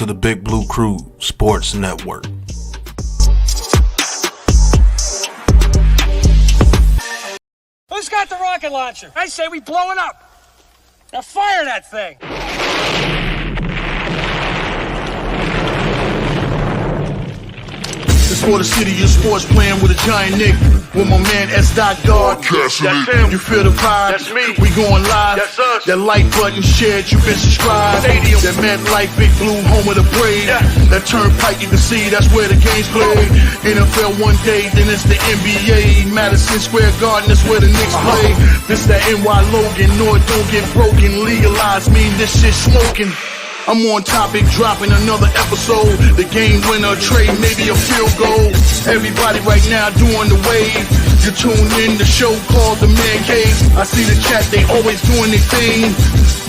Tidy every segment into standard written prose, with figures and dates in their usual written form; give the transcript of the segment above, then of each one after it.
to the Big Blue Crew Sports Network. Who's got the rocket launcher? I say we blow it up. Now fire that thing. It's for the city of sports, playing with a giant Nick. With my man S. God. That's him. You feel the vibe? That's me. We going live. That's us. That like button shared, you been subscribed. Stadium. That MetLife, Big Blue, home of the Braves. Yeah. That Turnpike, you can see that's where the game's played. NFL one day, then it's the NBA. Madison Square Garden, that's where the Knicks play. This that NY Logan, North don't get broken. Legalized, mean this shit smoking. I'm on topic, dropping another episode. The game winner, trade, maybe a field goal. Everybody right now doing the wave. You tune in, the show called TheMan-Cave. I see the chat, they always doing their thing.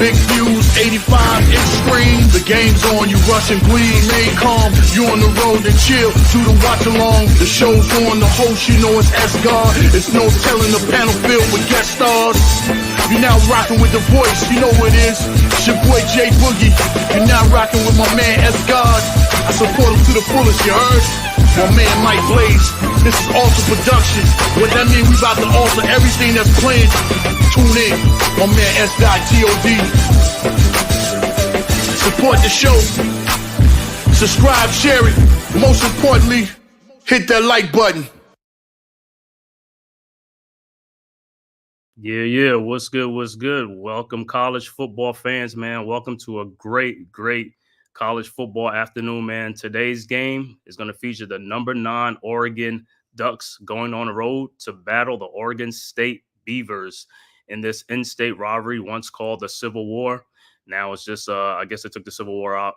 Big views, 85-inch screen. The game's on, you rush and bleed. Remain calm, you on the road and chill. Do the watch along. The show's on, the host, you know it's S-God. It's no telling the panel filled with guest stars. You're now rocking with the voice, you know who it is. It's your boy J Boogie. You're now rocking with my man S-God. I support him to the fullest, you heard? My man Mike Blaze. This is Alter Production. What that mean, we about to alter everything that's playing. Tune in. My man S.T.O.D. Support the show. Subscribe, share it. Most importantly, hit that like button. Yeah. What's good? Welcome, college football fans, man. Welcome to a great college football afternoon, man. Today's game is going to feature the number 9 Oregon Ducks going on the road to battle the Oregon State Beavers in this in-state rivalry once called the Civil War. Now it's just, I guess they took the Civil War out,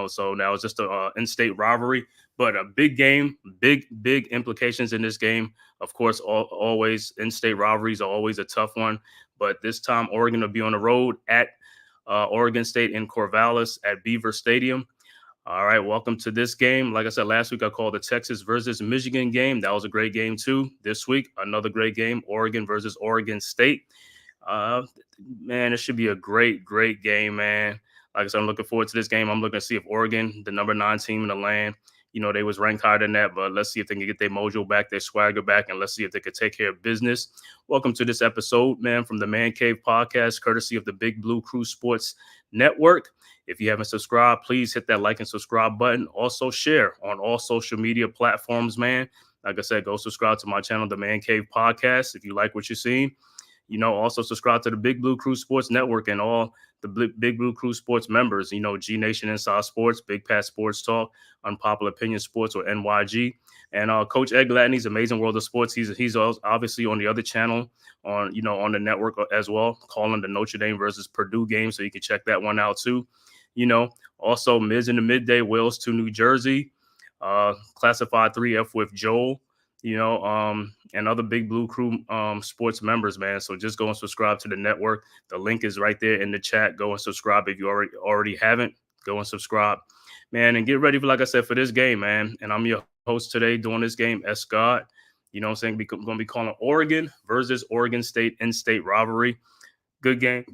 so now it's just a in-state rivalry, but a big game, big implications in this game. Of course, always in-state rivalries are always a tough one, but this time Oregon will be on the road at Oregon State in Corvallis at Beaver Stadium. All right, welcome to this game. Like I said, last week I called the Texas versus Michigan game. That was a great game too. This week, another great game, Oregon versus Oregon State. Man, it should be a great game, man. Like I said, I'm looking forward to this game. I'm looking to see if Oregon, the number 9 team in the land, they was ranked higher than that, but let's see if they can get their mojo back, their swagger back, and let's see if they could take care of business. Welcome to this episode, man, from the Man-Cave podcast, courtesy of the Big Blue Crew Sports Network. If you haven't subscribed, please hit that like and subscribe button. Also share on all social media platforms, man. Like I said, go subscribe to my channel, the Man-Cave podcast, if you like what you're seeing. Also subscribe to the Big Blue Crew Sports Network and all the Big Blue Crew Sports members, G Nation Inside Sports, Big Pat Sports Talk, Unpopular Opinion Sports, or NYG. And Coach Ed Gladney's Amazing World of Sports. He's obviously on the other channel on the network as well, calling the Notre Dame versus Purdue game. So you can check that one out too. Also Mids in the Midday, Wales to New Jersey, Classified 3F with Joel, and other Big Blue Crew sports members, man. So just go and subscribe to the network. The link is right there in the chat. Go and subscribe if you already haven't. Go and subscribe, man, and get ready for, like I said, for this game, man. And I'm your host today doing this game, S. Scott. We're going to be calling Oregon versus Oregon State in-state rivalry. Good game.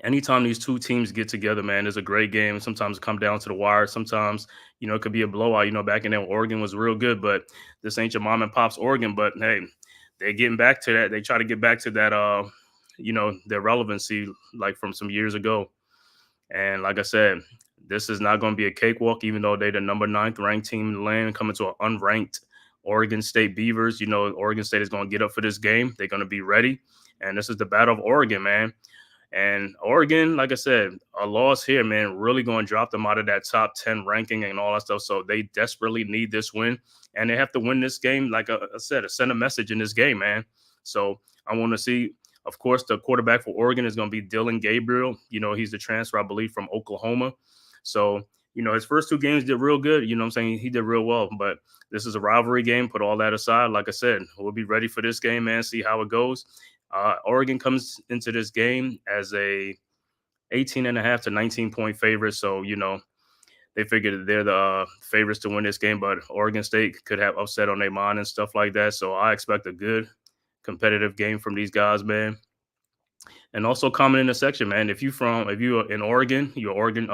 Anytime these two teams get together, man, it's a great game. Sometimes it come down to the wire. Sometimes, it could be a blowout. Back in there, Oregon was real good, but this ain't your mom and pop's Oregon. But hey, they're getting back to that. They try to get back to that, their relevancy like from some years ago. And like I said, this is not going to be a cakewalk, even though they're the number 9th ranked team in the land coming to an unranked Oregon State Beavers. Oregon State is going to get up for this game. They're going to be ready. And this is the Battle of Oregon, man. And Oregon, like I said, a loss here, man, really going to drop them out of that top 10 ranking and all that stuff. So they desperately need this win, and they have to win this game. Like I said, send a message in this game, man. So I want to see, of course, the quarterback for Oregon is going to be Dylan Gabriel. He's the transfer, I believe, from Oklahoma. So, his first 2 games did real good. I'm saying? He did real well, but this is a rivalry game. Put all that aside. Like I said, we'll be ready for this game, man, see how it goes. Oregon comes into this game as a 18.5 to 19-point favorite. So, they figured that they're the favorites to win this game, but Oregon State could have upset on their mind and stuff like that. So I expect a good competitive game from these guys, man. And also comment in the section, man. If you're in Oregon, you're Oregon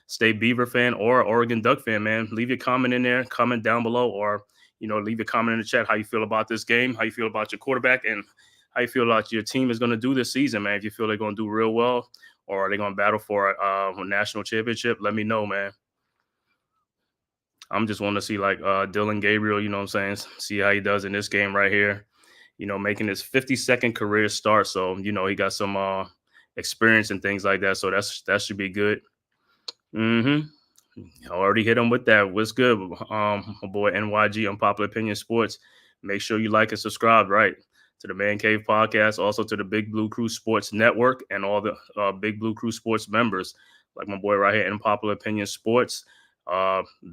State Beaver fan or Oregon Duck fan, man, leave your comment in there, comment down below, or leave your comment in the chat how you feel about this game, how you feel about your quarterback, and how you feel about your team is going to do this season, man. If you feel they're going to do real well, or are they going to battle for a national championship, let me know, man. I'm just wanting to see like Dylan Gabriel, you know what I'm saying? See how he does in this game right here. Making his 52nd career start. So, he got some experience and things like that. So that should be good. I already hit him with that. What's good? My boy NYG, Unpopular Opinion Sports. Make sure you like and subscribe, right? To the Man Cave podcast, also to the Big Blue Crew Sports Network and all the Big Blue Crew Sports members, like my boy right here, Unpopular Opinion Sports.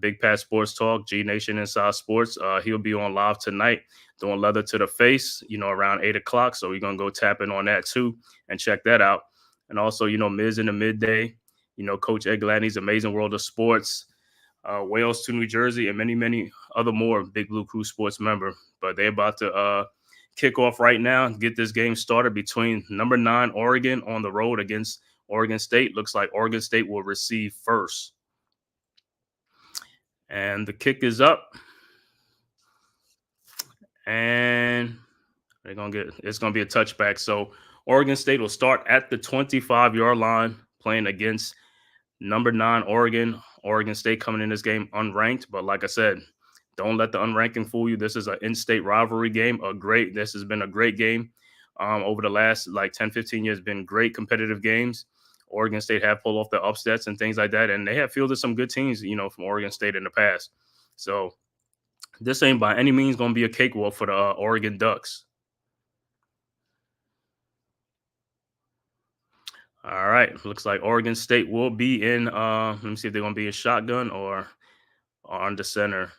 Big Pat Sports Talk, G Nation Inside Sports. He'll be on live tonight doing Leather to the Face, around 8 o'clock. So we're going to go tap in on that too and check that out. And also, Miz in the midday, Coach Ed Gladney's Amazing World of Sports, Wales to New Jersey, and many, many other more Big Blue Crew Sports member. But they're about to kick off right now and get this game started between number 9 Oregon on the road against Oregon State. Looks like Oregon State will receive first. And the kick is up. And it's gonna be a touchback. So Oregon State will start at the 25-yard line, playing against number 9 Oregon. Oregon State coming in this game unranked, but like I said, don't let the unranking fool you. This is an in-state rivalry game. This has been a great game over the last 10, 15 years. Been great competitive games. Oregon State have pulled off the upsets and things like that, and they have fielded some good teams, from Oregon State in the past. So this ain't by any means going to be a cakewalk for the Oregon Ducks. All right, looks like Oregon State will be in. Let me see if they're going to be in shotgun or on the center.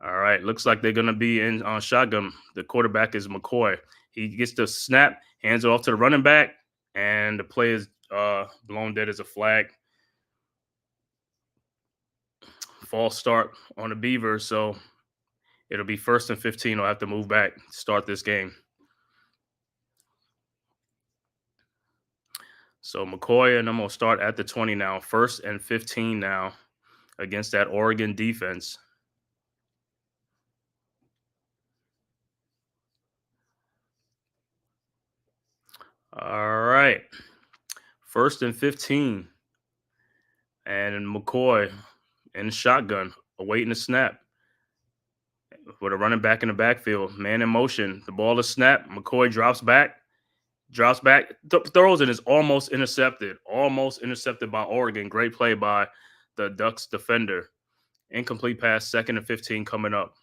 All right, looks like they're going to be in shotgun. The quarterback is McCoy. He gets the snap, hands it off to the running back, and the play is blown dead as a flag. False start on the Beavers, so it'll be 1st and 15. I'll have to move back, start this game. So McCoy and I'm going to start at the 20 now. 1st and 15 now against that Oregon defense. All right. 1st and 15. And McCoy in the shotgun, awaiting the snap. With a running back in the backfield, man in motion. The ball is snapped. McCoy drops back, throws and is almost intercepted. Almost intercepted by Oregon. Great play by the Ducks defender. Incomplete pass, 2nd and 15 coming up.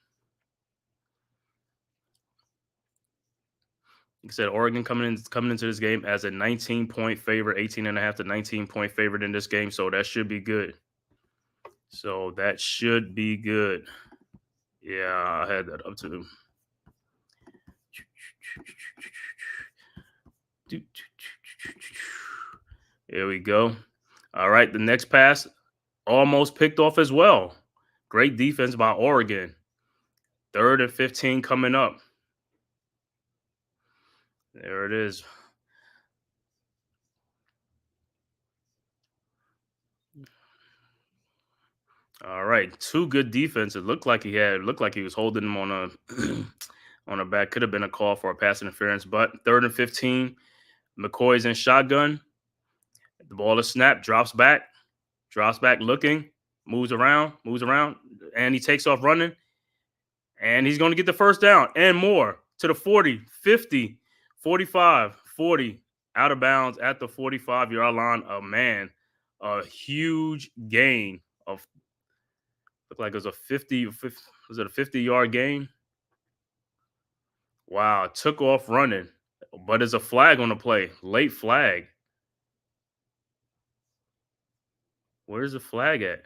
Like I said, Oregon coming into this game as a 19-point favorite, 18.5 to 19-point favorite in this game. So that should be good. Yeah, I had that up to. Here we go. All right, the next pass almost picked off as well. Great defense by Oregon. 3rd and 15 coming up. There it is. All right, 2 good defense. It looked like he was holding him on a back. Could have been a call for a pass interference, but 3rd and 15. McCoy's in shotgun. The ball is snapped, drops back looking, moves around, and he takes off running. And he's going to get the 1st down and more to the 40, 50, 45, 40, out of bounds at the 45-yard line. A huge gain of, looked like it was a 50-yard gain? Wow, took off running, but there's a flag on the play, late flag. Where's the flag at?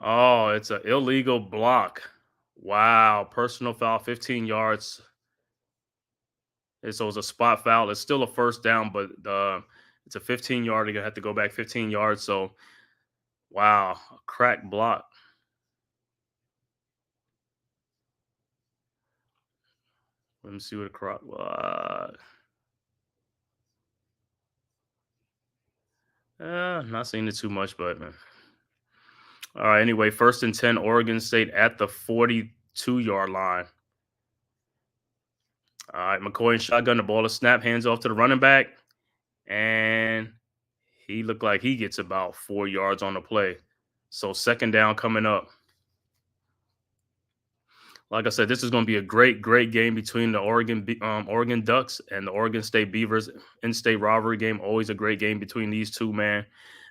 Oh, it's an illegal block. Wow, personal foul, 15 yards. And so it's a spot foul. It's still a 1st down, but it's a 15-yard. You're going to have to go back 15 yards. So Wow, a crack block. Let me see what a crack. Not seeing it too much, but all right. Anyway, 1st and 10, Oregon State at the 42-yard line. All right, McCoy in shotgun. The ball is snap. Hands off to the running back, and he looked like he gets about 4 yards on the play. So 2nd down coming up. Like I said, this is going to be a great game between the Oregon Ducks and the Oregon State Beavers. In-state rivalry game, always a great game between these two, man.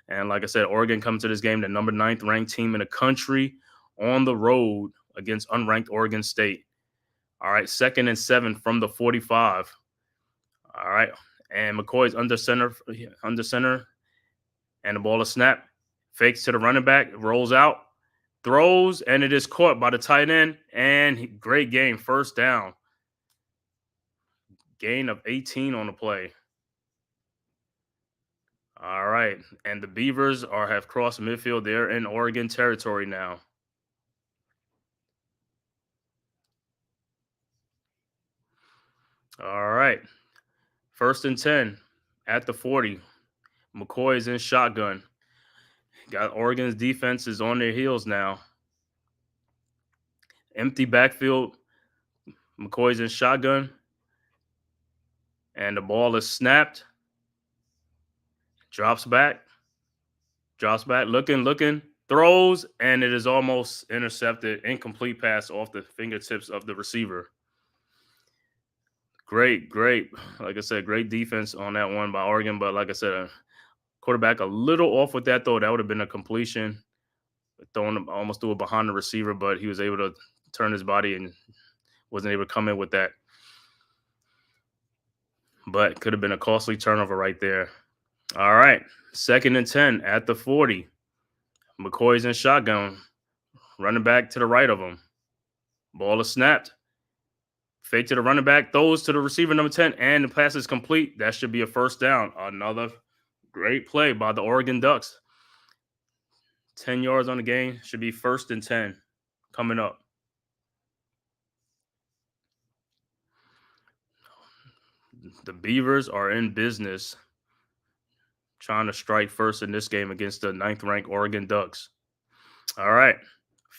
And like I said, Oregon comes to this game, the number 9th ranked team in the country, on the road against unranked Oregon State. All right, 2nd and 7 from the 45. All right, and McCoy's under center, and the ball is snapped. Fakes to the running back, rolls out, throws, and it is caught by the tight end. And great game, 1st down. Gain of 18 on the play. All right, and the Beavers have crossed midfield. They're in Oregon territory now. All right, 1st and 10 at the 40. McCoy is in shotgun. Got Oregon's defense is on their heels now. Empty backfield. McCoy's in shotgun. And the ball is snapped. Drops back, looking, throws, and it is almost intercepted. Incomplete pass off the fingertips of the receiver. Great. Like I said, great defense on that one by Oregon. But like I said, quarterback a little off with that throw. That would have been a completion. Almost threw it behind the receiver, but he was able to turn his body and wasn't able to come in with that. But could have been a costly turnover right there. All right, 2nd and 10 at the 40. McCoy's in shotgun, running back to the right of him. Ball is snapped. Fake to the running back, throws to the receiver, number 10, and the pass is complete. That should be a 1st down. Another great play by the Oregon Ducks. 10 yards on the game. Should be 1st and 10 coming up. The Beavers are in business, trying to strike first in this game against the 9th-ranked Oregon Ducks. All right,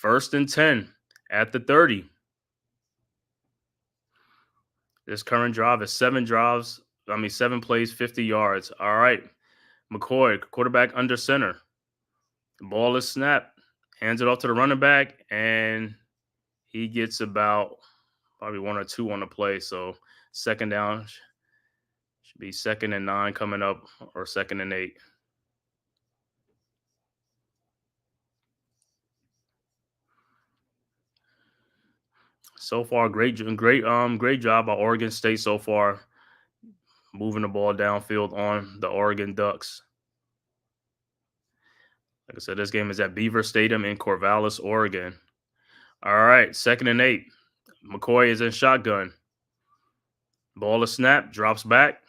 1st and 10 at the 30. This current drive is 7 plays, 50 yards. All right, McCoy, quarterback under center. The ball is snapped. Hands it off to the running back, and he gets about probably 1 or 2 on the play. So 2nd down should be 2nd and 9 coming up, or 2nd and 8. So far, great job by Oregon State so far, moving the ball downfield on the Oregon Ducks. Like I said, this game is at Beaver Stadium in Corvallis, Oregon. All right, 2nd and 8. McCoy is in shotgun. Ball is snapped, drops back,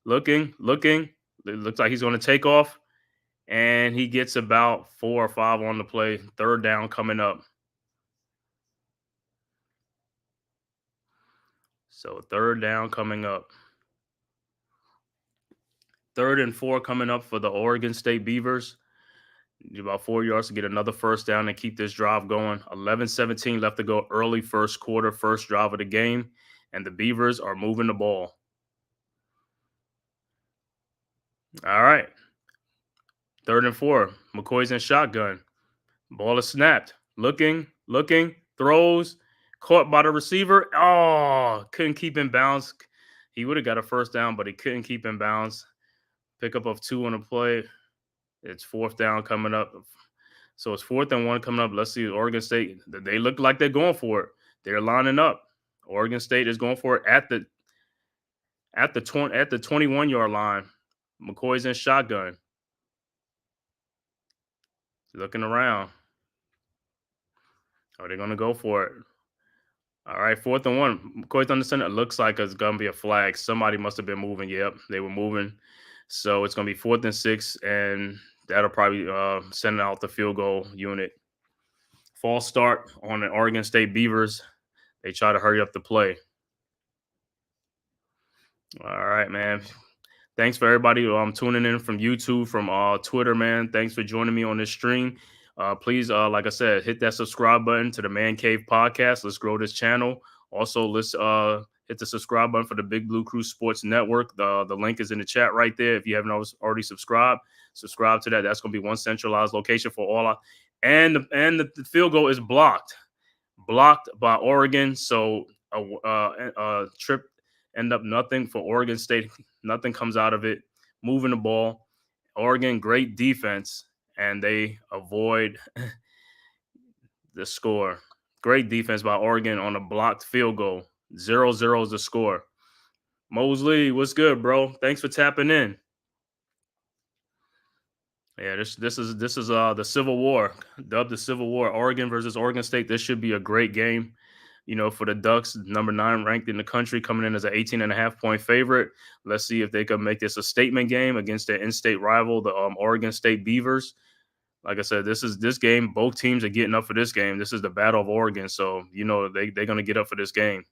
looking. It looks like he's going to take off, and he gets about 4 or 5 on the play. 3rd down coming up. So 3rd down coming up. 3rd and 4 coming up for the Oregon State Beavers. Need about 4 yards to get another 1st down and keep this drive going. 11-17 left to go early 1st quarter, 1st drive of the game. And the Beavers are moving the ball. All right. 3rd and 4. McCoy's in shotgun. Ball is snapped. Looking, throws. Caught by the receiver. Oh, couldn't keep in bounds. He would have got a 1st down, but he couldn't keep in bounds. Pickup of 2 on the play. It's 4th down coming up. So it's 4th and 1 coming up. Let's see. Oregon State, they look like they're going for it. They're lining up. Oregon State is going for it at the 21-yard line. McCoy's in shotgun. Looking around. Are they going to go for it? All right, 4th and 1. McCoy's on the center. It looks like it's going to be a flag. Somebody must have been moving. Yep, they were moving. So it's going to be 4th and 6, and that'll probably send out the field goal unit. False start on the Oregon State Beavers. They try to hurry up the play. All right, man. Thanks for everybody tuning in from YouTube, from Twitter, man. Thanks for joining me on this stream. Please, like I said, hit that subscribe button to the Man-Cave podcast. Let's grow this channel. Also, let's hit the subscribe button for the Big Blue Crew Sports Network. The link is in the chat right there. If you haven't already subscribed, subscribe to that. That's going to be one centralized location for all. And the field goal is blocked by Oregon. So a trip end up nothing for Oregon State. Nothing comes out of it. Moving the ball. Oregon, great defense, and they avoid the score. Great defense by Oregon on a blocked field goal. 0-0 is the score. Mosley, what's good, bro? Thanks for tapping in. Yeah, this is the Civil War, dubbed the Civil War. Oregon versus Oregon State. This should be a great game. For the Ducks, number 9 ranked in the country, coming in as an 18.5-point favorite. Let's see if they can make this a statement game against their in-state rival, the Oregon State Beavers. Like I said, this game. Both teams are getting up for this game. This is the Battle of Oregon, so they're gonna get up for this game.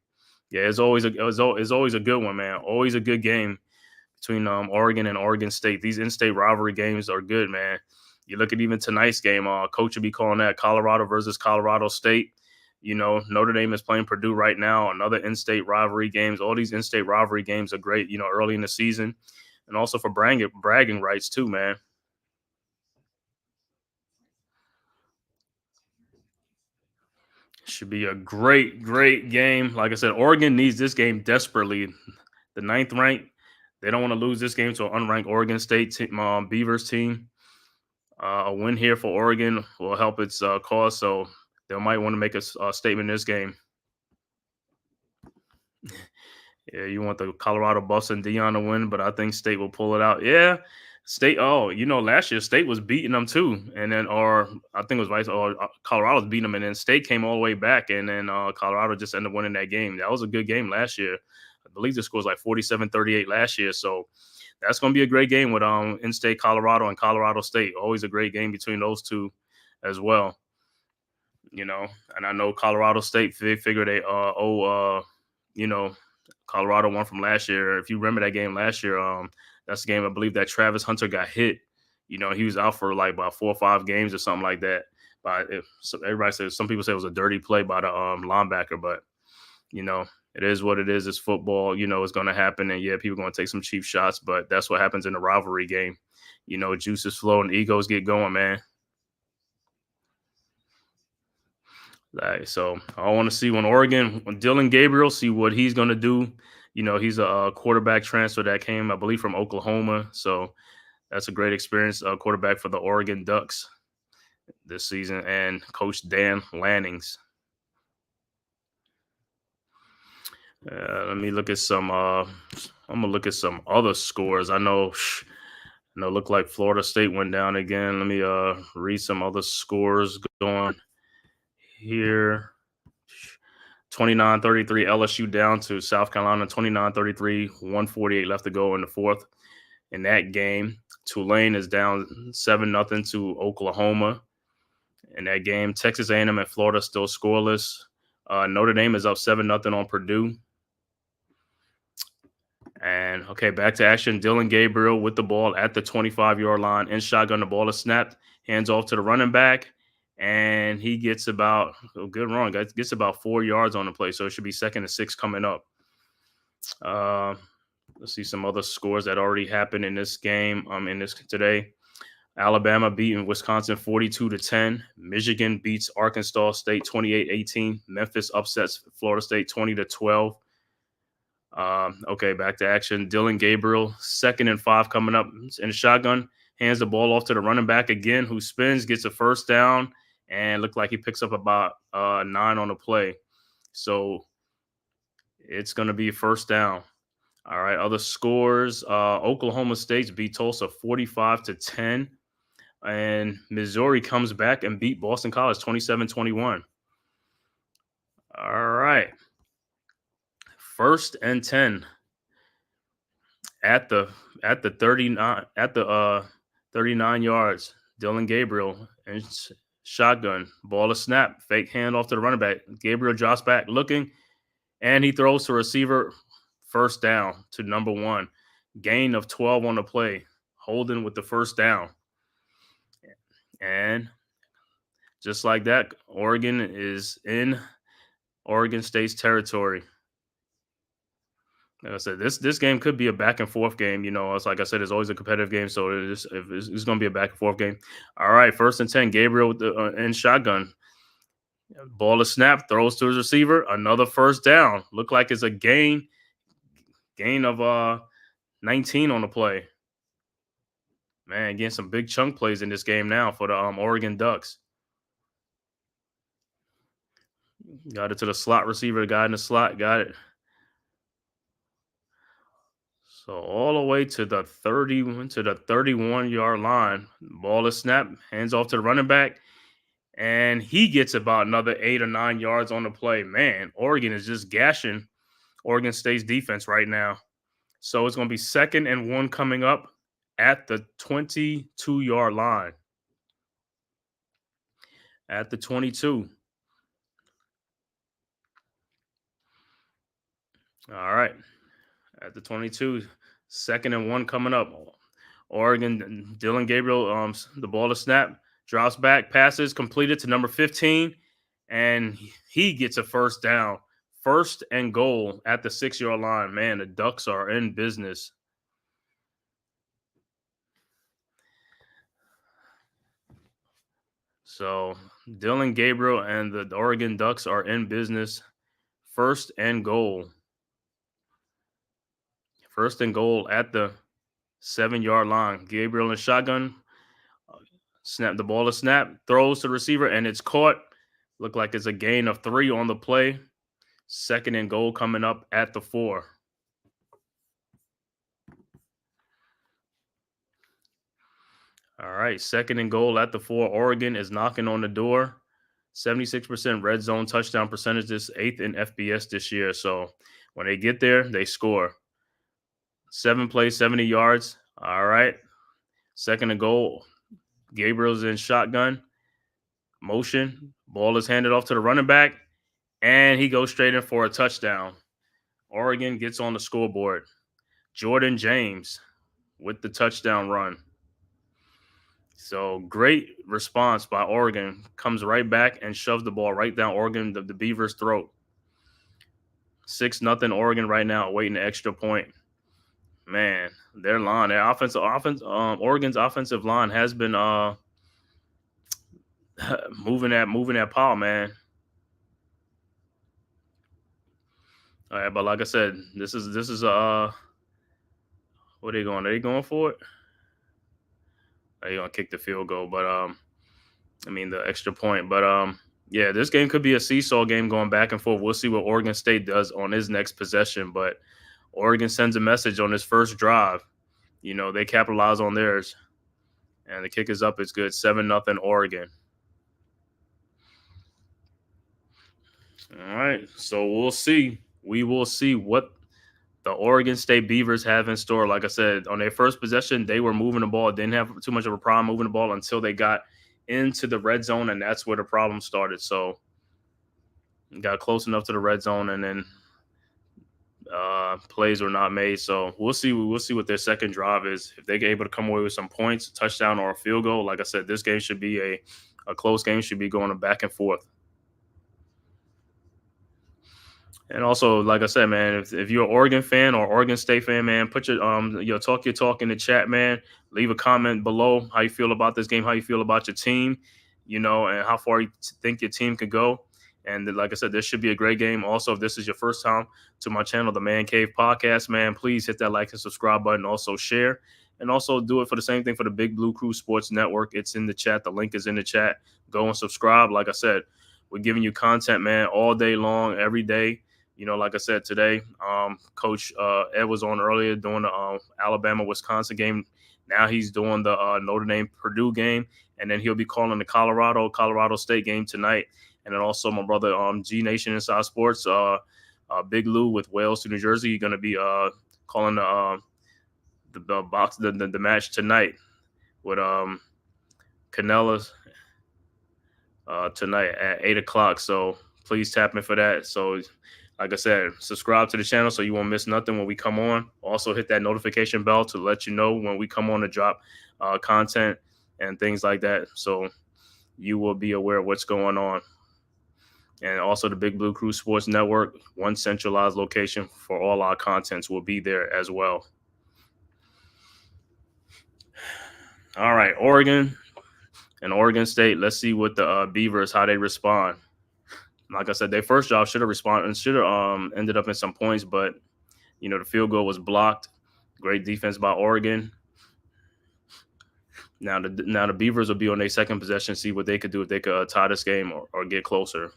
Yeah, it's always a good one, man. Always a good game between Oregon and Oregon State. These in-state rivalry games are good, man. You look at even tonight's game. Coach will be calling that Colorado versus Colorado State. Notre Dame is playing Purdue right now. Another in-state rivalry games. All these in-state rivalry games are great, early in the season. And also for bragging rights too, man. Should be a great, great game. Like I said, Oregon needs this game desperately. The 9th rank, they don't want to lose this game to an unranked Oregon State Beavers team. A win here for Oregon will help its cause, so they might want to make a statement in this game. Yeah, you want the Colorado Buffs and Dion to win, but I think State will pull it out. Yeah, State. Oh, last year State was beating them too, and then I think it was vice. Or Colorado's beating them, and then State came all the way back, and then Colorado just ended up winning that game. That was a good game last year. I believe the score was like 47-38 last year. So that's going to be a great game with in-state Colorado and Colorado State. Always a great game between those two as well. And I know Colorado State, they figure they Colorado won from last year. If you remember that game last year, that's the game I believe that Travis Hunter got hit. He was out for like about 4 or 5 games or something like that. But everybody says, some people say it was a dirty play by the linebacker, but it is what it is. It's football. It's going to happen, and yeah, people are going to take some cheap shots, but that's what happens in a rivalry game. Juices flow and egos get going, man. So I want to see when Dillon Gabriel, see what he's going to do. He's a quarterback transfer that came, I believe, from Oklahoma. So that's a great experience, quarterback for the Oregon Ducks this season, and Coach Dan Lannings. Let me look at some. I'm gonna look at some other scores. I know. Look like Florida State went down again. Let me read some other scores going here. 29-33 LSU down to South Carolina. 29-33, 148 left to go in the 4th. In that game, Tulane is down 7-0 to Oklahoma. In that game, Texas A&M and Florida still scoreless. Notre Dame is up 7-0 on Purdue. And, okay, back to action. Dillon Gabriel with the ball at the 25-yard line. In shotgun, the ball is snapped. Hands off to the running back. And he gets about, gets about 4 yards on the play. So it should be 2nd and 6 coming up. Let's see some other scores that already happened in this game, today. Alabama beating Wisconsin 42-10. Michigan beats Arkansas State 28-18. Memphis upsets Florida State 20-12. Okay, back to action. Dillon Gabriel, 2nd and 5 coming up in the shotgun. Hands the ball off to the running back again, who spins, gets a first down, and looked like he picks up about 9 on the play. So it's going to be first down. All right, other scores. Oklahoma State beat Tulsa 45-10. And Missouri comes back and beat Boston College 27-21. All right. 1st and 10 at the 39 at the 39 yards. Dylan Gabriel and shotgun. Ball is snap. Fake handoff to the running back. Gabriel drops back looking, and he throws to receiver. First down to number 1. Gain of 12 on the play. Holden with the first down. And just like that, Oregon is in Oregon State's territory. Like I said, this game could be a back and forth game. It's like I said, it's always a competitive game, so it's going to be a back and forth game. All right, 1st and 10. Gabriel with the in shotgun. Ball is snapped, throws to his receiver. Another first down. Look like it's a gain of 19 on the play. Man, getting some big chunk plays in this game now for the Oregon Ducks. Got it to the slot receiver. The guy in the slot got it. So all the way to the 31-yard line. Ball is snapped, hands off to the running back, and he gets about another 8 or 9 yards on the play. Man, Oregon is just gashing Oregon State's defense right now. So it's going to be 2nd and 1 coming up at the 22-yard line. At the 22. All right. At the 22, 2nd and 1 coming up. Oregon, Dylan Gabriel, the ball is snapped, drops back, passes, completed to number 15, and he gets a first down. 1st and goal at the 6-yard line. Man, the Ducks are in business. So Dylan Gabriel and the Oregon Ducks are in business. 1st and goal. 1st and goal at the 7-yard line. Gabriel in shotgun. Snap. The ball is snapped. Throws to the receiver, and it's caught. Look like it's a gain of 3 on the play. 2nd and goal coming up at the 4. All right. 2nd and goal at the 4. Oregon is knocking on the door. 76% red zone touchdown percentage. This 8th in FBS this year. So when they get there, they score. 7 plays, 70 yards. All right. 2nd and goal. Gabriel's in shotgun. Motion. Ball is handed off to the running back. And he goes straight in for a touchdown. Oregon gets on the scoreboard. Jordan James with the touchdown run. So great response by Oregon. Comes right back and shoves the ball right down Oregon, the Beavers' throat. 6-0 Oregon right now, awaiting the extra point. Man, their line, Oregon's offensive line has been moving that pile, man. All right, but like I said, this is what are they going? Are they going for it? They're gonna kick the field goal, but the extra point. But yeah, this game could be a seesaw game going back and forth. We'll see what Oregon State does on his next possession, but Oregon sends a message on his first drive. They capitalize on theirs. And the kick is up. It's good. 7-0 Oregon. All right. So we'll see. We will see what the Oregon State Beavers have in store. Like I said, on their first possession, they were moving the ball. Didn't have too much of a problem moving the ball until they got into the red zone, and that's where the problem started. So got close enough to the red zone, and then plays were not made. So we'll see what their second drive is. If they get able to come away with some points, a touchdown or a field goal, like I said, this game should be a close game, should be going back and forth. And also, like I said, man, if you're an Oregon fan or Oregon State fan, man, put your talk your talk in the chat, man. Leave a comment below how you feel about this game, how you feel about your team, and how far you think your team could go. And like I said, this should be a great game. Also, if this is your first time to my channel, the Man-Cave Podcast, man, please hit that like and subscribe button. Also share, and also do it for the same thing for the Big Blue Crew Sports Network. It's in the chat. The link is in the chat. Go and subscribe. Like I said, we're giving you content, man, all day long, every day. Like I said today, Coach Ed was on earlier doing the Alabama-Wisconsin game. Now he's doing the Notre Dame-Purdue game, and then he'll be calling the Colorado State game tonight. And then also my brother G Nation Inside Sports, Big Lou with Wales to New Jersey. You're going to be calling the match tonight. with Canellas tonight at 8 o'clock. So please tap in for that. So, like I said, subscribe to the channel so you won't miss nothing when we come on. Also, hit that notification bell to let you know when we come on to drop content and things like that. So you will be aware of what's going on. And also, the Big Blue Crew Sports Network, one centralized location for all our contents, will be there as well. All right, Oregon and Oregon State. Let's see what the Beavers, how they respond. Like I said, their first job should have responded and should have ended up in some points, but the field goal was blocked. Great defense by Oregon. Now the Beavers will be on their second possession, see what they could do if they could tie this game or get closer.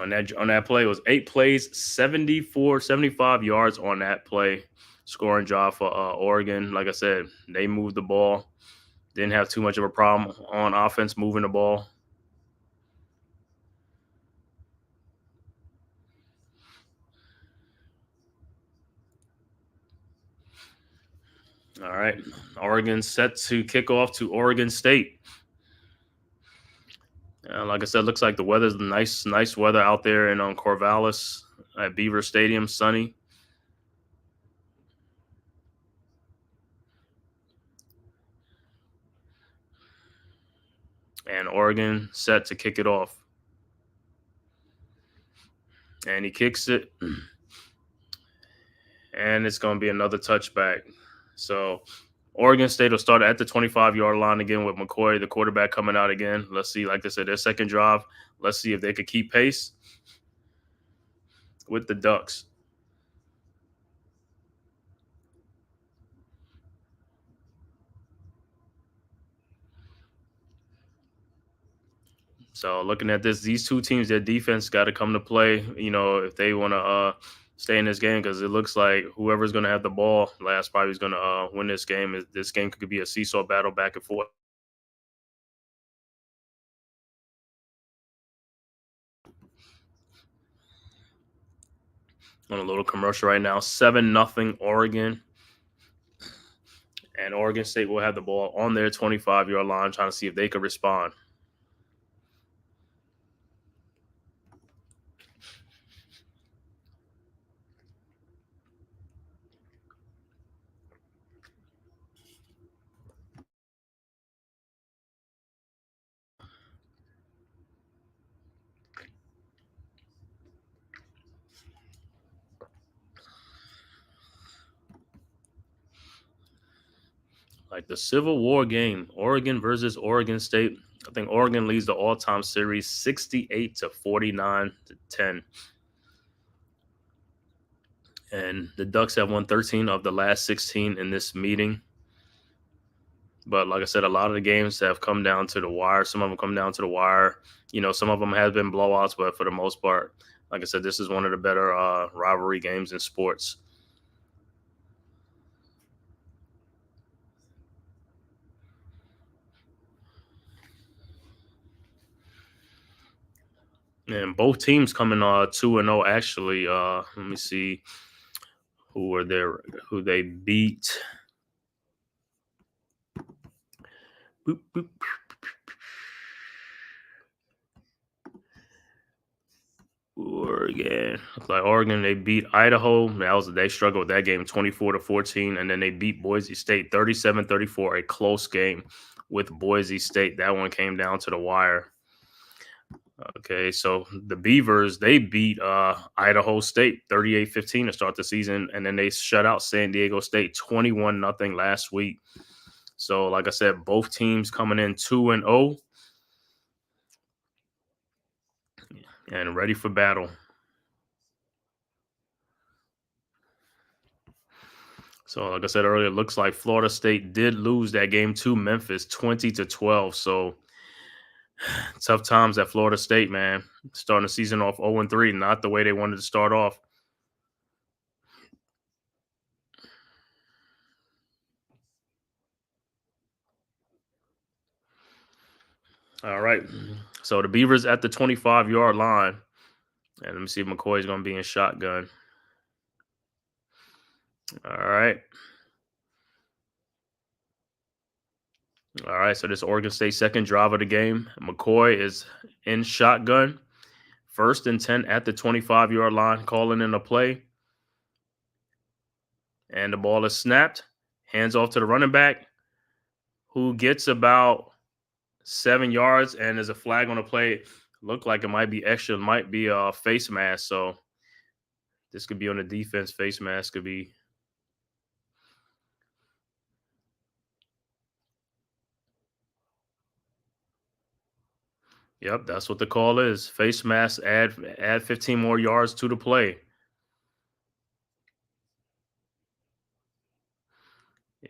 On that play, it was 8 plays, 75 yards on that play. Scoring job for Oregon. Like I said, they moved the ball. Didn't have too much of a problem on offense moving the ball. All right, Oregon set to kick off to Oregon State. Like I said, looks like the weather's nice weather out there in Corvallis at Beaver Stadium, sunny. And Oregon set to kick it off. And he kicks it. And it's going to be another touchback. So Oregon State will start at the 25-yard line again with McCoy, the quarterback, coming out again. Let's see, like I said, their second drive. Let's see if they could keep pace with the Ducks. So looking at this, these two teams, their defense got to come to play, if they want to stay in this game, because it looks like whoever's going to have the ball last probably is going to win this game. This game could be a seesaw battle back and forth. On a little commercial right now, 7-0 Oregon. And Oregon State will have the ball on their 25-yard line, trying to see if they could respond. Like the Civil War game, Oregon versus Oregon State. I think Oregon leads the all-time series 68-49-10. And the Ducks have won 13 of the last 16 in this meeting. But like I said, a lot of the games have come down to the wire. Some of them come down to the wire. Some of them have been blowouts, but for the most part, like I said, this is one of the better rivalry games in sports. And both teams coming 2-0 actually. Let me see who they beat. Boop, boop. Oregon. Like Oregon, they beat Idaho. They struggled with that game 24-14. And then they beat Boise State 37-34, a close game with Boise State. That one came down to the wire. Okay, so the Beavers, they beat Idaho State 38-15 to start the season, and then they shut out San Diego State 21-0 last week. So, like I said, both teams coming in 2-0 and ready for battle. So, like I said earlier, it looks like Florida State did lose that game to Memphis 20-12. So, tough times at Florida State, man. Starting the season off 0-3, not the way they wanted to start off. All right. So the Beavers at the 25-yard line. And let me see if McCoy's going to be in shotgun. All right. All right, so this Oregon State second drive of the game. McCoy is in shotgun. 1st and 10 at the 25-yard line, calling in a play. And the ball is snapped. Hands off to the running back, who gets about 7 yards, and there's a flag on the play. Look like it might be extra. It might be a face mask. So this could be on the defense. Face mask could be. Yep, that's what the call is. Face mask, add 15 more yards to the play.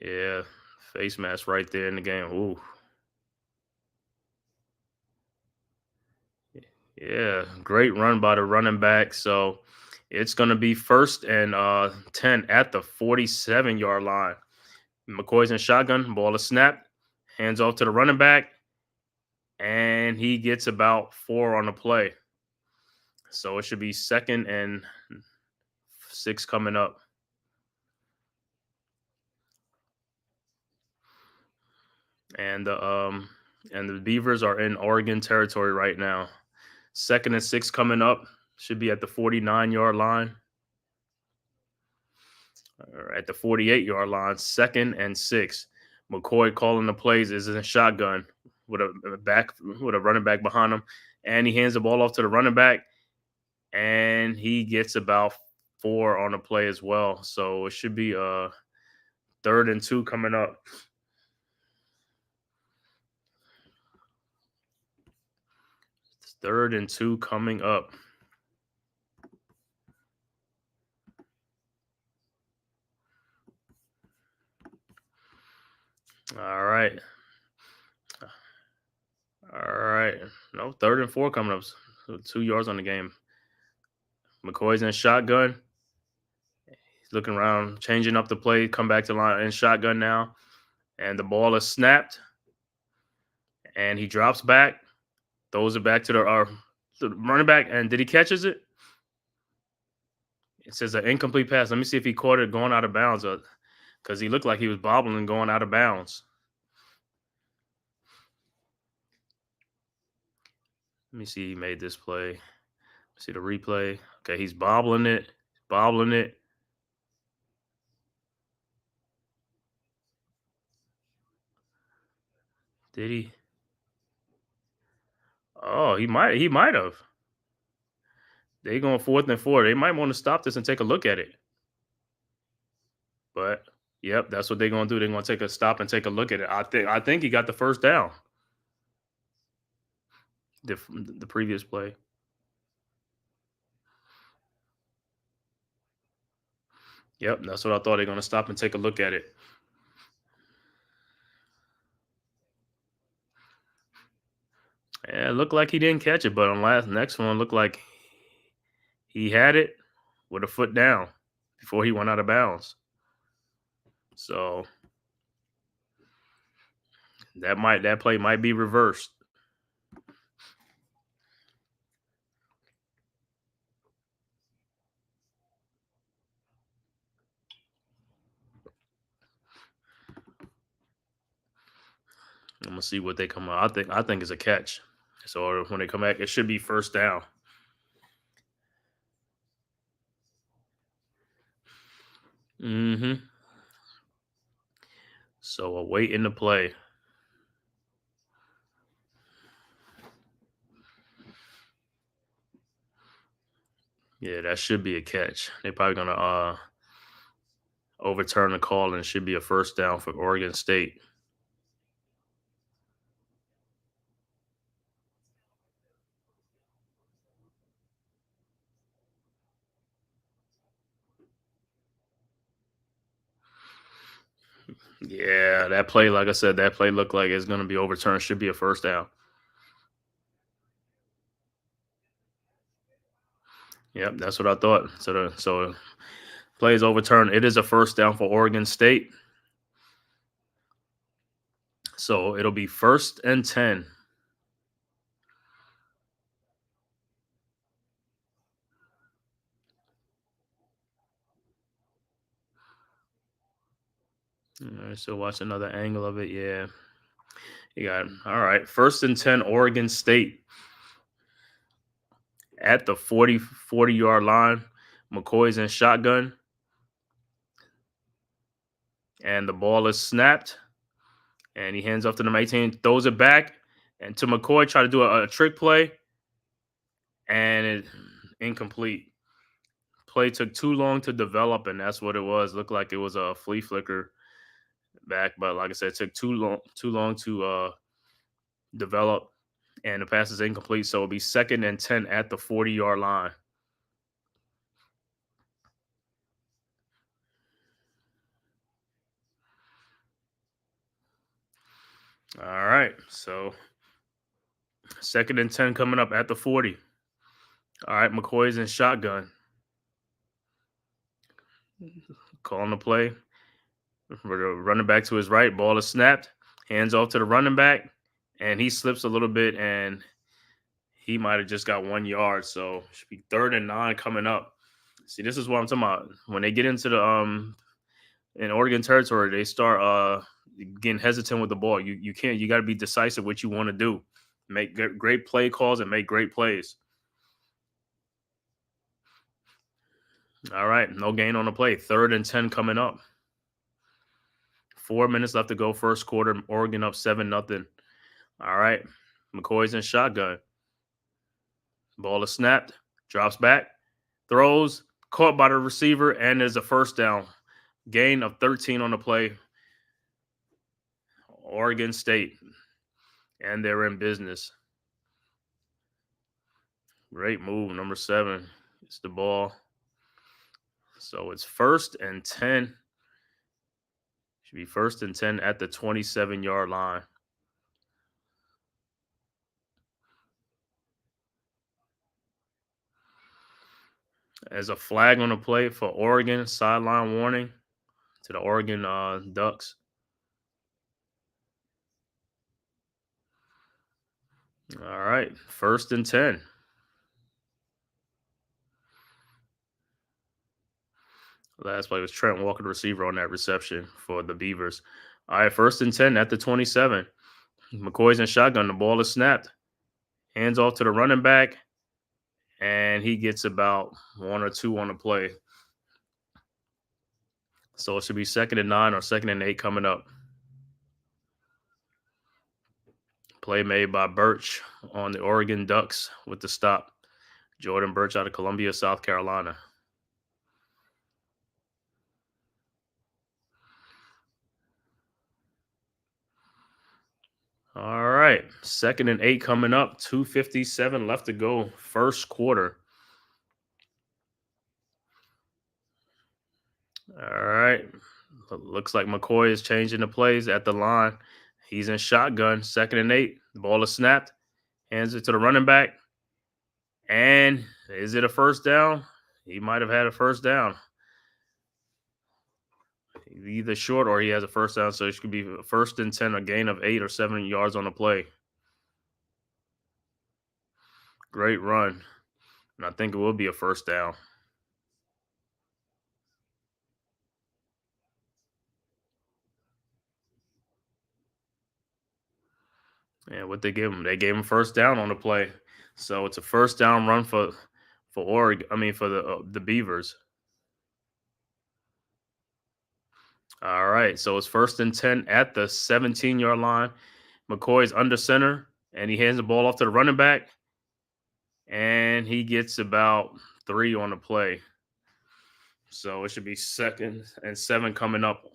Yeah, face mask right there in the game. Ooh. Yeah, great run by the running back. So it's going to be 1st and 10 at the 47-yard line. McCoy's in shotgun. Ball is snapped. Hands off to the running back. And he gets about 4 on the play. So it should be 2nd and 6 coming up. And the Beavers are in Oregon territory right now. 2nd and 6 coming up. Should be at the 49-yard line. Or at the 48-yard line. 2nd and 6. McCoy calling the plays is in shotgun with a running back behind him. And he hands the ball off to the running back. And he gets about 4 on the play as well. So it should be 3rd and 2 coming up. It's 3rd and 2 coming up. All right. No, 3rd and 4 coming up. So 2 yards on the game. McCoy's in shotgun. He's looking around, changing up the play, come back to line in shotgun now. And the ball is snapped. And he drops back, throws it back to the running back. And did he catches it? It says an incomplete pass. Let me see if he caught it going out of bounds, because he looked like he was bobbling going out of bounds. Let me see. He made this play. See the replay. Okay, he's bobbling it. Did he? Oh, he might have. They going 4th and 4. They might want to stop this and take a look at it. But yep, that's what they're gonna do. They're gonna take a stop and take a look at it. I think he got the first down. The previous play. Yep, that's what I thought. They're gonna stop and take a look at it. Yeah, it looked like he didn't catch it, but on next one looked like he had it with a foot down before he went out of bounds. So that play might be reversed. I'm gonna see what they come out. I think it's a catch. So when they come back, it should be 1st down. So a wait in the play. Yeah, that should be a catch. They're probably gonna overturn the call, and it should be a 1st down for Oregon State. Yeah, that play, like I said, that play looked like it's going to be overturned. Should be a 1st down. Yep, that's what I thought. So play is overturned. It is a 1st down for Oregon State. So it'll be 1st and 10. All right, so watch another angle of it. Yeah. You got it. All right. 1st and 10, Oregon State at the 40-yard line. McCoy's in shotgun, and the ball is snapped. And he hands off to number 18, throws it back, and to McCoy, try to do a trick play, and it incomplete. Play took too long to develop, and that's what it was. Looked like it was a flea flicker back, but like I said, it took too long to develop, and the pass is incomplete. So it'll be 2nd and 10 at the 40-yard line. All right, so 2nd and 10 coming up at the 40. All right, McCoy's in shotgun. Calling the play. Running back to his right. Ball is snapped. Hands off to the running back. And he slips a little bit, and he might have just got 1 yard. So it should be 3rd and 9 coming up. See, this is what I'm talking about. When they get into the in Oregon territory, they start getting hesitant with the ball. You can't. You got to be decisive what you want to do. Make great play calls and make great plays. All right, no gain on the play. 3rd and 10 coming up. 4 minutes left to go, first quarter. Oregon up 7-0. All right, McCoy's in shotgun. Ball is snapped, drops back, throws, caught by the receiver, and there's a first down. Gain of 13 on the play. Oregon State, and they're in business. Great move, number 7. It's the ball. So it's 1st and 10. Should be 1st and 10 at the 27-yard line. As a flag on the play for Oregon, sideline warning to the Oregon Ducks. All right, 1st and 10. Last play was Trent Walker, the receiver, on that reception for the Beavers. All right, 1st and 10 at the 27. McCoy's in shotgun. The ball is snapped. Hands off to the running back, and he gets about 1 or 2 on the play. So it should be 2nd and 9 or 2nd and 8 coming up. Play made by Birch on the Oregon Ducks with the stop. Jordan Birch out of Columbia, South Carolina. All right, 2nd and 8 coming up. 2:57 left to go, first quarter. All right, looks like McCoy is changing the plays at the line. He's in shotgun, 2nd and 8. The ball is snapped. Hands it to the running back. And is it a first down? He might have had a first down. Either short or he has a first down, so it could be 1st and 10, a gain of 8 or 7 yards on the play. Great run. And I think it will be a first down. And what they gave him? They gave him first down on the play. So it's a first down run for Oregon. I mean, for the Beavers. All right. So it's 1st and 10 at the 17-yard line. McCoy's under center, and he hands the ball off to the running back. And he gets about 3 on the play. So it should be 2nd and 7 coming up.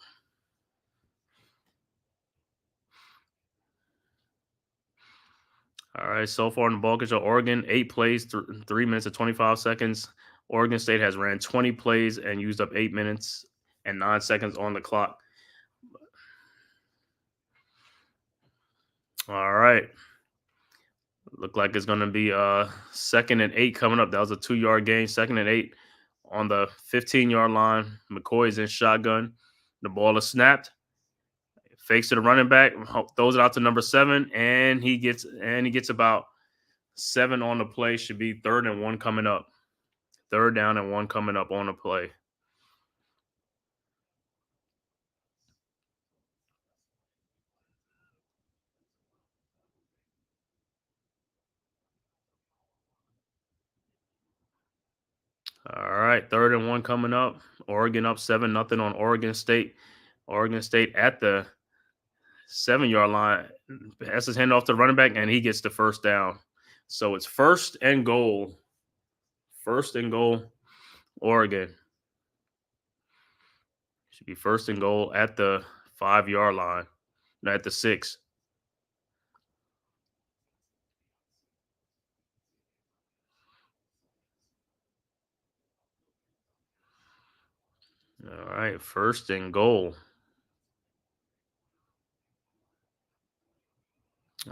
All right, so far in the ball control, Oregon, 8 plays, 3 minutes and 25 seconds. Oregon State has ran 20 plays and used up 8 minutes and 9 seconds on the clock. All right. Look like it's going to be 2nd and 8 coming up. That was a 2-yard gain. 2nd and 8 on the 15-yard line. McCoy is in shotgun. The ball is snapped. Fakes to the running back, throws it out to number 7, and he gets about 7 on the play. Should be 3rd and 1 coming up. 3rd down and 1 coming up on the play. All right, 3rd-and-1 coming up. Oregon up 7-0 on Oregon State. Oregon State at the 7-yard line. Passes his hand off to the running back, and he gets the first down. So it's 1st and goal. 1st and goal, Oregon. Should be 1st and goal at the 5-yard line. No, at the 6. All right, 1st and goal.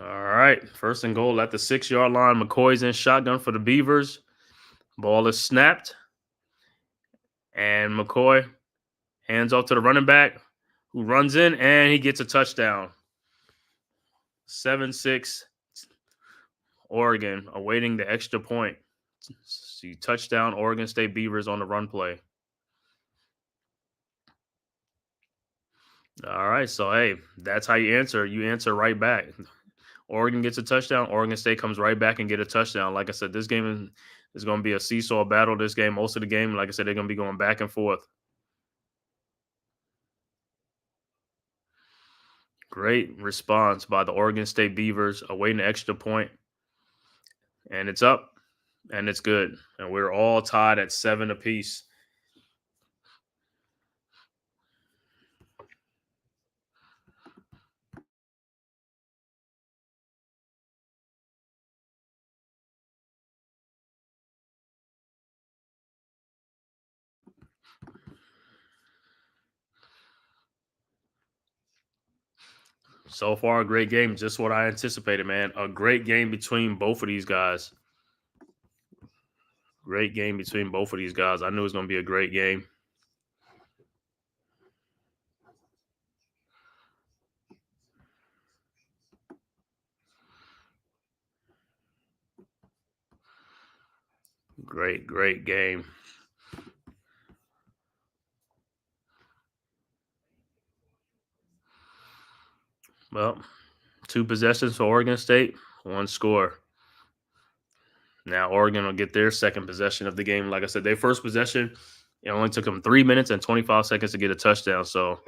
All right, 1st and goal at the 6-yard line. McCoy's in shotgun for the Beavers. Ball is snapped. And McCoy hands off to the running back who runs in, and he gets a touchdown. 7-6 Oregon awaiting the extra point. See, touchdown Oregon State Beavers on the run play. All right, so hey, that's how you answer. You answer right back. Oregon gets a touchdown. Oregon State comes right back and get a touchdown. Like I said, this game is going to be a seesaw battle. This game, most of the game, like I said, they're going to be going back and forth. Great response by the Oregon State Beavers awaiting the extra point. And it's up, and it's good. And we're all tied at 7 apiece. So far, a great game. Just what I anticipated, man. A great game between both of these guys. Great game between both of these guys. I knew it was going to be a great game. Great game. Well, 2 possessions for Oregon State, 1 score. Now Oregon will get their 2nd possession of the game. Like I said, their first possession, it only took them 3 minutes and 25 seconds to get a touchdown. So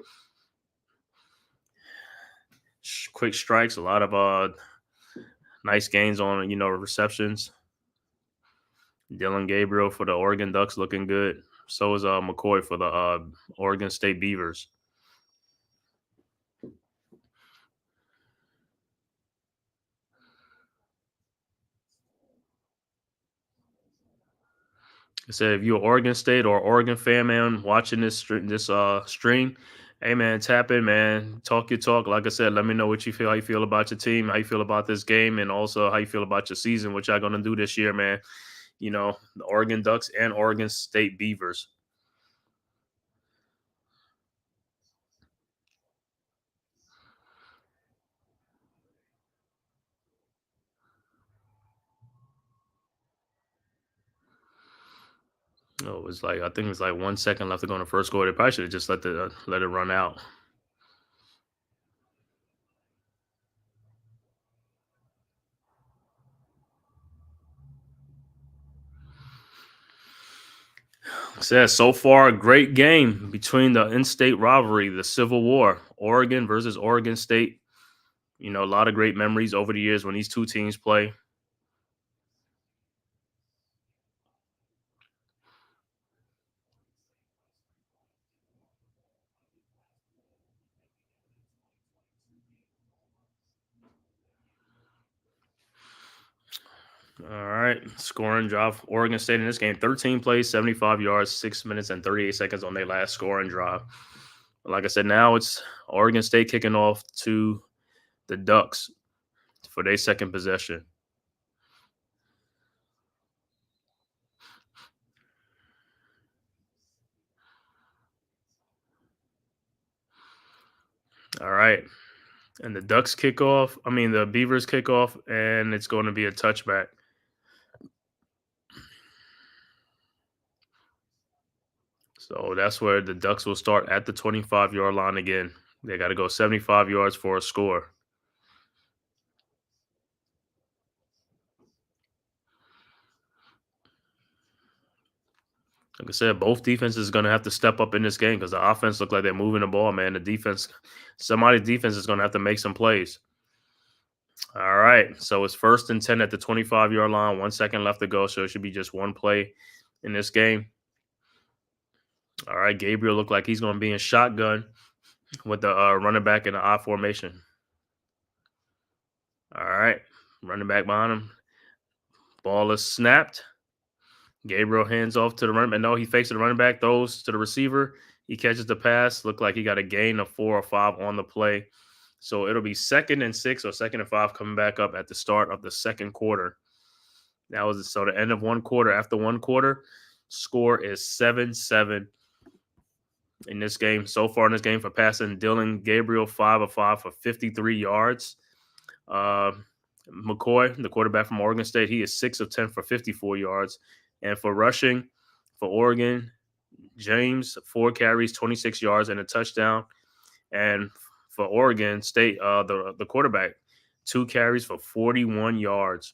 quick strikes, a lot of nice gains on receptions. Dylan Gabriel for the Oregon Ducks looking good. So is McCoy for the Oregon State Beavers. I said, if you're an Oregon State or Oregon fan, man, watching this stream, hey, man, tap in, man. Talk your talk. Like I said, let me know what you feel, how you feel about your team, how you feel about this game, and also how you feel about your season, what y'all going to do this year, man. You know, the Oregon Ducks and Oregon State Beavers. Oh, it was like, I think it was like 1 second left to go in the first quarter. They probably should have just let it run out. Says so far, a great game between the in-state rivalry, the Civil War, Oregon versus Oregon State. You know, a lot of great memories over the years when these two teams play. All right, scoring drive. Oregon State in this game, 13 plays, 75 yards, 6 minutes and 38 seconds on their last scoring drive. Like I said, now it's Oregon State kicking off to the Ducks for their 2nd possession. All right. And the Ducks kick off. The Beavers kick off, and it's going to be a touchback. So that's where the Ducks will start at the 25-yard line again. They got to go 75 yards for a score. Like I said, both defenses going to have to step up in this game because the offense look like they're moving the ball, man. The defense, somebody's defense is going to have to make some plays. All right, so it's 1st and 10 at the 25-yard line. 1 second left to go, so it should be just one play in this game. All right, Gabriel looked like he's going to be in shotgun with the running back in the I formation. All right, running back behind him. Ball is snapped. Gabriel hands off to the running back. No, he fakes the running back, throws to the receiver. He catches the pass. Looked like he got a gain of 4 or 5 on the play. So it'll be 2nd and 6 or 2nd and 5 coming back up at the start of the second quarter. That was so the end of one quarter. After one quarter, score is 7-7 in this game. So far in this game for passing, Dylan Gabriel 5 of 5 for 53 yards. McCoy, the quarterback from Oregon State, he is 6 of 10 for 54 yards. And for rushing, for Oregon, James, 4 carries, 26 yards, and a touchdown. And for Oregon State, the quarterback, 2 carries for 41 yards.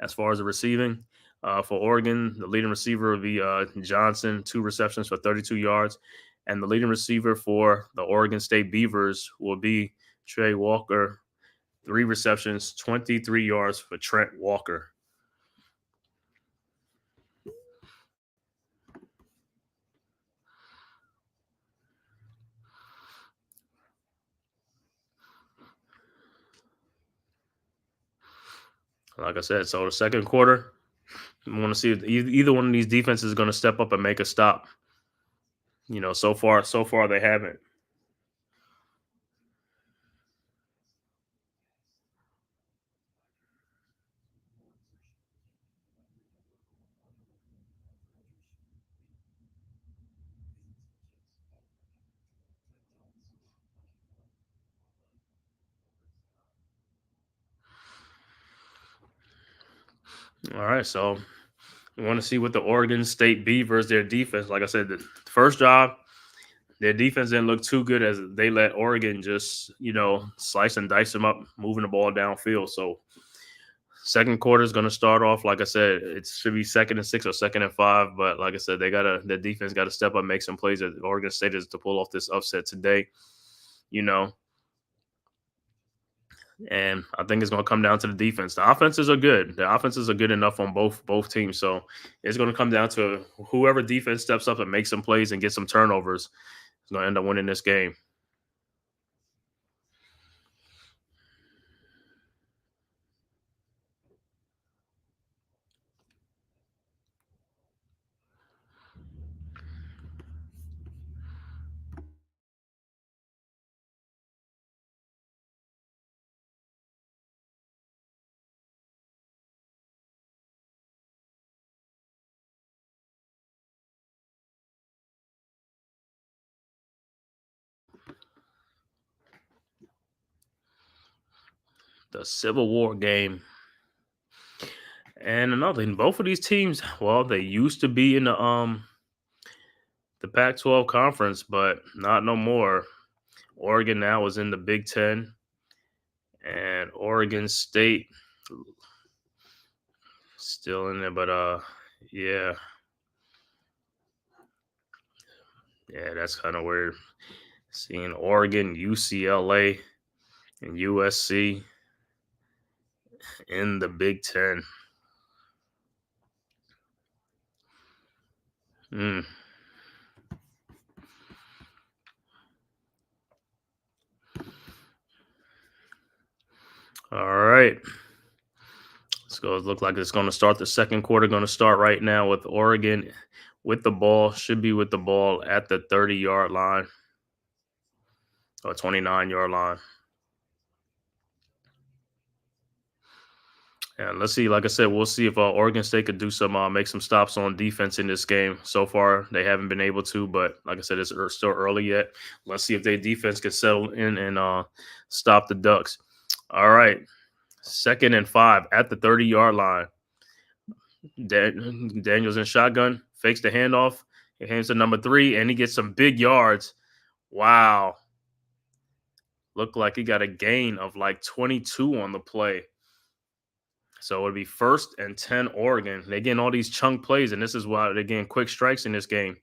As far as the receiving, for Oregon, the leading receiver will be Johnson, 2 receptions for 32 yards. And the leading receiver for the Oregon State Beavers will be Trey Walker, 3 receptions, 23 yards for Trent Walker. Like I said, so the second quarter, we want to see if either one of these defenses is going to step up and make a stop. You know, so far they haven't. All right, so we want to see what the Oregon State Beavers, their defense. Like I said, the first job, their defense didn't look too good as they let Oregon just, slice and dice them up, moving the ball downfield. So second quarter is going to start off, like I said, it should be 2nd and 6 or 2nd and 5. But like I said, the defense got to step up, make some plays. At Oregon State is to pull off this upset today, And I think it's going to come down to the defense. The offenses are good. The offenses are good enough on both teams. So it's going to come down to whoever defense steps up and makes some plays and get some turnovers is going to end up winning this game. The Civil War game. And another thing, both of these teams, well, they used to be in the Pac-12 conference, but not no more. Oregon now is in the Big Ten, and Oregon State still in there, but yeah, that's kind of weird. Seeing Oregon, UCLA, and USC in the Big Ten. All right. Let's go. It looks like it's going to start the second quarter. Going to start right now with Oregon with the ball. Should be with the ball at the 30-yard line or 29-yard line. And let's see. Like I said, we'll see if Oregon State could do some, make some stops on defense in this game. So far, they haven't been able to. But like I said, it's still early yet. Let's see if their defense can settle in and stop the Ducks. All right. 2nd and 5 at the 30-yard line. Daniels in shotgun, fakes the handoff. He hands to number 3, and he gets some big yards. Wow. Looked like he got a gain of like 22 on the play. So it'll be 1st and 10 Oregon. They're getting all these chunk plays, and this is why they're getting quick strikes in this game.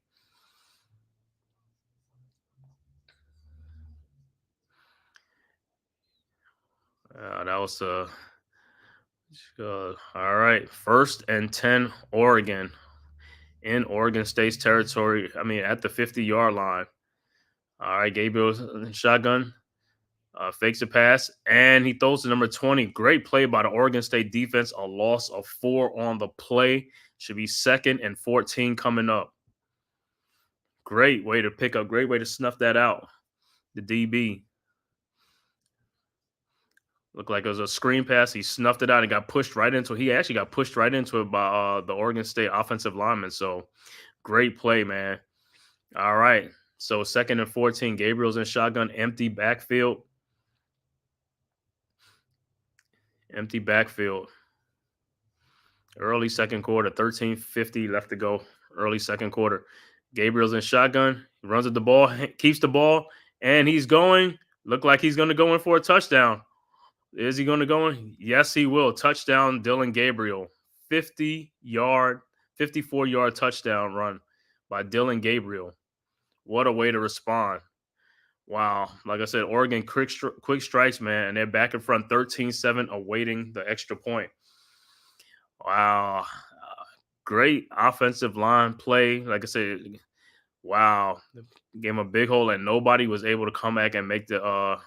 That was all right. 1st and 10 Oregon in Oregon State's territory. I mean, at the 50-yard line. All right, Gabriel's shotgun. Fakes a pass, and he throws to number 20. Great play by the Oregon State defense. A loss of 4 on the play. Should be 2nd and 14 coming up. Great way to pick up. Great way to snuff that out. The DB. Looked like it was a screen pass. He snuffed it out and got pushed right into it. He actually got pushed right into it by the Oregon State offensive lineman. So great play, man. All right. So 2nd and 14. Gabriel's in shotgun. Empty backfield. Empty backfield. Early second quarter. 13:50 left to go. Early second quarter. Gabriel's in shotgun. He runs at the ball. Keeps the ball. And he's going. Look like he's going to go in for a touchdown. Is he going to go in? Yes, he will. Touchdown, Dylan Gabriel. 54-yard touchdown run by Dylan Gabriel. What a way to respond. Wow. Like I said, Oregon quick strikes, man, and they're back in front 13-7 awaiting the extra point. Wow. Great offensive line play. Like I said, wow. Gave him a big hole, and nobody was able to come back and make the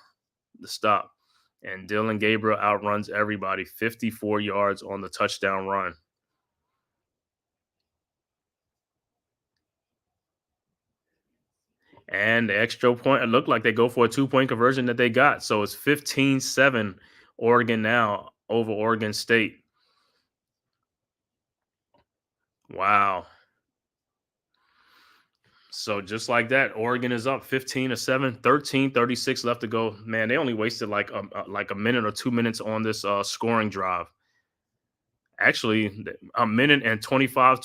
stop. And Dylan Gabriel outruns everybody, 54 yards on the touchdown run. And the extra point, it looked like they go for a 2-point conversion that they got. So it's 15-7 Oregon now over Oregon State. Wow. So just like that, Oregon is up 15-7, 13:36 left to go. Man, they only wasted like a minute or 2 minutes on this scoring drive. Actually, a minute and 25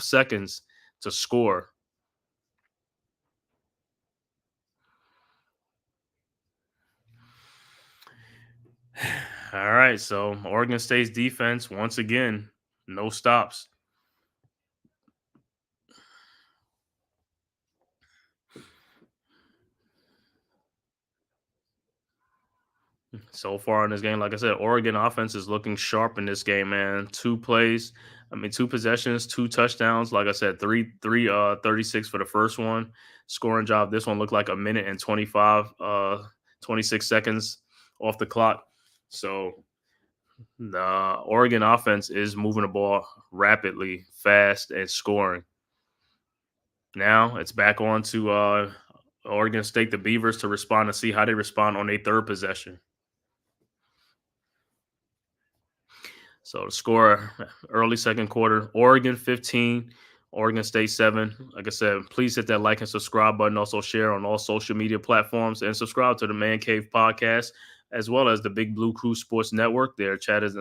seconds to score. All right, so Oregon State's defense, once again, no stops. So far in this game, like I said, Oregon offense is looking sharp in this game, man. 2 possessions, 2 touchdowns. Like I said, 36 for the first one. Scoring job. This one looked like a minute and 26 seconds off the clock. So the Oregon offense is moving the ball rapidly, fast, and scoring. Now it's back on to Oregon State, the Beavers, to respond and see how they respond on their 3rd possession. So the score early second quarter, Oregon 15, Oregon State 7. Like I said, please hit that like and subscribe button. Also share on all social media platforms and subscribe to the Man Cave podcast, as well as the Big Blue Crew Sports Network. The chat is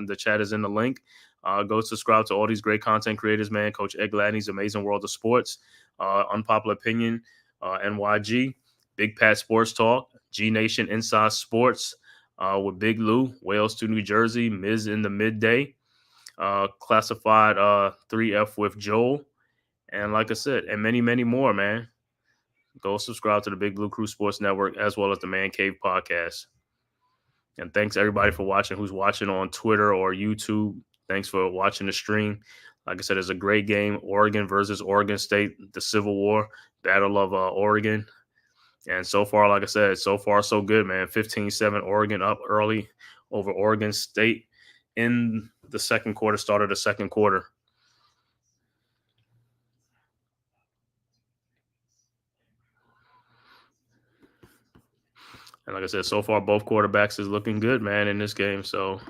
in the link. Go subscribe to all these great content creators, man. Coach Ed Gladney's Amazing World of Sports, Unpopular Opinion, NYG, Big Pat Sports Talk, G Nation Inside Sports, with Big Lou, Wales to New Jersey, Miz in the Midday, Classified 3F with Joel, and like I said, and many, many more, man. Go subscribe to the Big Blue Crew Sports Network as well as the Man Cave podcast. And thanks everybody for watching, who's watching on Twitter or YouTube. Thanks for watching the stream. Like I said, it's a great game. Oregon versus Oregon State, the Civil War, Battle of Oregon. And so far, like I said, so far so good, man. 15-7, Oregon up early over Oregon State in the second quarter, start of the second quarter. And like I said, so far both quarterbacks is looking good, man, in this game. So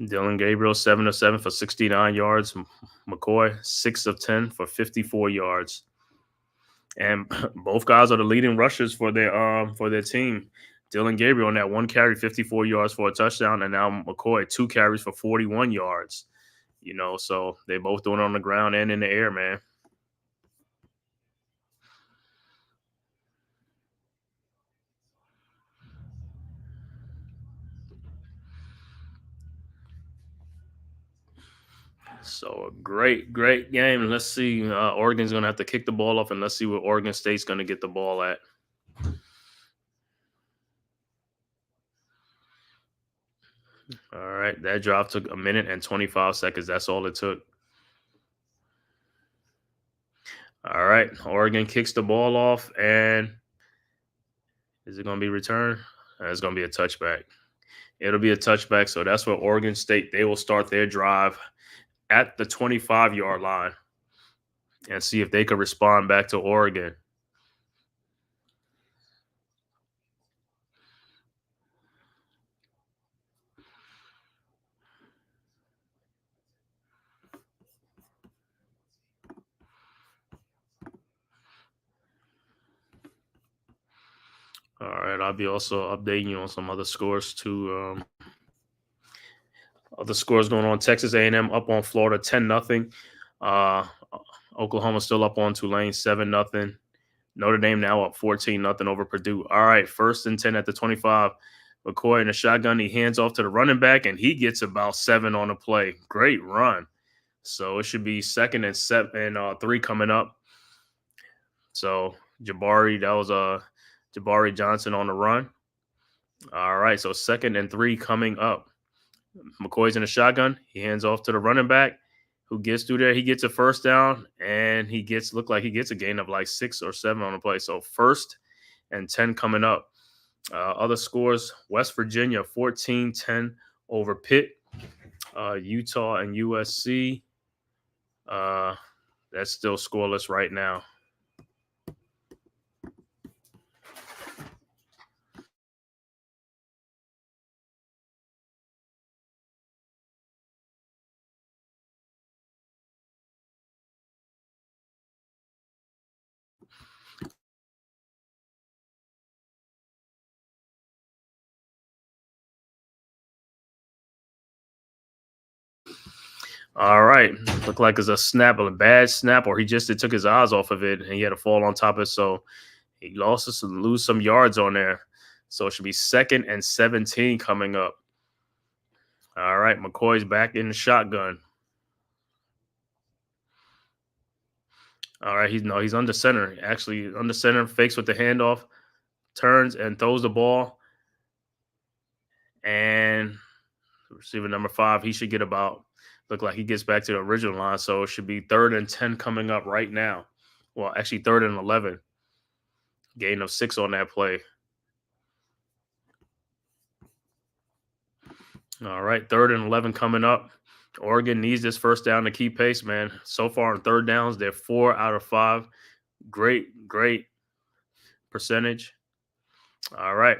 Dylan Gabriel 7 of 7 for 69 yards. McCoy 6 of 10 for 54 yards. And both guys are the leading rushers for their team. Dylan Gabriel on that 1 carry, 54 yards for a touchdown, and now McCoy 2 carries for 41 yards. You know, so they both doing it on the ground and in the air, man. So a great game. Let's see. Oregon's going to have to kick the ball off, and let's see where Oregon State's going to get the ball at. All right, that drive took 1 minute and 25 seconds. That's all it took. All right, Oregon kicks the ball off, and is it going to be returned? It's going to be a touchback. It'll be a touchback, so that's where Oregon State, they will start their drive at the 25-yard line and see if they could respond back to Oregon. All right, I'll be also updating you on some other scores too. Other scores going on: Texas A&M up on Florida 10-0. Oklahoma still up on Tulane 7-0. Notre Dame now up 14-0 over Purdue. All right, 1st and 10 at the 25. McCoy in the shotgun. He hands off to the running back, and he gets about 7 on the play. Great run. So it should be 2nd and 3 coming up. So Jabari, that was Jabari Johnson on the run. All right, so 2nd and 3 coming up. McCoy's in the shotgun. He hands off to the running back who gets through there. He gets a 1st down, and he gets a gain of like 6 or 7 on the play. So 1st and 10 coming up. Other scores: West Virginia 14-10 over Pitt. Utah and USC. That's still scoreless right now. All right. Looked like it's a bad snap, or he just took his eyes off of it and he had to fall on top of it. So he lose some yards on there. So it should be 2nd and 17 coming up. All right. McCoy's back in the shotgun. All right. He's under center. Actually, under center, fakes with the handoff, turns and throws the ball. And receiver number 5, he should get look like he gets back to the original line. So it should be 3rd and 10 coming up right now. Well, actually 3rd and 11. Gain of 6 on that play. All right, 3rd and 11 coming up. Oregon needs this 1st down to keep pace, man. So far on 3rd downs, they're 4 out of 5. Great percentage. All right,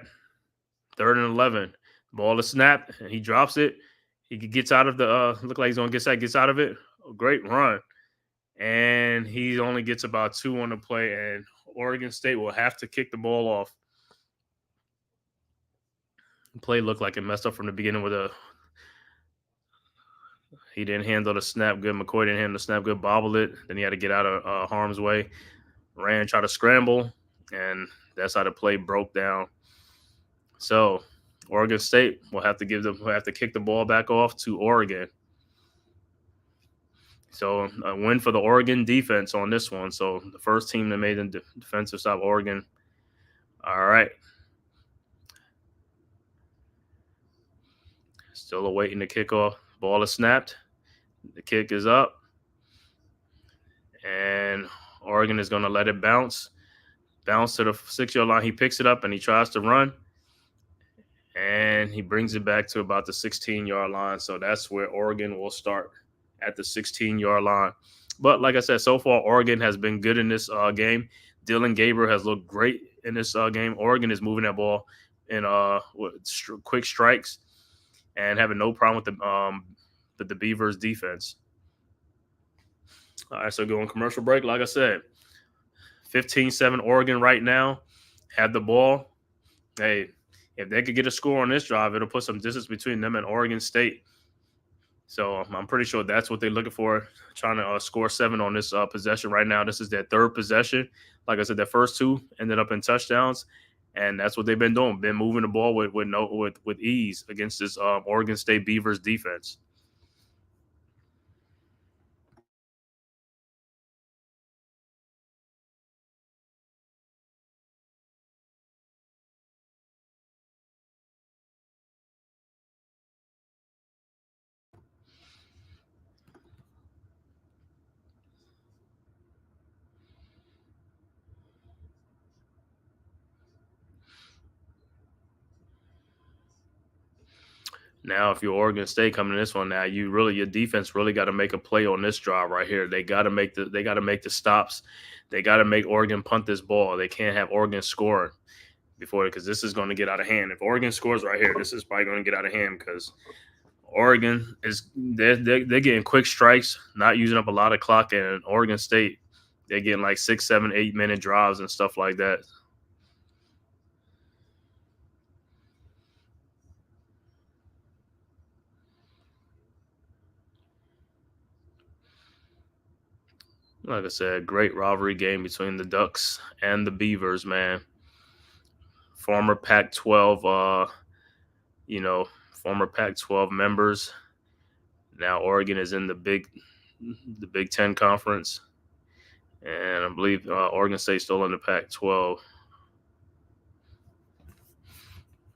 3rd and 11. Ball is snapped, and he drops it. He gets out of the look like he's gonna gets out of it. A great run, and he only gets about 2 on the play. And Oregon State will have to kick the ball off. The play looked like it messed up from the beginning he didn't handle the snap good. McCoy didn't handle the snap good. Bobbled it. Then he had to get out of harm's way. Ran, tried to scramble, and that's how the play broke down. So Oregon State will have to kick the ball back off to Oregon. So a win for the Oregon defense on this one. So the first team that made the defensive stop, Oregon. All right. Still awaiting the kickoff. Ball is snapped. The kick is up. And Oregon is going to let it bounce. Bounce to the 6-yard line. He picks it up and he tries to run. And he brings it back to about the 16-yard line. So that's where Oregon will start, at the 16-yard line. But like I said, so far, Oregon has been good in this game. Dylan Gabriel has looked great in this game. Oregon is moving that ball in quick strikes and having no problem with the Beavers defense. All right, so going commercial break. Like I said, 15-7 Oregon right now. Have the ball. Hey, if they could get a score on this drive, it'll put some distance between them and Oregon State. So I'm pretty sure that's what they're looking for, trying to score 7 on this possession right now. This is their 3rd possession. Like I said, their first 2 ended up in touchdowns, and that's what they've been doing. Been moving the ball with ease against this Oregon State Beavers defense. Now, if you're Oregon State coming in this one, now your defense really got to make a play on this drive right here. They got to make the stops. They got to make Oregon punt this ball. They can't have Oregon score before, because this is going to get out of hand. If Oregon scores right here, this is probably going to get out of hand, because Oregon is they're getting quick strikes, not using up a lot of clock, and Oregon State, they're getting like 6, 7, 8 minute drives and stuff like that. Like I said, great rivalry game between the Ducks and the Beavers, man. Former Pac-12, former Pac-12 members. Now Oregon is in the Big Ten conference, and I believe Oregon State's still in the Pac-12.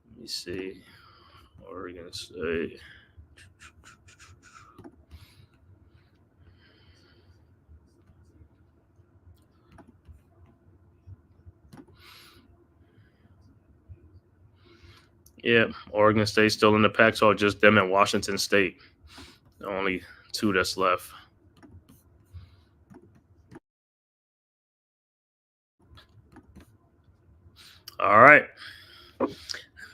Let me see, Oregon State. Yeah, Oregon State's still in the Pac-12, just them and Washington State. The only two that's left. All right.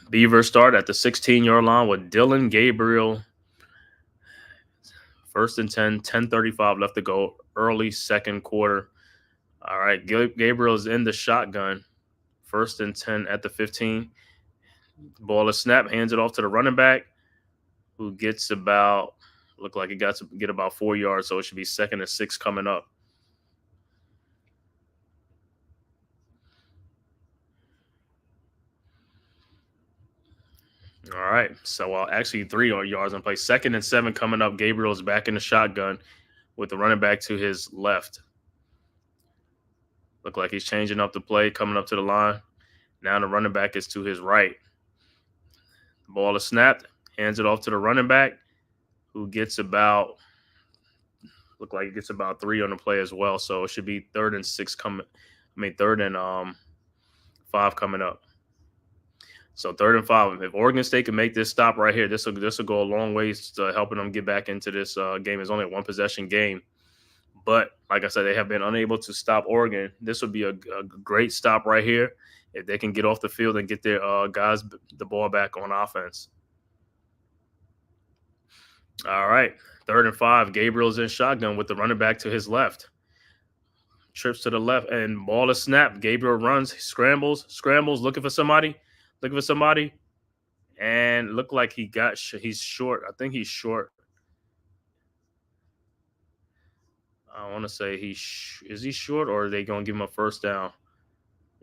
Beavers start at the 16-yard line with Dylan Gabriel. 1st and 10, 10:35 left to go, early second quarter. All right, Gabriel's in the shotgun. 1st and 10 at the 15. Ball is snap, hands it off to the running back, who gets about, look like he got to get about 4 yards, so it should be 2nd and 6 coming up. All right, so actually 3 yards on play. 2nd and 7 coming up. Gabriel's back in the shotgun with the running back to his left. Look like he's changing up the play, coming up to the line. Now the running back is to his right. The ball is snapped, hands it off to the running back, who gets about, look like he gets about 3 on the play as well. So it should be 3rd and 6 coming. 3rd and 5 coming up. So 3rd and 5. If Oregon State can make this stop right here, this will go a long ways to helping them get back into this game. It's only a 1-possession game, but like I said, they have been unable to stop Oregon. This would be a great stop right here if they can get off the field and get their guys the ball back on offense. All right, 3rd and 5. Gabriel's in shotgun with the running back to his left. Trips to the left, and ball is snapped. Gabriel runs, scrambles, looking for somebody, and looked like he's short. I think he's short. I want to say is he short, or are they going to give him a first down?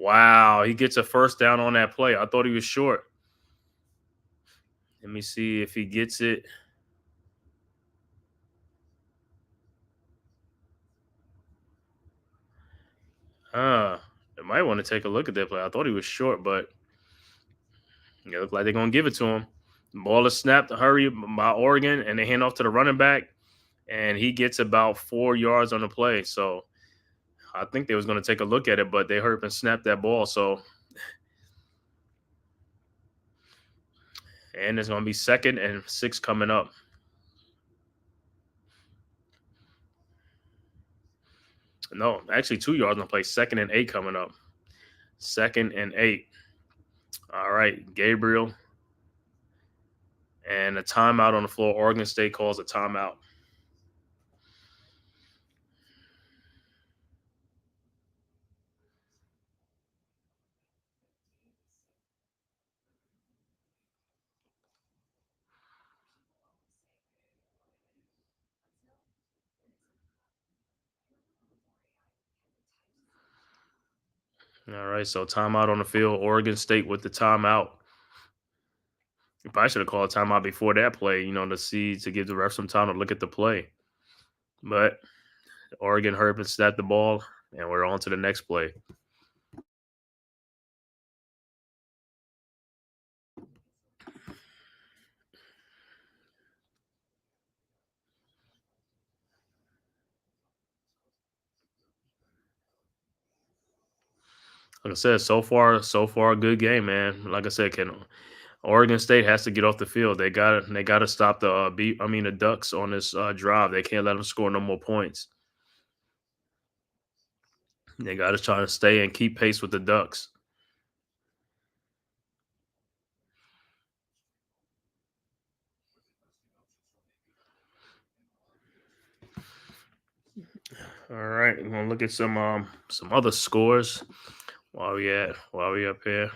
Wow, he gets a first down on that play. I thought he was short. Let me see if he gets it. I might want to take a look at that play. I thought he was short, but it looked like they're going to give it to him. The ball is snapped, hurry by Oregon, and they hand off to the running back, and he gets about 4 yards on the play. So I think they was going to take a look at it, but they hurry up and snap that ball. So, and it's going to be 2nd and 6 coming up. No, actually 2 yards on the play. 2nd and 8 coming up. 2nd and 8. All right, Gabriel. And a timeout on the floor. Oregon State calls a timeout. All right, so timeout on the field. Oregon State with the timeout. You probably should have called a timeout before that play, to give the ref some time to look at the play. But Oregon hurry up and snap the ball, and we're on to the next play. Like I said, so far, a good game, man. Like I said, Oregon State has to get off the field. They got to stop the Ducks on this drive. They can't let them score no more points. They got to try to stay and keep pace with the Ducks. All right, we're gonna look at some other scores while we up here.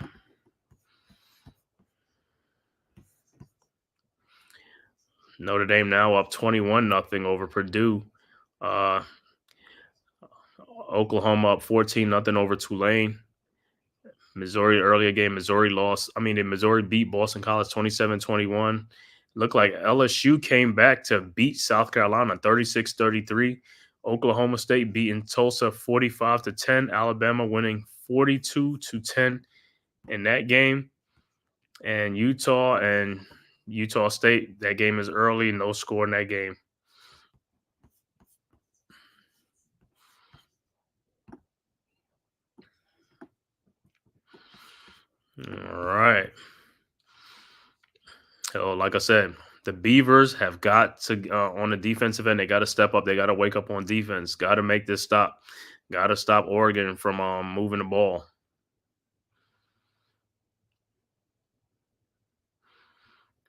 Notre Dame now up 21-0 over Purdue. Oklahoma up 14-0 over Tulane. Missouri earlier game, Missouri beat Boston College 27-21. Looked like LSU came back to beat South Carolina 36-33. Oklahoma State beating Tulsa 45-10. Alabama winning 42-10 in that game. And Utah State, that game is early, no score in that game. All right. So, like I said, the Beavers have got to, on the defensive end, they got to step up. They got to wake up on defense. Got to make this stop. Got to stop Oregon from moving the ball.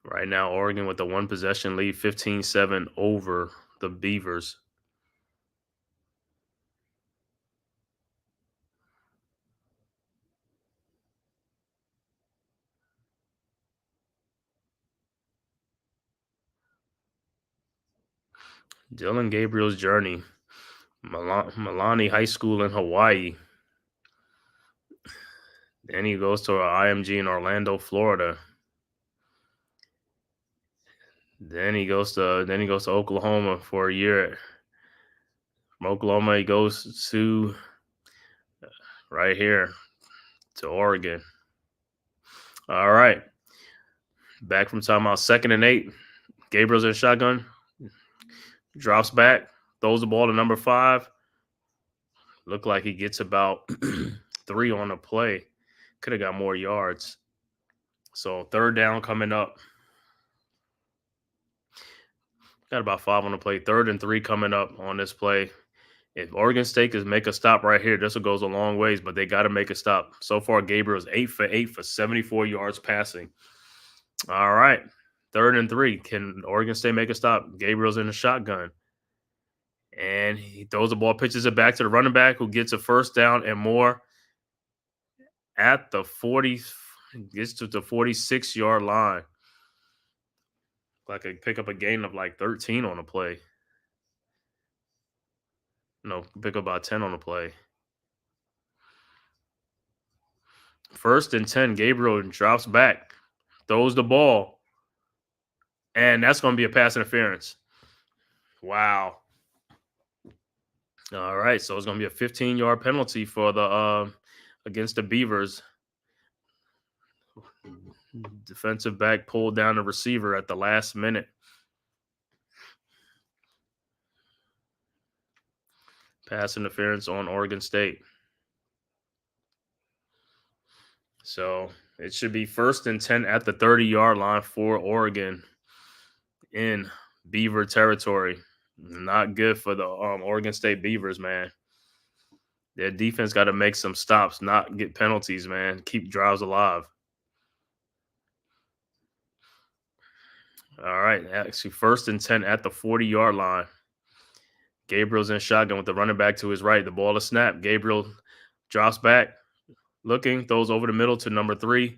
Right now, Oregon with the one possession lead, 15-7 over the Beavers. Dylan Gabriel's journey. Milani High School in Hawaii. Then he goes to IMG in Orlando, Florida. Then he goes to Oklahoma for a year. From Oklahoma, he goes to right here to Oregon. All right. Back from timeout, 2nd and 8. Gabriel's in shotgun. Drops back, throws the ball to number 5. Looked like he gets about 3 on the play. Could have got more yards. So 3rd down coming up. Got about 5 on the play. 3rd and 3 coming up on this play. If Oregon State can make a stop right here, this goes a long ways, but they got to make a stop. So far, Gabriel's 8 for 8 for 74 yards passing. All right. 3rd and 3. Can Oregon State make a stop? Gabriel's in the shotgun. And he throws the ball, pitches it back to the running back who gets a 1st down and more at the 40, gets to the 46-yard line. Like I pick up a gain of like 13 on the play. No, pick up about 10 on the play. 1st and 10, Gabriel drops back, throws the ball, and that's going to be a pass interference. Wow. All right, so it's going to be a 15-yard penalty for the against the Beavers. Defensive back pulled down the receiver at the last minute. Pass interference on Oregon State. So it should be 1st and 10 at the 30-yard line for Oregon in Beaver territory. Not good for the Oregon State Beavers, man. Their defense got to make some stops, not get penalties, man. Keep drives alive. All right, actually 1st and 10 at the 40-yard line. Gabriel's in shotgun with the running back to his right. The ball is snapped. Gabriel drops back, looking, throws over the middle to number 3,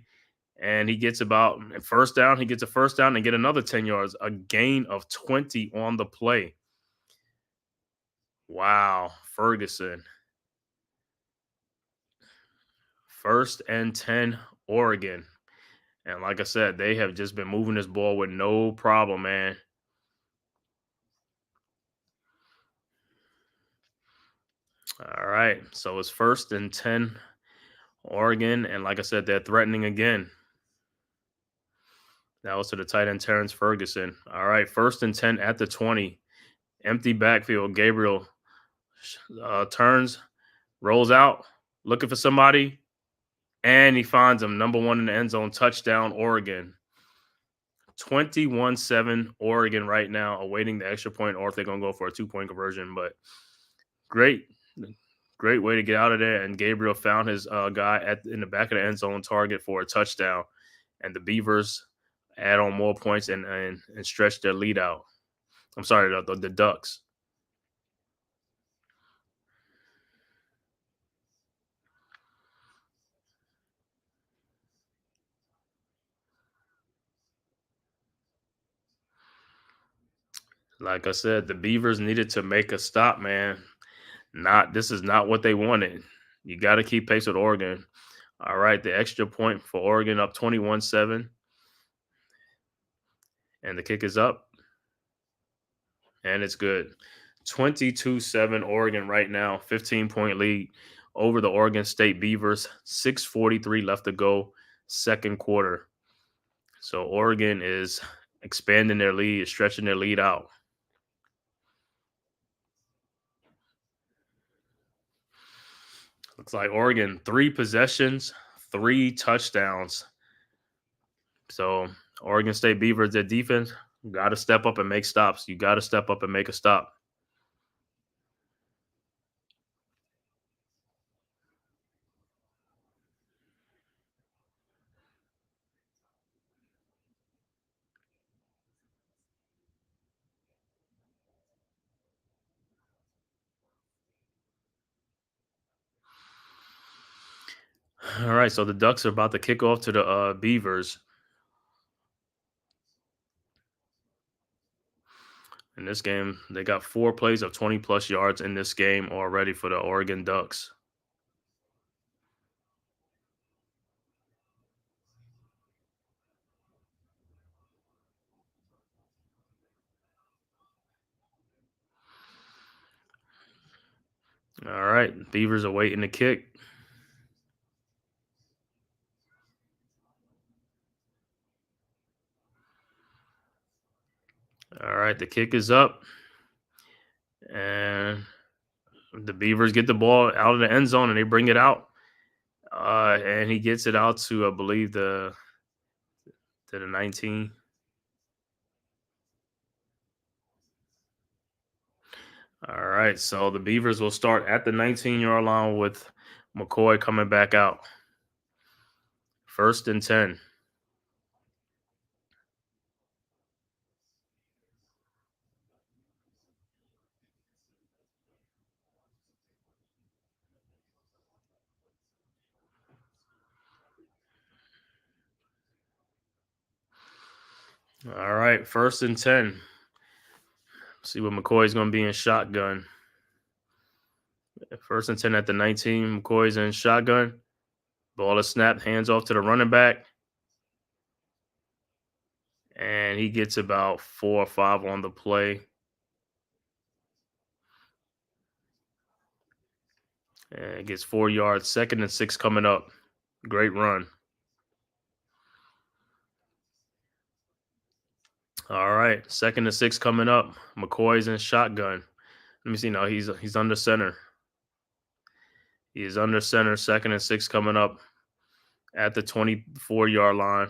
and he gets about 1st down. He gets a 1st down and get another 10 yards, a gain of 20 on the play. Wow, Ferguson. 1st and 10, Oregon. And like I said, they have just been moving this ball with no problem, man. All right, so it's 1st and 10, Oregon. And like I said, they're threatening again. That was to the tight end, Terrence Ferguson. All right, 1st and 10 at the 20. Empty backfield. Gabriel turns, rolls out, looking for somebody, And he finds him, number one in the end zone, touchdown, Oregon. 21-7 Oregon right now, awaiting the extra point, or if they're going to go for a 2-point conversion. But great way to get out of there. And Gabriel found his guy in the back of the end zone target for a touchdown. And the Beavers add on more points and stretch their lead out. I'm sorry, the Ducks. Like I said, the Beavers needed to make a stop, man. This is not what they wanted. You got to keep pace with Oregon. All right, the extra point for Oregon up 21-7. And the kick is up. And it's good. 22-7 Oregon right now, 15-point lead over the Oregon State Beavers. 6:43 left to go, second quarter. So Oregon is expanding their lead, stretching their lead out. Looks like Oregon, 3 possessions, 3 touchdowns. So Oregon State Beavers, their defense, got to step up and make stops. You got to step up and make a stop. All right, so the Ducks are about to kick off to the Beavers. In this game, they got 4 plays of 20-plus yards in this game already for the Oregon Ducks. All right, Beavers are waiting to kick. All right, the kick is up. And the Beavers get the ball out of the end zone and they bring it out. And he gets it out to, I believe, to the 19. All right, so the Beavers will start at the 19-yard line with McCoy coming back out. 1st and 10. All right, 1st and 10. See what McCoy's going to be in shotgun. 1st and 10 at the 19. McCoy's in shotgun. Ball is snapped, hands off to the running back. And he gets about 4 or 5 on the play. And gets 4 yards. 2nd and 6 coming up. Great run. All right, 2nd and 6 coming up. McCoy's in shotgun. Let me see now. He's under center. He is under center. 2nd and 6 coming up at the 24-yard line.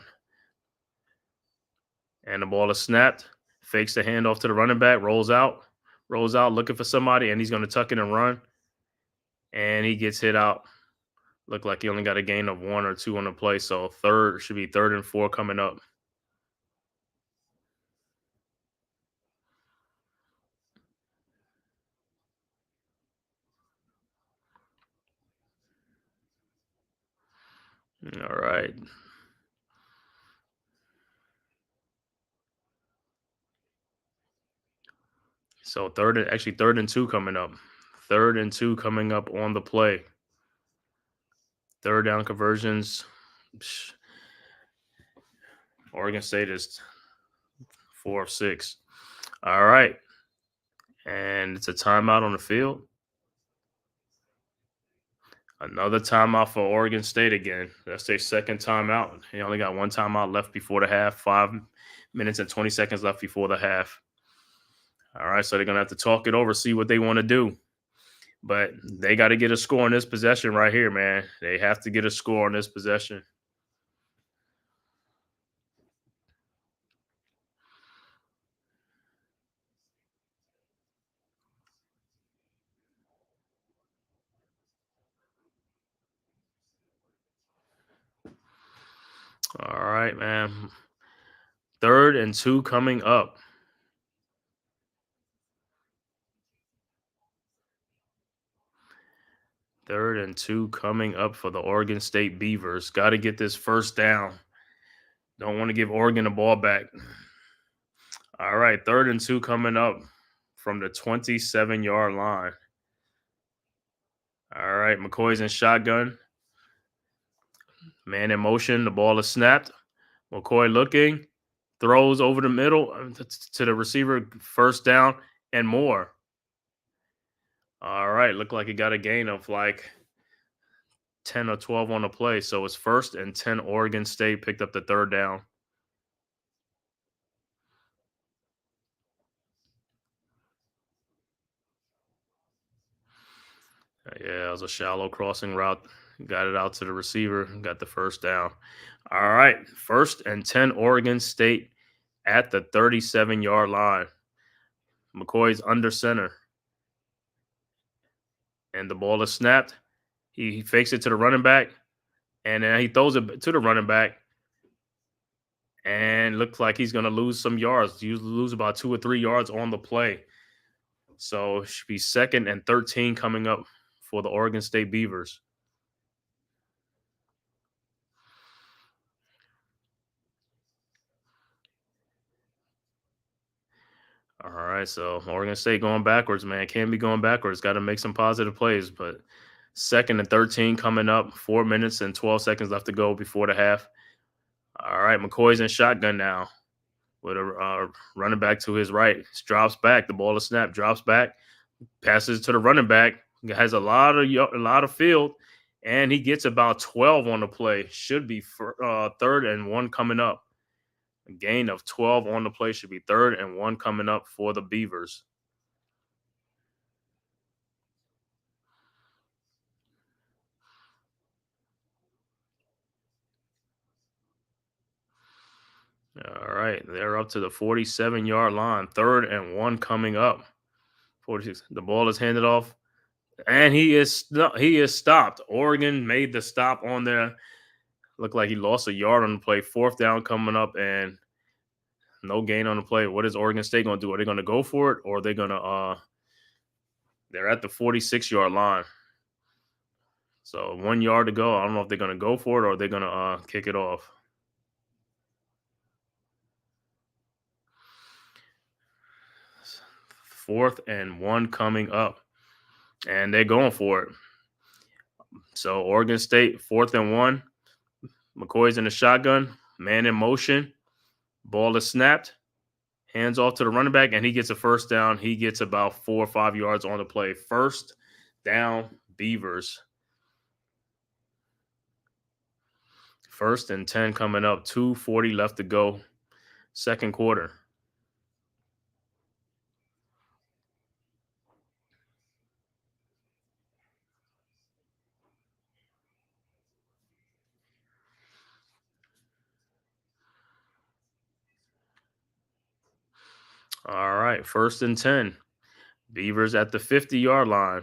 And the ball is snapped. Fakes the handoff to the running back. Rolls out, looking for somebody, and he's going to tuck it and run. And he gets hit out. Looked like he only got a gain of 1 or 2 on the play. So should be 3rd and 4 coming up. All right. So 3rd and 2 coming up. 3rd and 2 coming up on the play. 3rd down conversions. Oregon State is 4 of 6. All right. And it's a timeout on the field. Another timeout for Oregon State again. That's their 2nd timeout. He only got 1 timeout left before the half. 5 minutes and 20 seconds left before the half. All right, so they're going to have to talk it over, see what they want to do. But they got to get a score in this possession right here, man. They have to get a score in this possession. All right, man. 3rd and 2 coming up. Third and 2 coming up for the Oregon State Beavers. Got to get this first down. Don't want to give Oregon the ball back. All right, 3rd and 2 coming up from the 27-yard line. All right, McCoy's in shotgun. Man in motion. The ball is snapped. McCoy looking. Throws over the middle to the receiver. First down and more. All right, looked like he got a gain of like 10 or 12 on the play. So it's 1st and 10. Oregon State picked up the 3rd down. Yeah, it was a shallow crossing route. Got it out to the receiver. Got the first down. All right, 1st and 10. Oregon State at the 37-yard line. McCoy's under center. And the ball is snapped. He fakes it to the running back. And then he throws it to the running back. And looks like he's going to lose some yards. You lose about 2 or 3 yards on the play. So it should be 2nd and 13 coming up for the Oregon State Beavers. All right, so Oregon State going backwards, man. Can't be going backwards. Got to make some positive plays. But 2nd and 13 coming up. 4 minutes and 12 seconds left to go before the half. All right, McCoy's in shotgun now with a running back to his right. Drops back. The ball is snapped. Drops back. Passes to the running back. He has a lot of field, and he gets about 12 on the play. Should be 3rd and 1 coming up. A gain of 12 on the play. Should be 3rd and 1 coming up for the Beavers. All right, they're up to the 47-yard line. 3rd and 1 coming up. 46. The ball is handed off, and he is stopped. Oregon made the stop on there. Looked like he lost a yard on the play. 4th down coming up, and no gain on the play. What is Oregon State going to do? Are they going to go for it, or are they going to? They're at the 46-yard line. So 1 yard to go. I don't know if they're going to go for it or they're going to kick it off. Fourth and 1 coming up, and they're going for it. So Oregon State, 4th and 1. McCoy's in the shotgun, man in motion. Ball is snapped, hands off to the running back, and he gets a first down. He gets about 4 or 5 yards on the play. 1st down, Beavers. 1st and 10 coming up. 2:40 left to go. 2nd quarter. All right, 1st and 10. Beavers at the 50-yard line.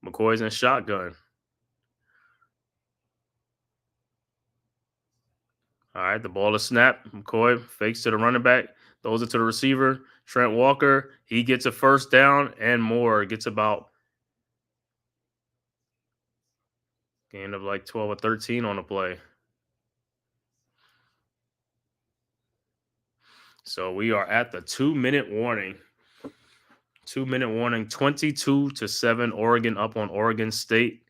McCoy's in shotgun. All right, the ball is snapped. McCoy fakes to the running back, throws it to the receiver. Trent Walker, he gets a first down and more. Gets about gain of like 12 or 13 on the play. So we are at the 2-minute warning. 2-minute warning, 22-7. Oregon up on Oregon State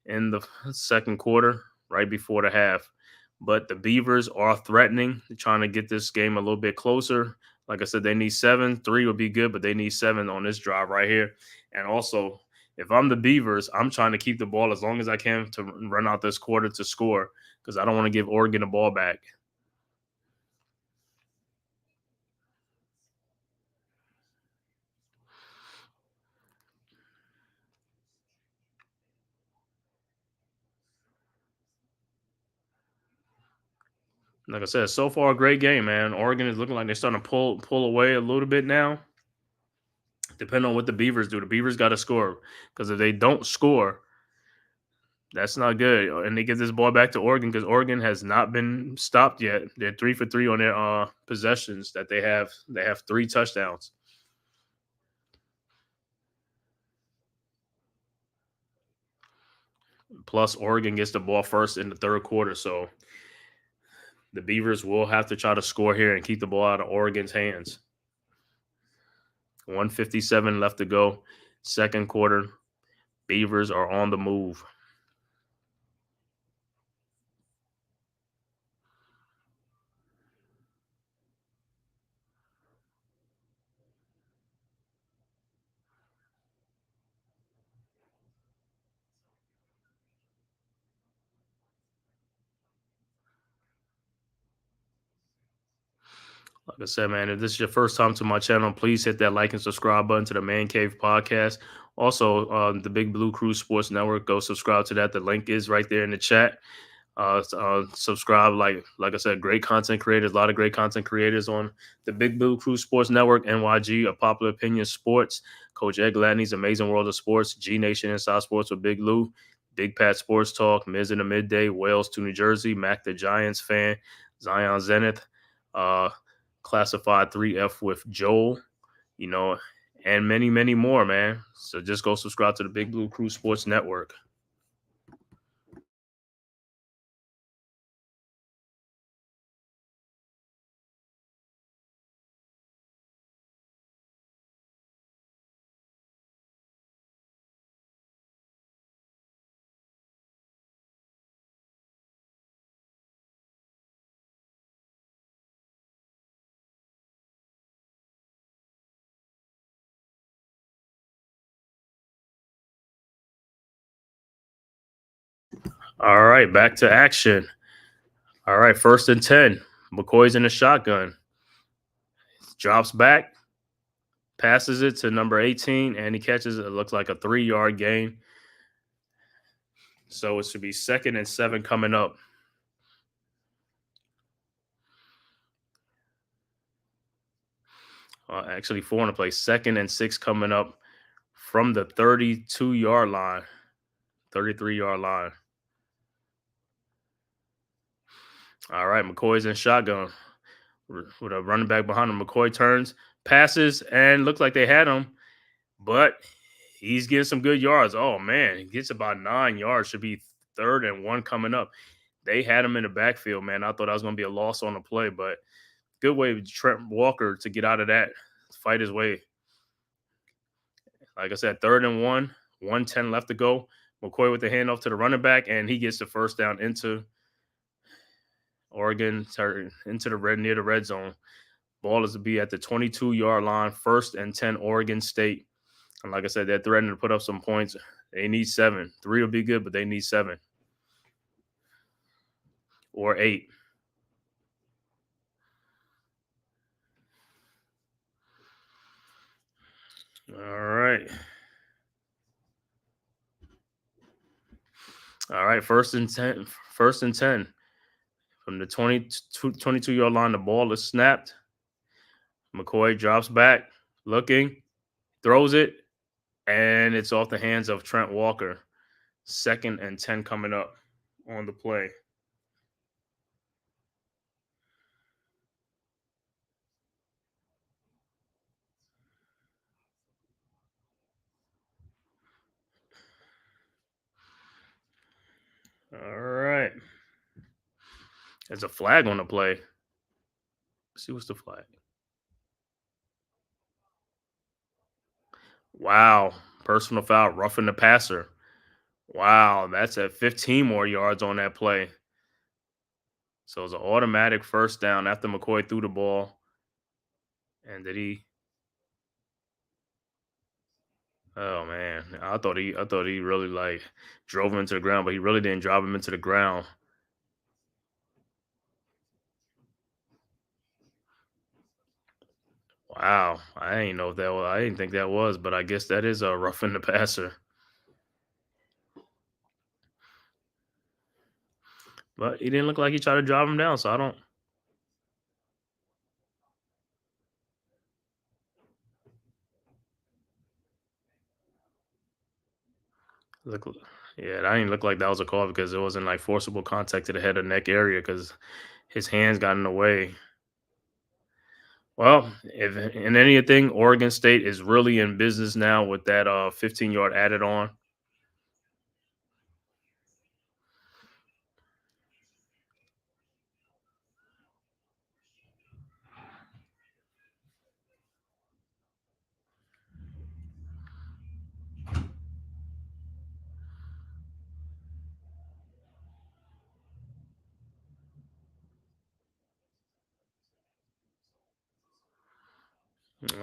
in the 2nd quarter, right before the half. But the Beavers are threatening. They're trying to get this game a little bit closer. Like I said, they need 7. 3 would be good, but they need 7 on this drive right here. And also, if I'm the Beavers, I'm trying to keep the ball as long as I can to run out this quarter to score because I don't want to give Oregon the ball back. Like I said, so far a great game, man. Oregon is looking like they're starting to pull away a little bit now. Depending on what the Beavers do, the Beavers got to score because if they don't score, that's not good. And they get this ball back to Oregon because Oregon has not been stopped yet. They're 3 for 3 on their possessions that they have. They have 3 touchdowns. Plus, Oregon gets the ball first in the third quarter, so the Beavers will have to try to score here and keep the ball out of Oregon's hands. 1:57 left to go. Second quarter. Beavers are on the move. Like I said, man, if this is your first time to my channel, please hit that like and subscribe button to the Man Cave podcast. Also, the Big Blue Crew Sports Network, go subscribe to that. The link is right there in the chat. Subscribe, like I said, great content creators, a lot of great content creators on the Big Blue Crew Sports Network, NYG, A Popular Opinion Sports, Coach Ed Gladney's Amazing World of Sports, G Nation Inside Sports with Big Lou, Big Pat Sports Talk, Miz in the Midday, Wales to New Jersey, Mac the Giants fan, Zion Zenith, Classified 3F with Joel, and many, many more, man. So just go subscribe to the Big Blue Crew Sports Network. All right, back to action. All right, 1st and 10. McCoy's in the shotgun. Drops back, passes it to number 18, and he catches it. It looks like a 3-yard gain. So it should be 2nd and 7 coming up. Actually, 4 on the play. 2nd and 6 coming up from the 32-yard line, 33-yard line. All right, McCoy's in shotgun with a running back behind him. McCoy turns, passes, and looked like they had him, but he's getting some good yards. Oh, man, he gets about 9 yards. Should be 3rd and 1 coming up. They had him in the backfield, man. I thought that was going to be a loss on the play, but good way for Trent Walker to get out of that, fight his way. Like I said, 3rd and 1, 1:10 left to go. McCoy with the handoff to the running back, and he gets the first down into Oregon, into the near the red zone. Ball is to be at the 22-yard line, 1st and 10, Oregon State. And like I said, they're threatening to put up some points. They need 7. 3 will be good, but they need 7 or 8. All right. All right, 1st and 10. 1st and 10. From the 22-yard line, the ball is snapped. McCoy drops back, looking, throws it, and it's off the hands of Trent Walker. 2nd and 10 coming up on the play. All right. There's a flag on the play. Let's see what's the flag. Wow. Personal foul, roughing the passer. Wow, that's at 15 more yards on that play. So it's an automatic first down after McCoy threw the ball. And did he? Oh man, I thought he really drove him into the ground, but he really didn't drive him into the ground. Wow, I didn't think that was, but I guess that is a roughing the passer. But he didn't look like he tried to drive him down, so I don't Look, yeah, that didn't look like that was a call because it wasn't like forcible contact to the head or neck area because his hands got in the way. Well, if in anything, Oregon State is really in business now with that 15-yard added on.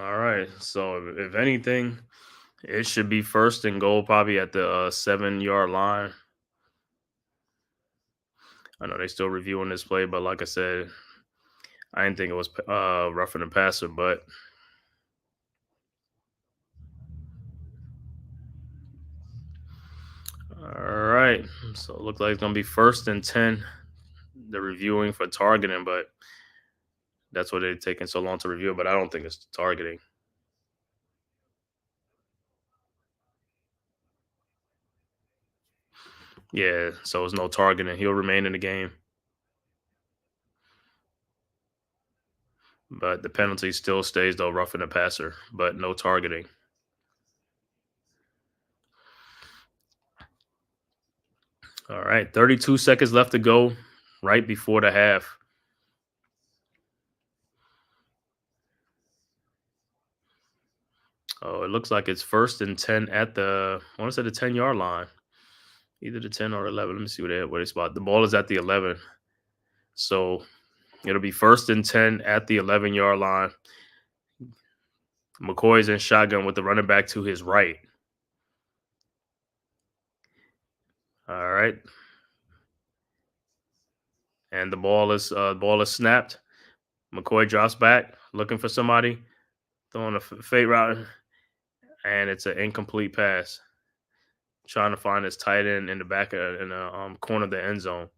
All right. So if anything, it should be first and goal, probably at the 7-yard line. I know they still reviewing this play, but like I said, I didn't think it was roughing the passer. But all right, so it looks like it's gonna be first and 10. They're reviewing for targeting, but that's what they're taking so long to review. But I don't think it's targeting. Yeah, so it's no targeting. He'll remain in the game. But the penalty still stays though, roughing the passer, but no targeting. All right, 32 seconds left to go, right before the half. Oh, it looks like it's first and 10 at the, I want to say the 10-yard line, either the 10 or 11. Let me see where they spot. The ball is at the 11, so it'll be first and 10 at the 11-yard line. McCoy's in shotgun with the running back to his right. All right, and the ball is snapped. McCoy drops back, looking for somebody, throwing a fade route, and it's an incomplete pass. Trying to find his tight end in the back in the corner of the end zone.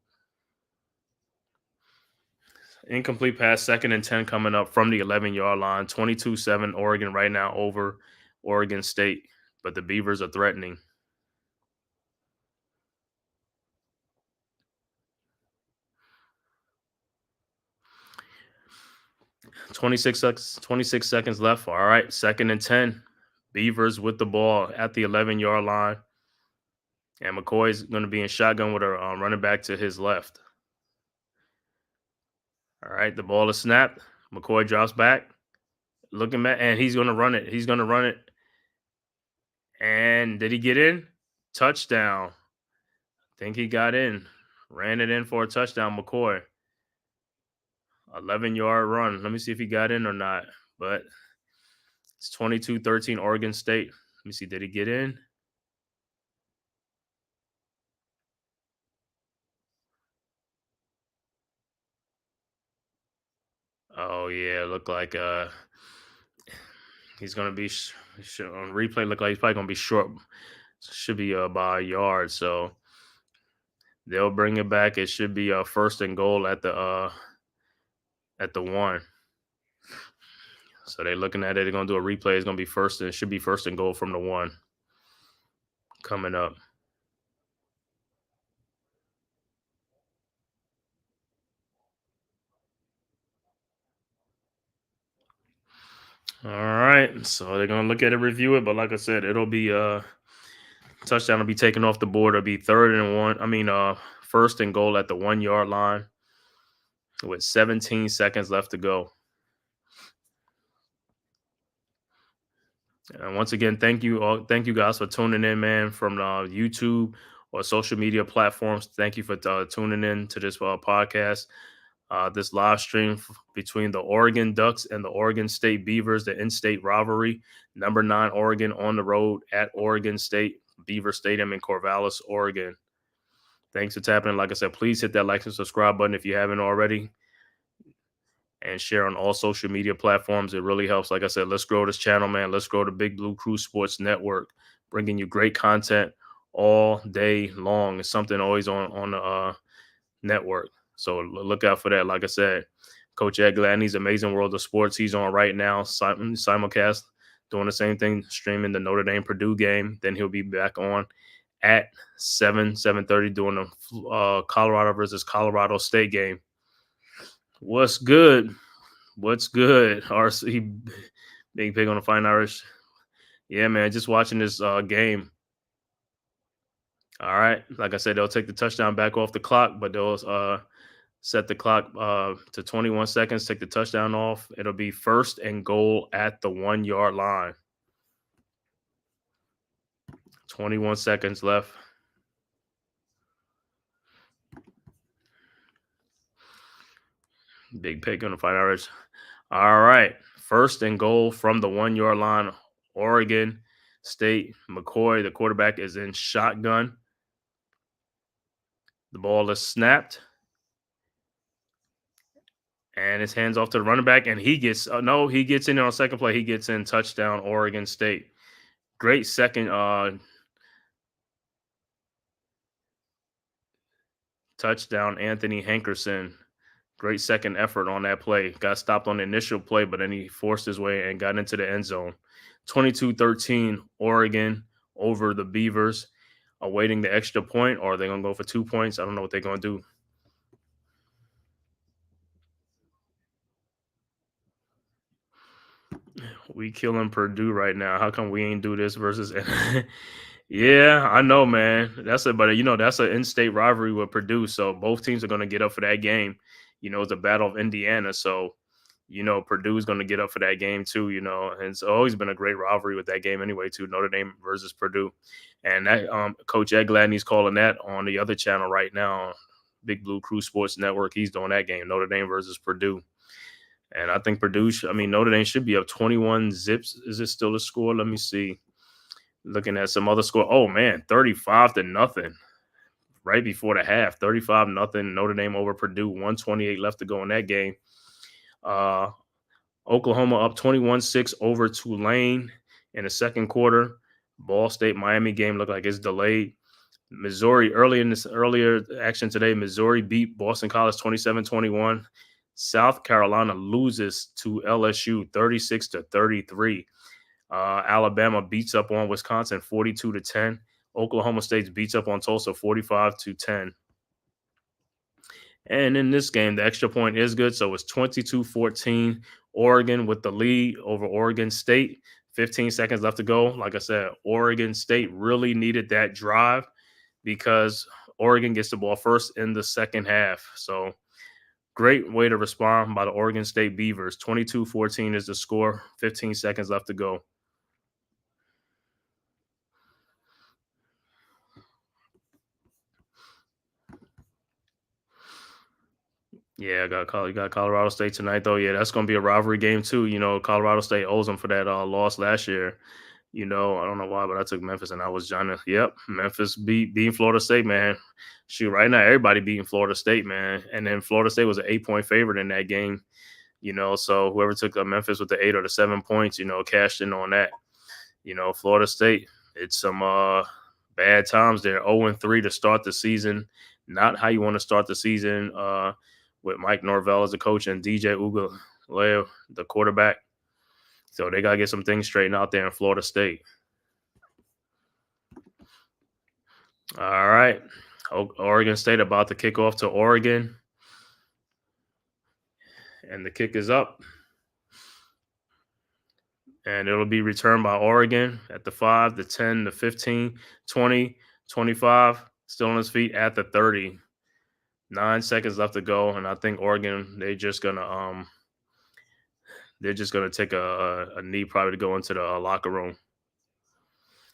Incomplete pass, second and 10 coming up from the 11-yard line. 22-7 Oregon right now over Oregon State, but the Beavers are threatening. 26 seconds left. All right, second and 10. Beavers with the ball at the 11-yard line. And McCoy's going to be in shotgun with a running back to his left. All right, the ball is snapped. McCoy drops back, looking back, and he's going to run it. He's going to run it. And did he get in? Touchdown. Think he got in. Ran it in for a touchdown, McCoy. 11-yard run. Let me see if he got in or not. But it's 22-13 Oregon State. Let me see. Did he get in? Oh, yeah. Looked like he's going to be on replay. Look like he's probably going to be short. Should be by a yard. So they'll bring it back. It should be first and goal at the 1. So they're looking at it. They're going to do a replay. It's going to be first, and it should be first and goal from the 1 coming up. All right. So they're going to look at it, review it. But like I said, it'll be touchdown will be taken off the board. It'll be first and goal at the 1-yard line with 17 seconds left to go. And once again, thank you guys for tuning in, man, from YouTube or social media platforms. Thank you for tuning in to this podcast, this live stream between the Oregon Ducks and the Oregon State Beavers, the in-state rivalry. Number 9 Oregon on the road at Oregon State Beaver Stadium in Corvallis, Oregon. Thanks for tapping in. Like I said, please hit that like and subscribe button if you haven't already, and share on all social media platforms. It really helps. Like I said, let's grow this channel, man. Let's grow the Big Blue Crew Sports Network, bringing you great content all day long. It's something always on the network. So look out for that. Like I said, Coach Ed Gladney's Amazing World of Sports. He's on right now, simulcast, doing the same thing, streaming the Notre Dame Purdue game. Then he'll be back on at 7:30 during the Colorado versus Colorado State game. What's good? What's good? RC Big Pig on the Fine Irish. Yeah, man, just watching this game. All right. Like I said, they'll take the touchdown back off the clock, but they'll set the clock to 21 seconds, take the touchdown off. It'll be 1st and goal at the 1 yard line. 21 seconds left. Big Pig on the Fine Irish. All right. 1st and goal from the 1 yard line. Oregon State. McCoy, the quarterback, is in shotgun. The ball is snapped. And his hands off to the running back. And he gets he gets in on second play. He gets in touchdown, Oregon State. Great second touchdown, Anthony Hankerson. Great second effort on that play. Got stopped on the initial play, but then he forced his way and got into the end zone. 22-13, Oregon over the Beavers. Awaiting the extra point, or are they going to go for 2 points? I don't know what they're going to do. We killing Purdue right now. How come we ain't do this versus Yeah, I know, man. That's that's an in-state rivalry with Purdue. So both teams are going to get up for that game. It's a battle of Indiana. So, Purdue is going to get up for that game too, and it's always been a great rivalry with that game anyway, too. Notre Dame versus Purdue. And that Coach Ed Gladney's calling that on the other channel right now, Big Blue Crew Sports Network. He's doing that game, Notre Dame versus Purdue. And I think Notre Dame should be up 21 zips. Is it still the score? Let me see. Looking at some other score. Oh, man, 35-0 right before the half. 35-0 Notre Dame over Purdue. 1:28 left to go in that game. Oklahoma up 21-6 over Tulane in the second quarter. Ball State-Miami game looked like it's delayed. Missouri, earlier action today, Missouri beat Boston College 27-21. South Carolina loses to LSU 36-33. Alabama beats up on Wisconsin 42-10. Oklahoma State beats up on Tulsa 45-10. And in this game, the extra point is good. So it's 22-14. Oregon with the lead over Oregon State. 15 seconds left to go. Like I said, Oregon State really needed that drive because Oregon gets the ball first in the second half. So great way to respond by the Oregon State Beavers. 22-14 is the score. 15 seconds left to go. Yeah, I got Colorado State tonight, though. Yeah, that's going to be a rivalry game, too. Colorado State owes them for that loss last year. I don't know why, but I took Memphis, and I was trying to, Memphis beating Florida State, man. Shoot, right now, everybody beating Florida State, man. And then Florida State was an 8-point favorite in that game, so whoever took Memphis with the 8 or the 7 points, cashed in on that. Florida State, it's some bad times there. 0-3 to start the season. Not how you want to start the season with Mike Norvell as the coach and DJ Uiagalelei, the quarterback. So they got to get some things straightened out there in Florida State. All right. Oregon State about to kick off to Oregon. And the kick is up. And it'll be returned by Oregon at the 5, the 10, the 15, 20, 25. Still on his feet at the 30. 9 seconds left to go. And I think Oregon, they're just gonna take a knee probably to go into the locker room.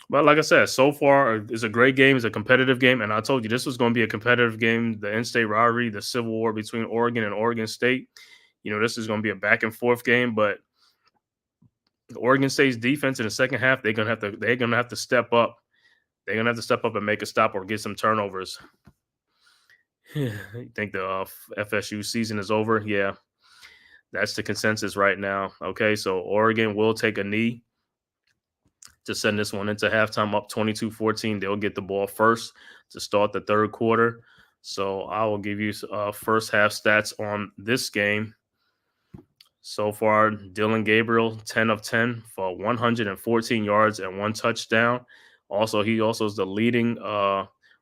But like I said, so far it's a great game. It's a competitive game, and I told you this was going to be a competitive game. The in-state rivalry, the civil war between Oregon and Oregon State. This is going to be a back and forth game. But Oregon State's defense in the second half, they're gonna have to step up. They're gonna have to step up and make a stop or get some turnovers. You think the FSU season is over? Yeah. That's the consensus right now. Okay, so Oregon will take a knee to send this one into halftime up 22-14. They'll get the ball first to start the third quarter. So I will give you first half stats on this game. So far, Dylan Gabriel, 10 of 10 for 114 yards and 1 touchdown. He also is the leading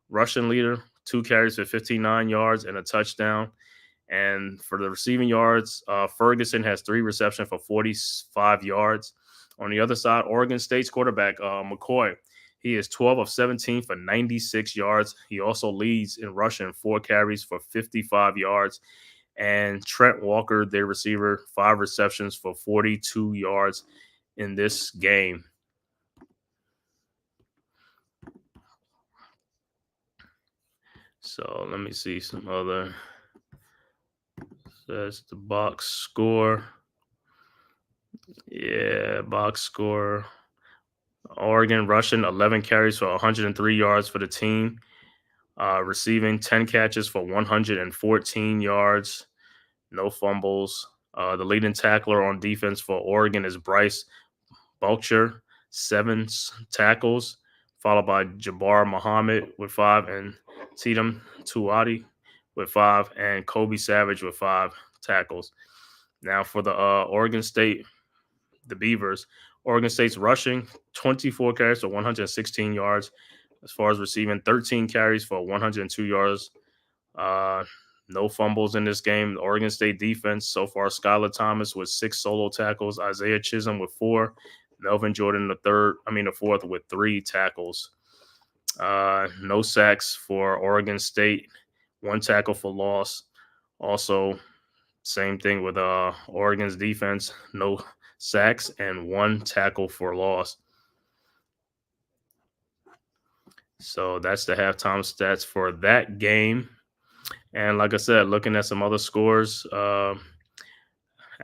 rushing leader, 2 carries for 59 yards and a touchdown. And for the receiving yards, Ferguson has 3 receptions for 45 yards. On the other side, Oregon State's quarterback, McCoy, he is 12 of 17 for 96 yards. He also leads in rushing, 4 carries for 55 yards. And Trent Walker, their receiver, 5 receptions for 42 yards in this game. So let me see some other. That's the box score. Yeah, box score. Oregon rushing 11 carries for 103 yards for the team. Receiving 10 catches for 114 yards. No fumbles. The leading tackler on defense for Oregon is Bryce Bulcher, 7 tackles, followed by Jabbar Muhammad with 5 and Tatum Tuati with 5 and Kobe Savage with 5 tackles. Now for the Oregon State, the Beavers, Oregon State's rushing 24 carries for 116 yards. As far as receiving, 13 carries for 102 yards. No fumbles in this game. The Oregon State defense so far: Skylar Thomas with 6 solo tackles, Isaiah Chisholm with 4, Melvin Jordan the fourth with 3 tackles. No sacks for Oregon State, 1 tackle for loss. Also, same thing with Oregon's defense, no sacks and 1 tackle for loss. So that's the halftime stats for that game. And like I said, looking at some other scores,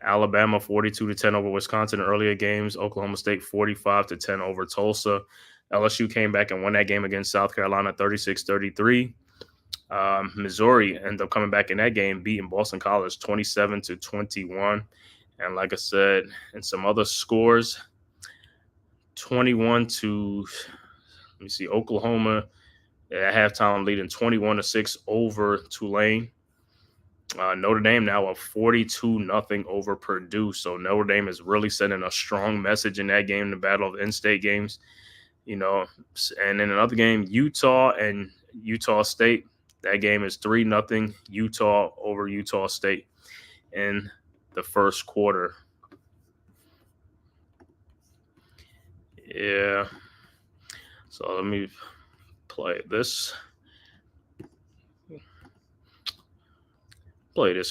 Alabama 42-10 over Wisconsin in earlier games. Oklahoma State 45-10 over Tulsa. LSU came back and won that game against South Carolina 36-33. Missouri ended up coming back in that game, beating Boston College 27-21. And like I said, in some other scores, 21 Oklahoma at halftime leading 21-6 over Tulane. Notre Dame now up 42-0 over Purdue. So Notre Dame is really sending a strong message in that game, the battle of in-state games. And in another game, Utah and Utah State. That game is 3-0 Utah over Utah State in the first quarter. Yeah. So let me play this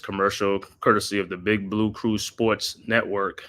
commercial courtesy of the Big Blue Crew Sports Network.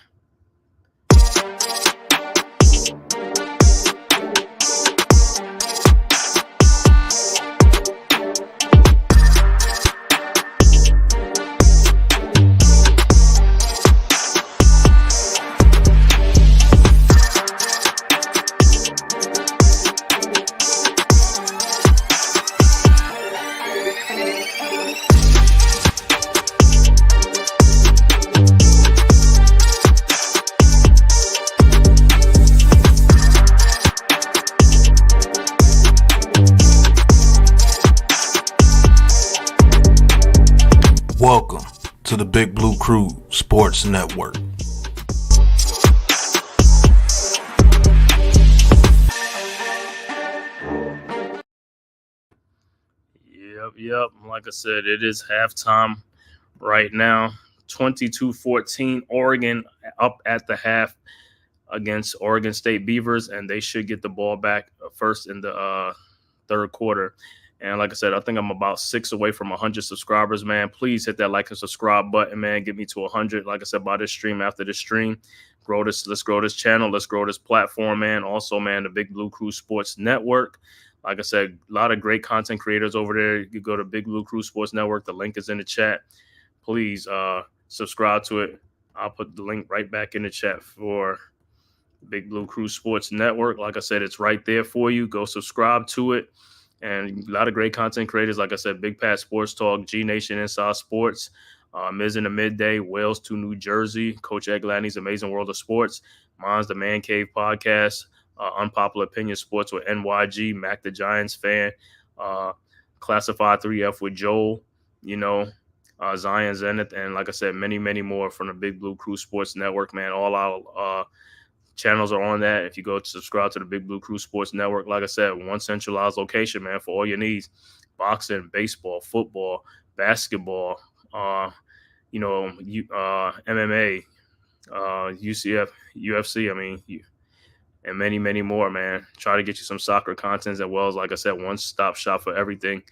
Welcome to the Big Blue Crew Sports Network. Yep. Like I said, it is halftime right now. 22-14, Oregon up at the half against Oregon State Beavers, and they should get the ball back first in the third quarter. And like I said, I think I'm about 6 away from 100 subscribers, man. Please hit that like and subscribe button, man. Get me to 100. Like I said, by this stream, after this stream, let's grow this channel. Let's grow this platform, man. Also, man, the Big Blue Crew Sports Network. Like I said, a lot of great content creators over there. You go to Big Blue Crew Sports Network. The link is in the chat. Please subscribe to it. I'll put the link right back in the chat for Big Blue Crew Sports Network. Like I said, it's right there for you. Go subscribe to it. And a lot of great content creators, like I said, Big Pat Sports Talk, G Nation Inside Sports, Miz in the Midday, Wales to New Jersey, Coach Ed Gladney's Amazing World of Sports, mine's the Man Cave Podcast, Unpopular Opinion Sports with NYG, Mac the Giants fan, Classified 3F with Joel, Zion Zenith, and like I said, many, many more from the Big Blue Crew Sports Network, man. All our channels are on that. If you go to subscribe to the Big Blue Crew Sports Network, like I said, one centralized location, man, for all your needs: boxing, baseball, football, basketball, MMA, UCF, UFC. I mean, and many, many more, man. Try to get you some soccer content as well as, like I said, one-stop shop for everything.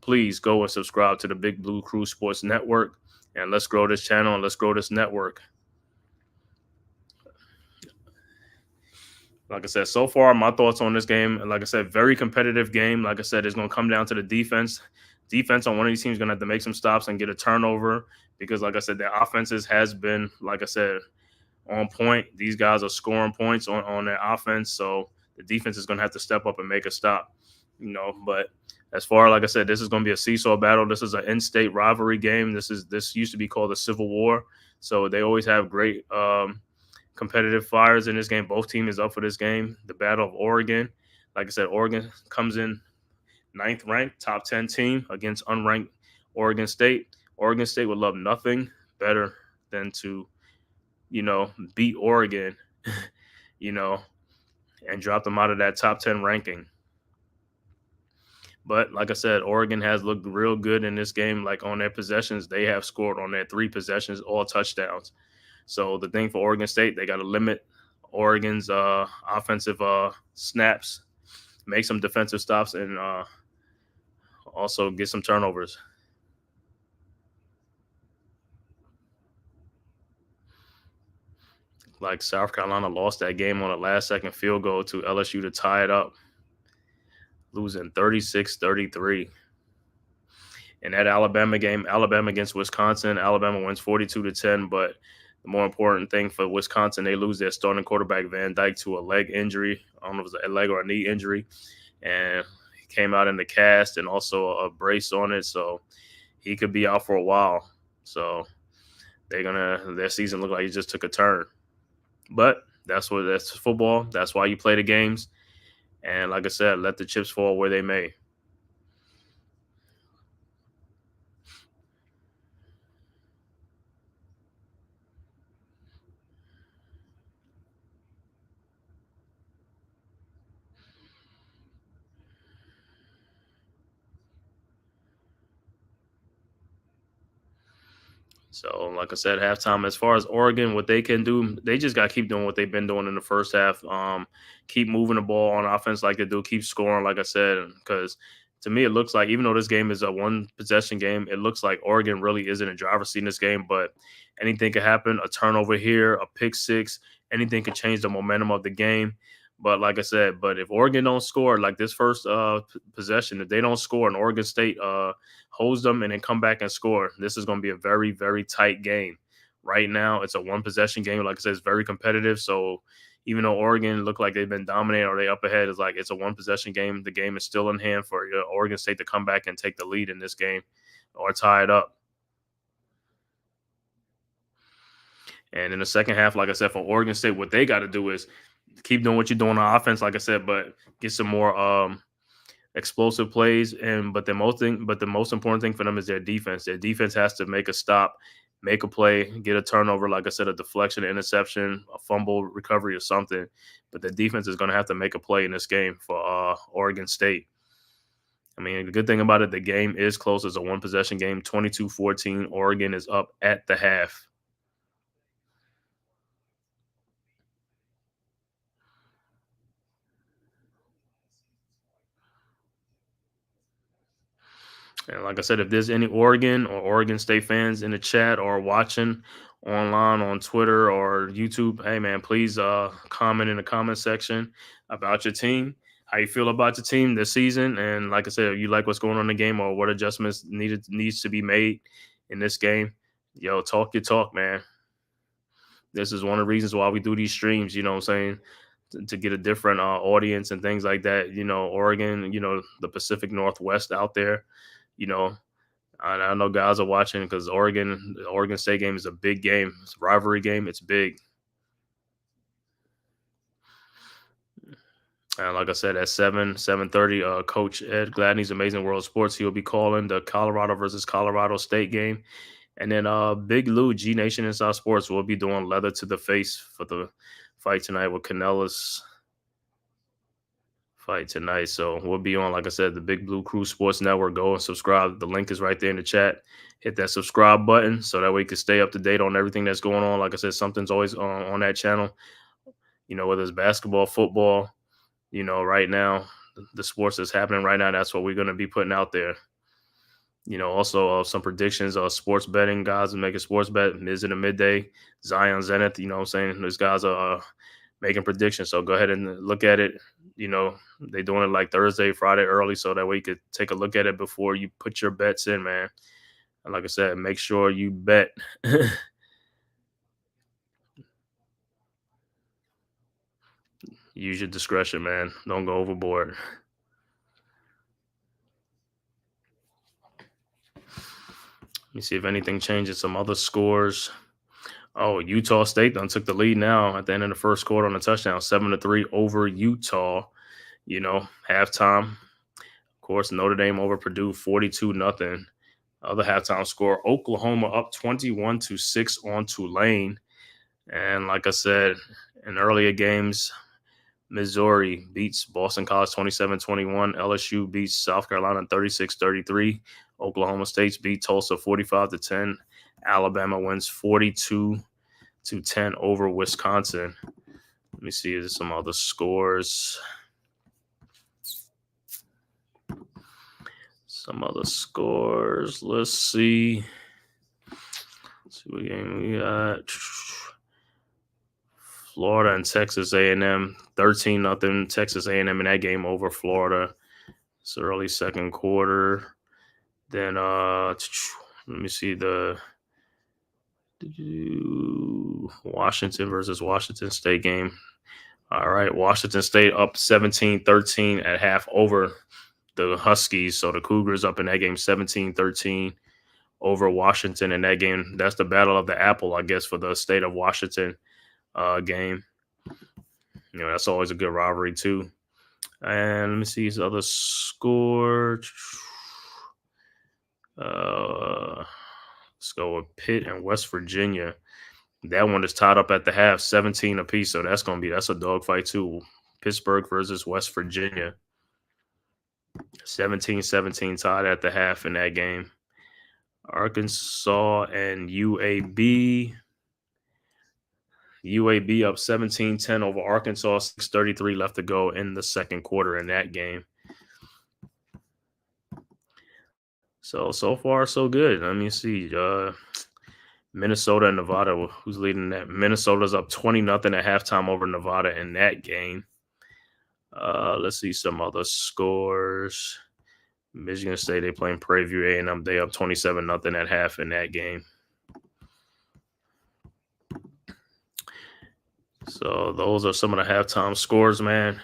Please go and subscribe to the Big Blue Crew Sports Network, and let's grow this channel and let's grow this network. Like I said, so far, my thoughts on this game, like I said, very competitive game. Like I said, it's going to come down to the defense. Defense on one of these teams is going to have to make some stops and get a turnover because, like I said, their offenses has been, like I said, on point. These guys are scoring points on their offense, so the defense is going to have to step up and make a stop. But as far, like I said, this is going to be a seesaw battle. This is an in-state rivalry game. This used to be called the Civil War, so they always have great competitive fires in this game. Both teams is up for this game. The Battle of Oregon. Like I said, Oregon comes in 9th ranked, top 10 team against unranked Oregon State. Oregon State would love nothing better than to, beat Oregon, and drop them out of that top 10 ranking. But like I said, Oregon has looked real good in this game. Like on their possessions, they have scored on their 3 possessions, all touchdowns. So the thing for Oregon State, they got to limit Oregon's offensive snaps, make some defensive stops, and also get some turnovers. Like South Carolina lost that game on a last-second field goal to LSU to tie it up, losing 36-33. In that Alabama game, Alabama against Wisconsin, Alabama wins 42-10, but the more important thing for Wisconsin, they lose their starting quarterback Van Dyke to a leg injury. I don't know if it was a leg or a knee injury, and he came out in the cast and also a brace on it, so he could be out for a while. So their season looked like it just took a turn. But that's football. That's why you play the games. And like I said, let the chips fall where they may. So, like I said, halftime, as far as Oregon, what they can do, they just got to keep doing what they've been doing in the first half. Keep moving the ball on offense like they do, keep scoring, like I said, because to me, it looks like, even though this game is a one-possession game, it looks like Oregon really isn't a driver's seat in this game, but anything could happen. A turnover here, a pick six, anything could change the momentum of the game. But like I said, if Oregon don't score, like this first possession, if they don't score and Oregon State holds them and then come back and score, this is going to be a very, very tight game. Right now, it's a one-possession game. Like I said, it's very competitive. So even though Oregon look like they've been dominated or they up ahead, it's a one-possession game. The game is still in hand for Oregon State to come back and take the lead in this game or tie it up. And in the second half, like I said, for Oregon State, what they got to do is keep doing what you're doing on offense, like I said, but get some more explosive plays. But the most important thing for them is their defense. Their defense has to make a stop, make a play, get a turnover, like I said, a deflection, an interception, a fumble recovery or something. But the defense is going to have to make a play in this game for Oregon State. I mean, the good thing about it, the game is close. It's a one-possession game, 22-14. Oregon is up at the half. And like I said, if there's any Oregon or Oregon State fans in the chat or watching online on Twitter or YouTube, hey, man, please comment in the comment section about your team, how you feel about your team this season. And like I said, if you like what's going on in the game or what adjustments needs to be made in this game, talk your talk, man. This is one of the reasons why we do these streams, you know what I'm saying, to get a different audience and things like that. Oregon, the Pacific Northwest out there. I know guys are watching because the Oregon State game is a big game. It's a rivalry game. It's big. And like I said, at 7:30, Coach Ed Gladney's Amazing World Sports, he'll be calling the Colorado versus Colorado State game. And then Big Lou, G Nation Inside Sports, will be doing leather to the face for fight tonight with Canelas. Fight tonight. So we'll be on, like I said, the Big Blue Crew Sports Network. Go and subscribe. The link is right there in the chat. Hit that subscribe button so that way you can stay up to date on everything that's going on. Like I said, something's always on that channel. You know, whether it's basketball, football, you know, right now, the sports that's happening right now, that's what we're going to be putting out there. You know, also some predictions of sports betting, guys and making sports bet. Miz in the midday, Zion Zenith, you know what I'm saying? Those guys are making predictions. So go ahead and look at it. You know, they're doing it like Thursday, Friday early, so that way you could take a look at it before you put your bets in, man. And like I said, make sure you bet. Use your discretion, man. Don't go overboard. Let me see if anything changes. Some other scores. Oh, Utah State done took the lead now at the end of the first quarter on a touchdown, 7-3 over Utah. You know, halftime. Of course, Notre Dame over Purdue, 42-0. Other halftime score, Oklahoma up 21-6 on Tulane. And like I said, in earlier games, Missouri beats Boston College 27-21. LSU beats South Carolina 36-33. Oklahoma State beat Tulsa 45-10. Alabama wins 42-10 over Wisconsin. Let me see, there's some other scores. Let's see. Let's see what game we got. Florida and Texas A&M, 13-0. Texas A&M in that game over Florida. It's early second quarter. Then let me see the Washington versus Washington State game. All right, Washington State up 17-13 at half over the Huskies. So the Cougars up in that game 17-13 over Washington in that game. That's the battle of the apple, I guess, for the state of Washington game. You know, that's always a good rivalry too. And let me see his other score. Let's go with Pitt and West Virginia. That one is tied up at the half, 17 apiece. So that's a dogfight too. Pittsburgh versus West Virginia. 17-17 tied at the half in that game. Arkansas and UAB. UAB up 17-10 over Arkansas. 6:33 left to go in the second quarter in that game. So far, so good. Let me see. Minnesota and Nevada. Who's leading that? Minnesota's up 20-0 at halftime over Nevada in that game. Let's see some other scores. Michigan State, they playing Prairie View A&M. They up 27-0 at half in that game. So those are some of the halftime scores, man.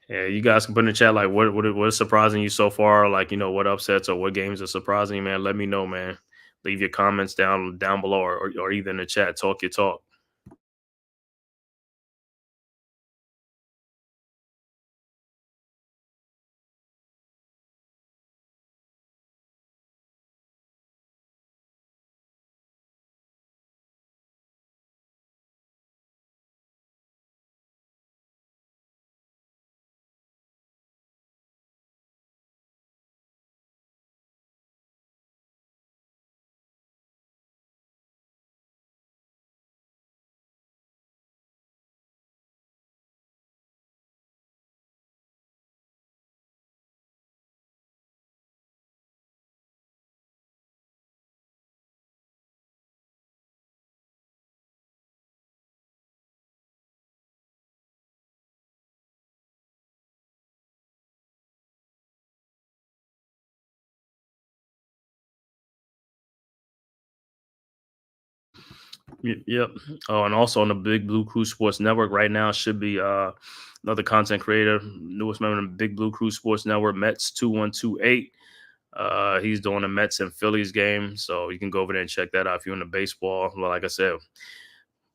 Yeah, you guys can put in the chat like what is surprising you so far, like, you know, what upsets or what games are surprising you, man. Let me know, man. Leave your comments down below or either in the chat. Talk your talk. Yep. Oh, and also on the Big Blue Crew Sports Network right now should be another content creator, newest member of the Big Blue Crew Sports Network, Mets 2128. He's doing the Mets and Phillies game, so you can go over there and check that out if you're into baseball. Well, like I said,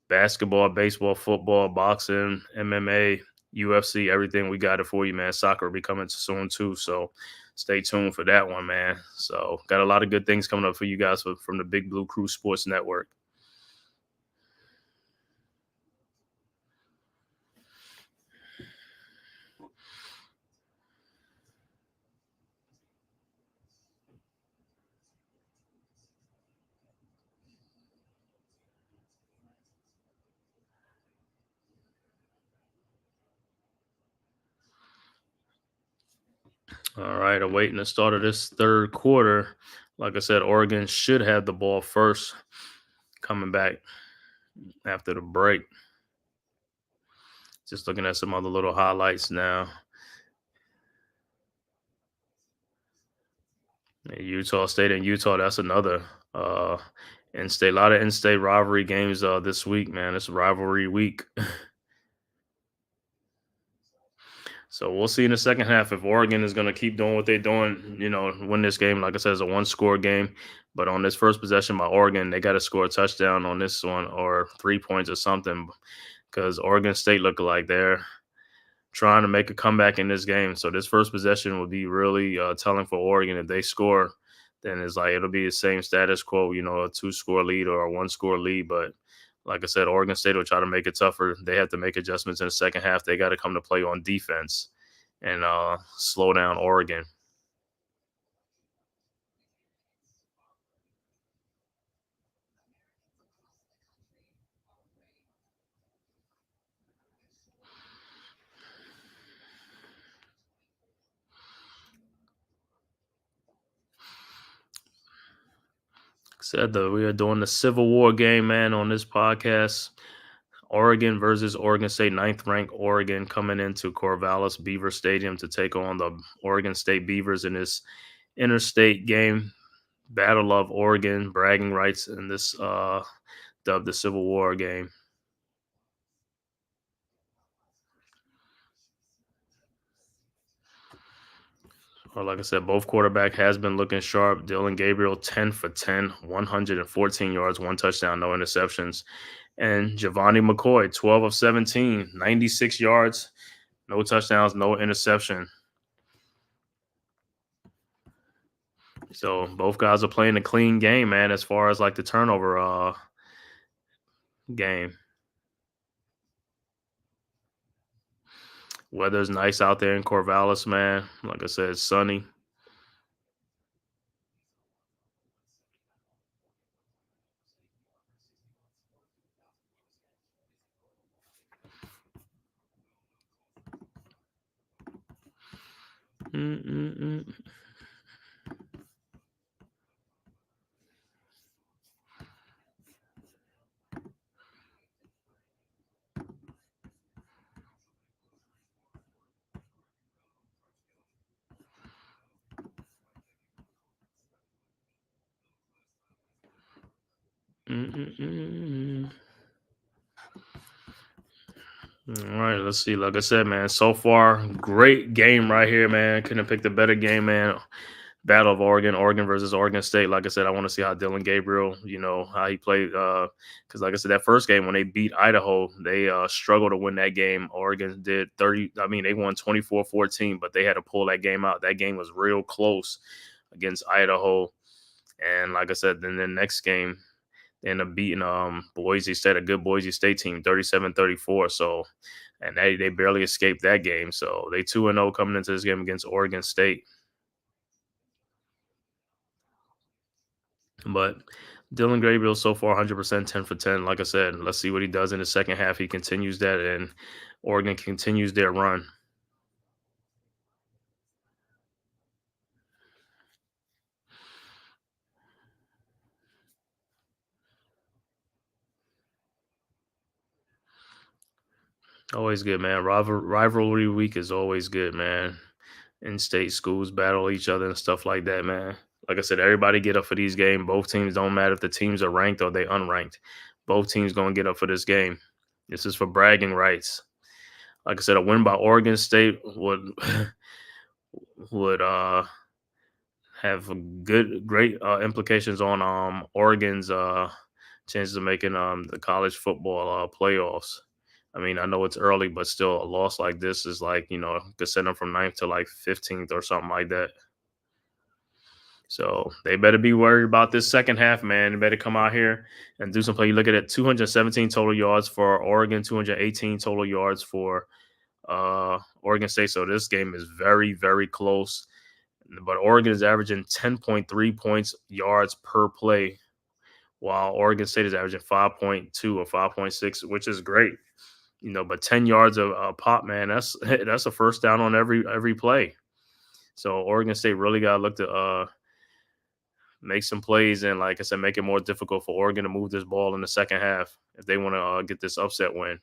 basketball, baseball, football, boxing, MMA, UFC, everything, we got it for you, man. Soccer will be coming soon too, so stay tuned for that one, man. So got a lot of good things coming up for you guys from the Big Blue Crew Sports Network. All right, awaiting the start of this third quarter. Like I said, Oregon should have the ball first coming back after the break. Just looking at some other little highlights now. Utah State and Utah, that's another in-state. A lot of in-state rivalry games this week, man. It's rivalry week. So we'll see in the second half if Oregon is going to keep doing what they're doing, win this game. Like I said, it's a one-score game. But on this first possession by Oregon, they got to score a touchdown on this one or 3 points or something because Oregon State look like they're trying to make a comeback in this game. So this first possession will be really telling for Oregon. If they score, then it's like it'll be the same status quo, a 2-score lead or a 1-score lead. But like I said, Oregon State will try to make it tougher. They have to make adjustments in the second half. They got to come to play on defense and slow down Oregon. Said that we are doing the Civil War game, man, on this podcast. Oregon versus Oregon State, 9th ranked Oregon coming into Corvallis Beaver Stadium to take on the Oregon State Beavers in this interstate game. Battle of Oregon, bragging rights in this dubbed the Civil War game. Or like I said, both quarterback has been looking sharp. Dylan Gabriel, 10 for 10, 114 yards, 1 touchdown, no interceptions. And Giovanni McCoy, 12 of 17, 96 yards, no touchdowns, no interception. So both guys are playing a clean game, man, as far as like the turnover game. Weather's nice out there in Corvallis, man. Like I said, it's sunny. Mm-mm-mm. Mm-mm-mm. All right, let's see. Like I said, man, so far, great game right here, man. Couldn't have picked a better game, man. Battle of Oregon, Oregon versus Oregon State. Like I said, I want to see how Dylan Gabriel, how he played. Because like I said, that first game when they beat Idaho, they struggled to win that game. Oregon did 30. I mean, they won 24-14, but they had to pull that game out. That game was real close against Idaho. And like I said, then the next game, they ended up beating Boise State, a good Boise State team, 37-34. So, and they barely escaped that game. So they 2-0 coming into this game against Oregon State. But Dylan Gabriel so far 100%, 10 for 10. Like I said, let's see what he does in the second half. He continues that, and Oregon continues their run. Always good, man. Rivalry week is always good, man. In-state schools battle each other and stuff like that, man. Like I said, everybody get up for these games. Both teams, don't matter if the teams are ranked or they unranked. Both teams going to get up for this game. This is for bragging rights. Like I said, a win by Oregon State would would have great implications on Oregon's chances of making the college football playoffs. I mean, I know it's early, but still, a loss like this is like, could send them from 9th to like 15th or something like that. So they better be worried about this second half, man. They better come out here and do some play. You look at it, 217 total yards for Oregon, 218 total yards for Oregon State. So this game is very, very close. But Oregon is averaging 10.3 points yards per play, while Oregon State is averaging 5.2 or 5.6, which is great. But 10 yards of pop, man, that's a first down on every play. So Oregon State really got to look to make some plays and, like I said, make it more difficult for Oregon to move this ball in the second half if they want to get this upset win.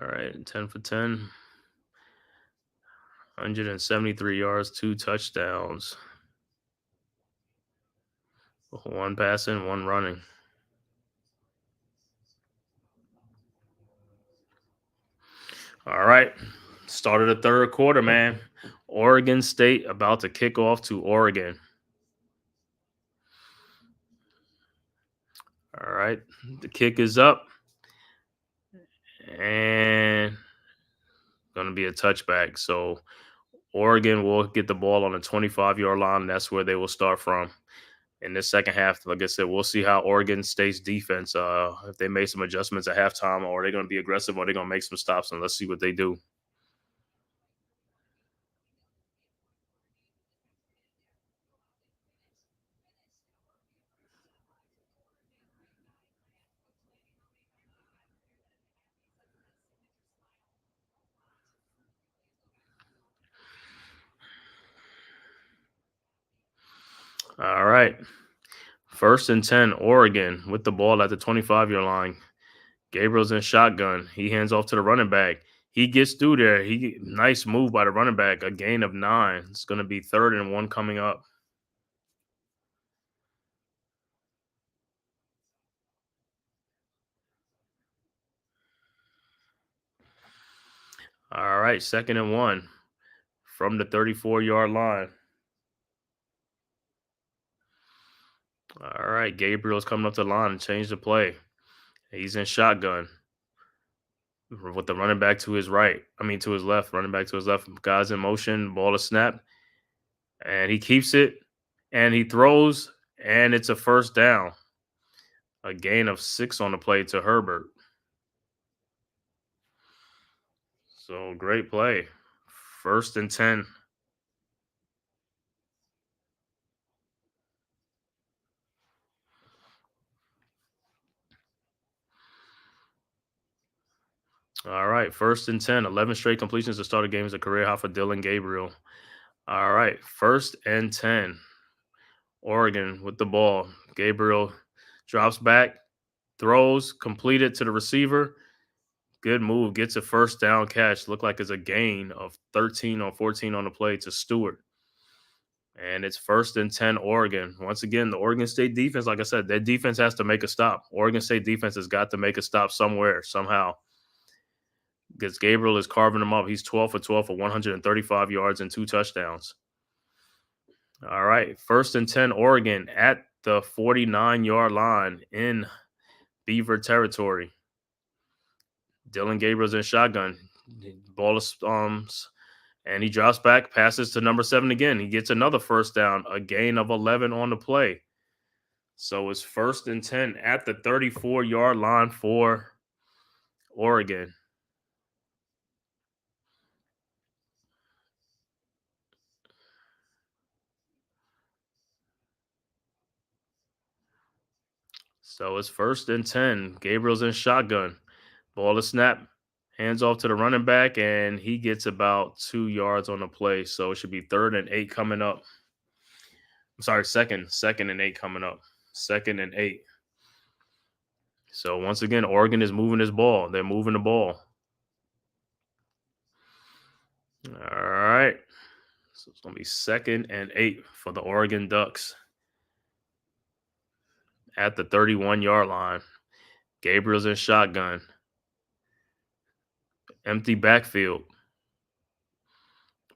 All right, 10 for 10. 173 yards, 2 touchdowns. 1 passing, 1 running. All right. Start of the third quarter, man. Oregon State about to kick off to Oregon. All right. The kick is up. And going to be a touchback. So Oregon will get the ball on the 25-yard line. That's where they will start from. In the second half, like I said, we'll see how Oregon State's defense, if they make some adjustments at halftime, or they're going to be aggressive, or they're going to make some stops, and let's see what they do. All right. 1st and 10, Oregon with the ball at the 25-yard line. Gabriel's in shotgun. He hands off to the running back. He gets through there. Nice move by the running back. A gain of 9. It's going to be 3rd and 1 coming up. All right, 2nd and 1 from the 34-yard line. All right, Gabriel's coming up the line and change the play. He's in shotgun with the running back to his right. To his left. Running back to his left. Guys in motion. Ball is snapped. And he keeps it. And he throws. And it's a 1st down. A gain of 6 on the play to Herbert. So great play. 1st and 10. All right, 1st and 10. 11 straight completions to start a game is a career high for Dylan Gabriel. All right, 1st and 10. Oregon with the ball. Gabriel drops back, throws, completed to the receiver. Good move. Gets a 1st down catch. Looked like it's a gain of 13 or 14 on the play to Stewart. And it's 1st and 10, Oregon. Once again, the Oregon State defense, like I said, their defense has to make a stop. Oregon State defense has got to make a stop somewhere, somehow. Because Gabriel is carving them up. He's 12 for 12 for 135 yards and 2 touchdowns. All right, 1st and 10, Oregon at the 49-yard line in Beaver territory. Dylan Gabriel's in shotgun. Ball is and he drops back, passes to number 7 again. He gets another 1st down, a gain of 11 on the play. So it's 1st and 10 at the 34-yard line for Oregon. So it's 1st and 10. Gabriel's in shotgun. Ball is snapped. Hands off to the running back, and he gets about 2 yards on the play. So it should be 3rd and 8 coming up. I'm sorry, second and 8 coming up. 2nd and 8. So once again, Oregon is moving this ball. They're moving the ball. All right. So it's going to be 2nd and 8 for the Oregon Ducks at the 31-yard line. Gabriel's in shotgun. Empty backfield.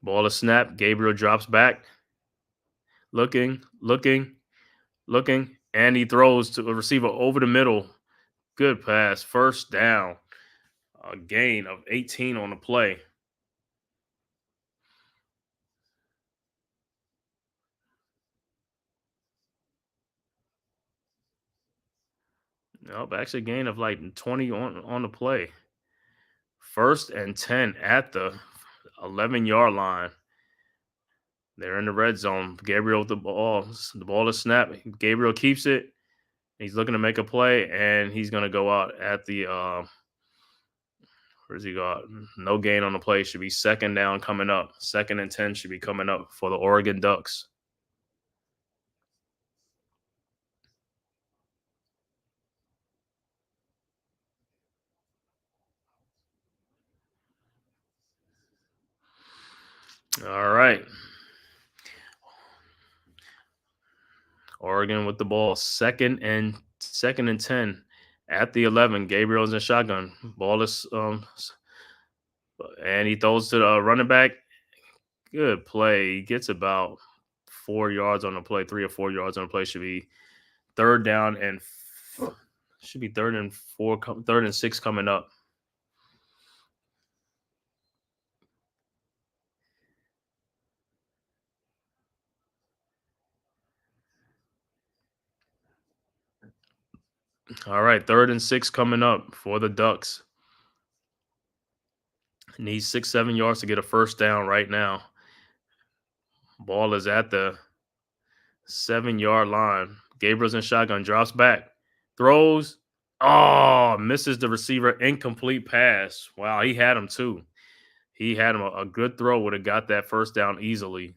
Ball is snapped. Gabriel drops back. Looking, and he throws to a receiver over the middle. Good pass. 1st down. A gain of 18 on the play. Nope, actually a gain of like 20 on the play. 1st and 10 at the 11-yard line. They're in the red zone. Gabriel with the ball. The ball is snapped. Gabriel keeps it. He's looking to make a play, and he's going to go out at the where's he got? No gain on the play. Should be second down coming up. 2nd and 10 should be coming up for the Oregon Ducks. All right. Oregon with the ball. Second and 10 at the 11. Gabriel's in shotgun. Ball is and he throws to the running back. Good play. He gets about 4 yards on the play, 3 or 4 yards on the play. Should be third down and should be 3rd and 4, 3rd and 6 coming up. All right, 3rd and 6 coming up for the Ducks. Needs 6, 7 yards to get a first down right now. Ball is at the 7-yard line. Gabriel's in shotgun, drops back, throws. Oh, misses the receiver. Incomplete pass. Wow, he had him too. He had him a good throw, would have got that first down easily.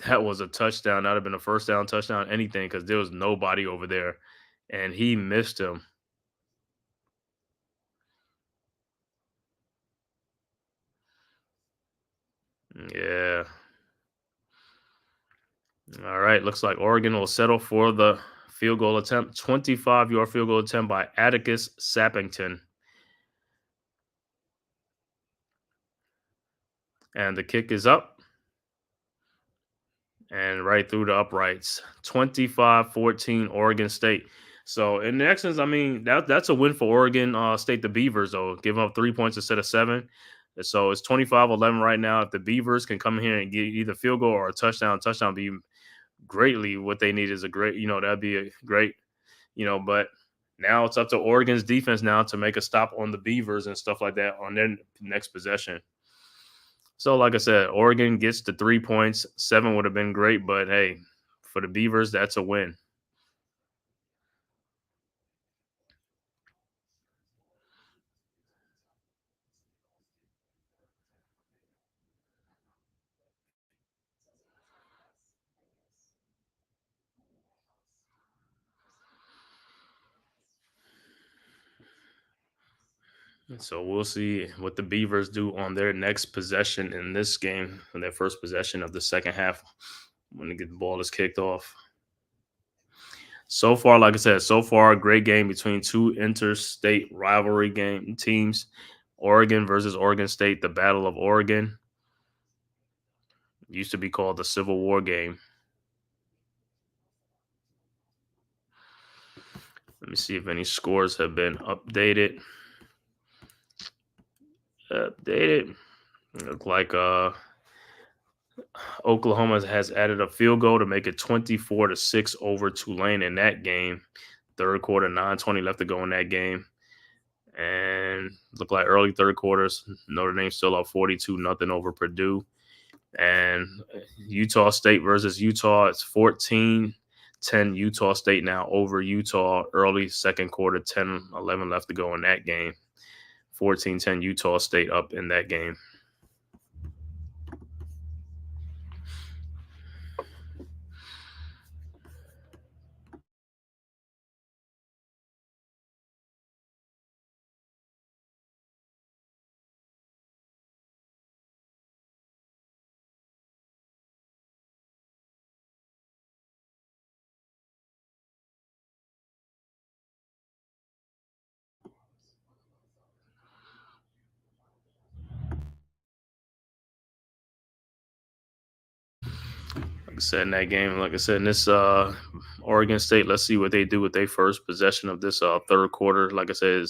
That was a touchdown. That would have been a first down, touchdown, anything, because there was nobody over there. And he missed him. Yeah. All right. Looks like Oregon will settle for the field goal attempt. 25-yard field goal attempt by Atticus Sappington. And the kick is up. And right through the uprights. 25-14 Oregon State. So in essence, I mean, that's a win for Oregon State, the Beavers, though, giving up 3 points instead of 7. So it's 25-11 right now. If the Beavers can come here and get either field goal or a touchdown be greatly what they need is a great, that'd be a great, but now it's up to Oregon's defense now to make a stop on the Beavers and stuff like that on their next possession. So, like I said, Oregon gets the 3 points. 7 would have been great, but hey, for the Beavers, that's a win. So we'll see what the Beavers do on their next possession in this game, on their first possession of the second half, when the ball is kicked off. So far, like I said, a great game between two interstate rivalry game teams. Oregon versus Oregon State, the Battle of Oregon. Used to be called the Civil War game. Let me see if any scores have been updated. Look like Oklahoma has added a field goal to make it 24-6 over Tulane in that game. Third quarter, 9:20 left to go in that game. And look like early third quarters, Notre Dame still up 42-0 over Purdue. And Utah State versus Utah, it's 14-10 Utah State now over Utah. Early second quarter, 10-11 left to go in that game. 14-10 Utah State up in that game. Like I said, in that game, like I said, in this Oregon State, let's see what they do with their first possession of this third quarter. Like I said,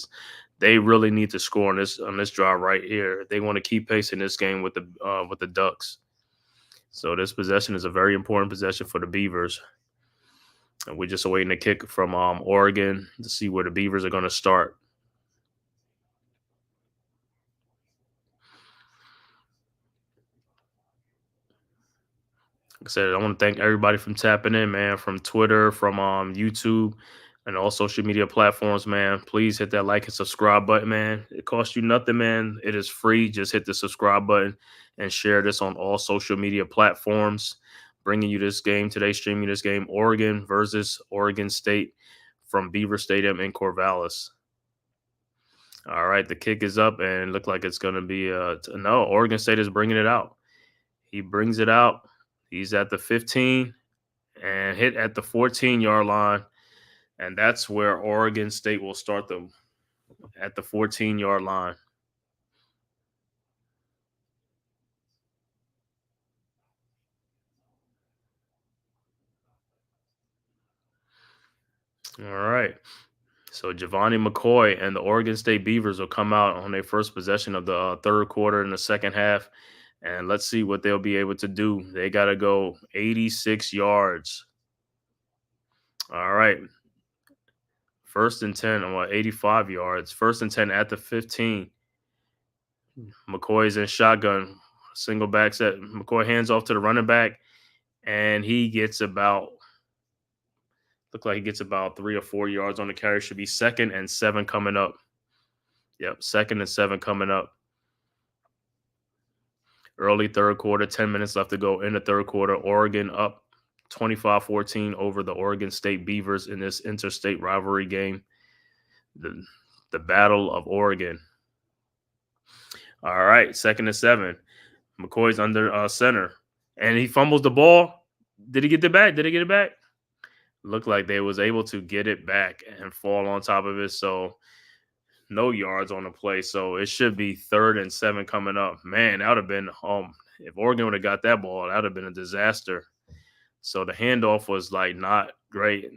they really need to score on this drive right here. They want to keep pace in this game with the Ducks. So this possession is a very important possession for the Beavers. And we're just awaiting a kick from Oregon to see where the Beavers are going to start. Like I said, I want to thank everybody from tapping in, man, from Twitter, from YouTube, and all social media platforms, man. Please hit that like and subscribe button, man. It costs you nothing, man. It is free. Just hit the subscribe button and share this on all social media platforms. Bringing you this game today, streaming this game, Oregon versus Oregon State from Beaver Stadium in Corvallis. All right, the kick is up and look like it's going to be no, Oregon State is bringing it out. He brings it out. He's at the 15 and hit at the 14-yard line. And that's where Oregon State will start them at the 14-yard line. All right. So Giovanni McCoy and the Oregon State Beavers will come out on their first possession of the third quarter in the second half. And let's see what they'll be able to do. They got to go 86 yards. All right. First and 10 on 85 yards. First and 10 at the 15. McCoy's in shotgun. Single back set. McCoy hands off to the running back. And he gets about 3 or 4 yards on the carry. Should be 2nd and 7 coming up. Yep, 2nd and 7 coming up. Early third quarter, 10 minutes left to go in the third quarter. Oregon up 25-14 over the Oregon State Beavers in this interstate rivalry game. The Battle of Oregon. All right, 2nd and 7. McCoy's under center. And he fumbles the ball. Did he get it back? Looked like they was able to get it back and fall on top of it. So no yards on the play. So it should be 3rd and 7 coming up. Man, that would have been if Oregon would have got that ball, that would have been a disaster. So the handoff was like not great.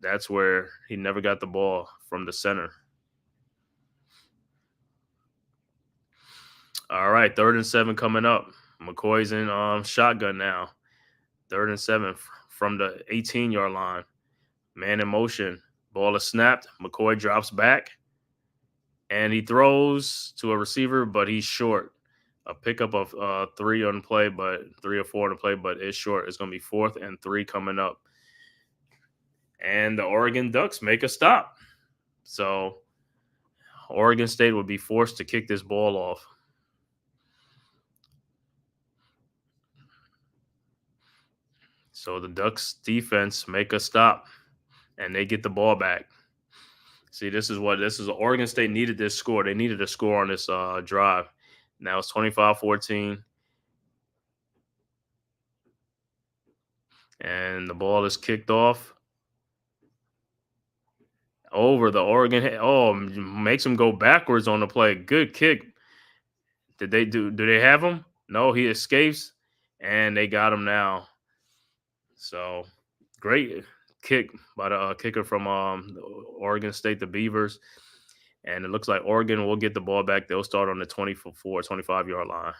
That's where he never got the ball from the center. All right, 3rd and 7 coming up. McCoy's in shotgun now. 3rd and 7 from the 18-yard line. Man in motion. Ball is snapped. McCoy drops back. And he throws to a receiver, but he's short. A pickup of 3 on the play, but 3 or 4 on the play, but it's short. It's going to be 4th and 3 coming up. And the Oregon Ducks make a stop. So Oregon State would be forced to kick this ball off. So the Ducks defense make a stop, and they get the ball back. See, this is Oregon State needed this score. They needed a score on this drive. Now it's 25-14. And the ball is kicked off over the Oregon head. Oh, makes him go backwards on the play. Good kick. Do they have him? No, he escapes, and they got him now. So great kick by the kicker from Oregon State, the Beavers. And it looks like Oregon will get the ball back. They'll start on the 25-yard line.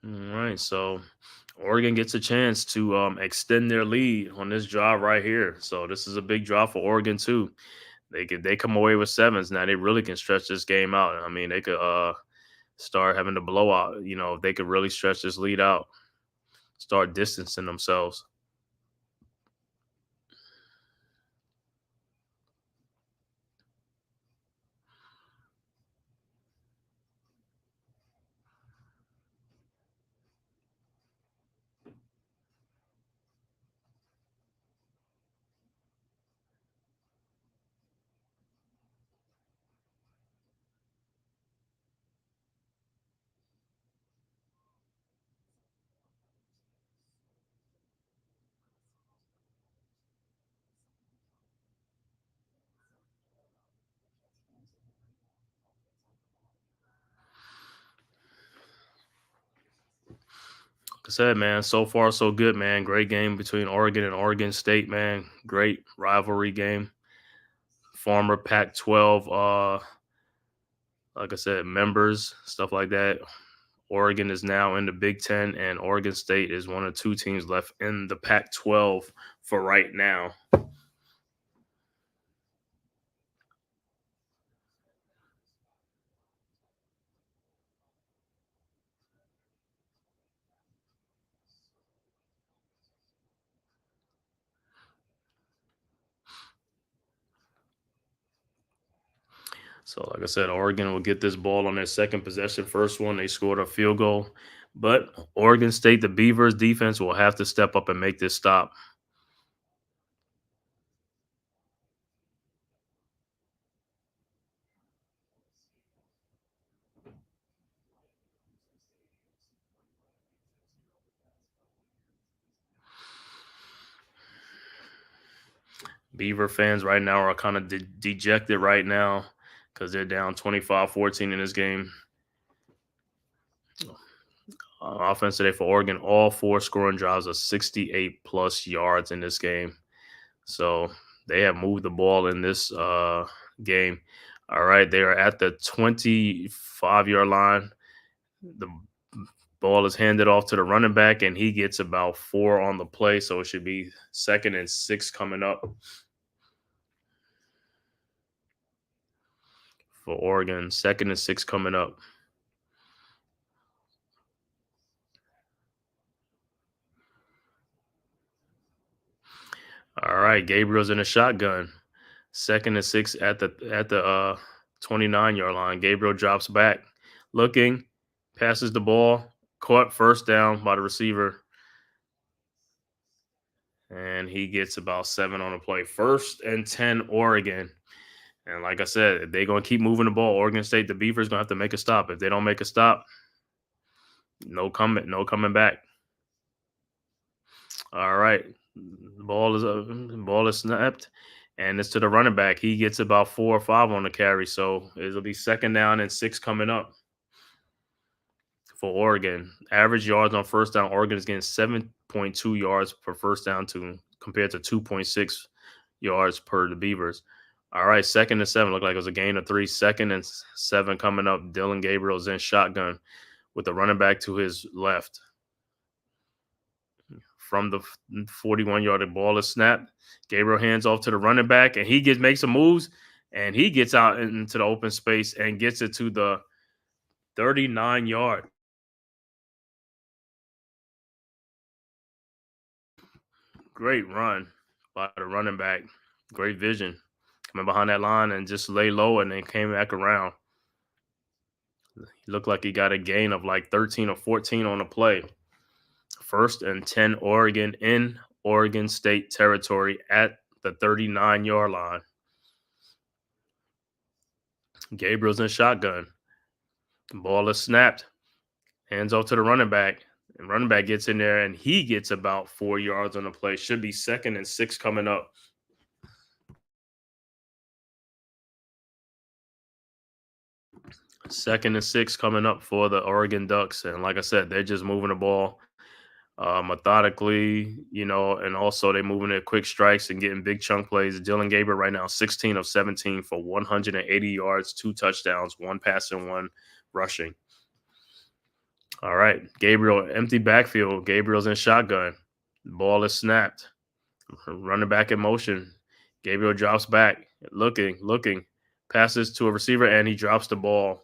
All right, so Oregon gets a chance to extend their lead on this drive right here. So this is a big drive for Oregon too. They come away with 7s now. They really can stretch this game out. I mean, they could start having the blowout. You know, if they could really stretch this lead out, start distancing themselves. Like I said, man, so far so good, man. Great game between Oregon and Oregon State, man. Great rivalry game. former Pac-12, like I said, members, stuff like that. Oregon is now in the Big Ten, and Oregon State is one of two teams left in the Pac-12 for right now. So, like I said, Oregon will get this ball on their second possession. First one, they scored a field goal. But Oregon State, the Beavers defense will have to step up and make this stop. Beaver fans right now are kind of dejected right now because they're down 25-14 in this game. Offense today for Oregon, all 4 scoring drives of 68 plus yards in this game. So they have moved the ball in this game. All right, they are at the 25-yard line. The ball is handed off to the running back, and he gets about 4 on the play. So it should be 2nd and 6 coming up for Oregon. 2nd and 6 coming up. All right, Gabriel's in a shotgun. 2nd and 6 at the 29-yard line. Gabriel drops back, looking, passes the ball, caught first down by the receiver, and he gets about 7 on the play. 1st and 10, Oregon. And like I said, if they're going to keep moving the ball, Oregon State, the Beavers, going to have to make a stop. If they don't make a stop, no coming back. All right, the ball is snapped, and it's to the running back. He gets about 4 or 5 on the carry, so it'll be 2nd down and 6 coming up for Oregon. Average yards on first down, Oregon is getting 7.2 yards per first down compared to 2.6 yards per the Beavers. All right, 2nd and 7. Looked like it was a gain of 3. 2nd and 7 coming up. Dylan Gabriel's in shotgun with the running back to his left. From the 41-yard, the ball is snapped. Gabriel hands off to the running back, and he makes some moves, and he gets out into the open space and gets it to the 39-yard. Great run by the running back. Great vision. Coming behind that line and just lay low and then came back around. He looked like he got a gain of like 13 or 14 on the play. 1st and 10, Oregon in Oregon State territory at the 39-yard line. Gabriel's in shotgun. The ball is snapped. Hands off to the running back. And running back gets in there, and he gets about 4 yards on the play. Should be 2nd and 6 coming up. Second and 6 coming up for the Oregon Ducks. And like I said, they're just moving the ball methodically, and also they're moving at quick strikes and getting big chunk plays. Dylan Gabriel right now, 16 of 17 for 180 yards, 2 touchdowns, 1 passing, 1 rushing. All right, Gabriel, empty backfield. Gabriel's in shotgun. The ball is snapped. Running back in motion. Gabriel drops back, looking, passes to a receiver, and he drops the ball.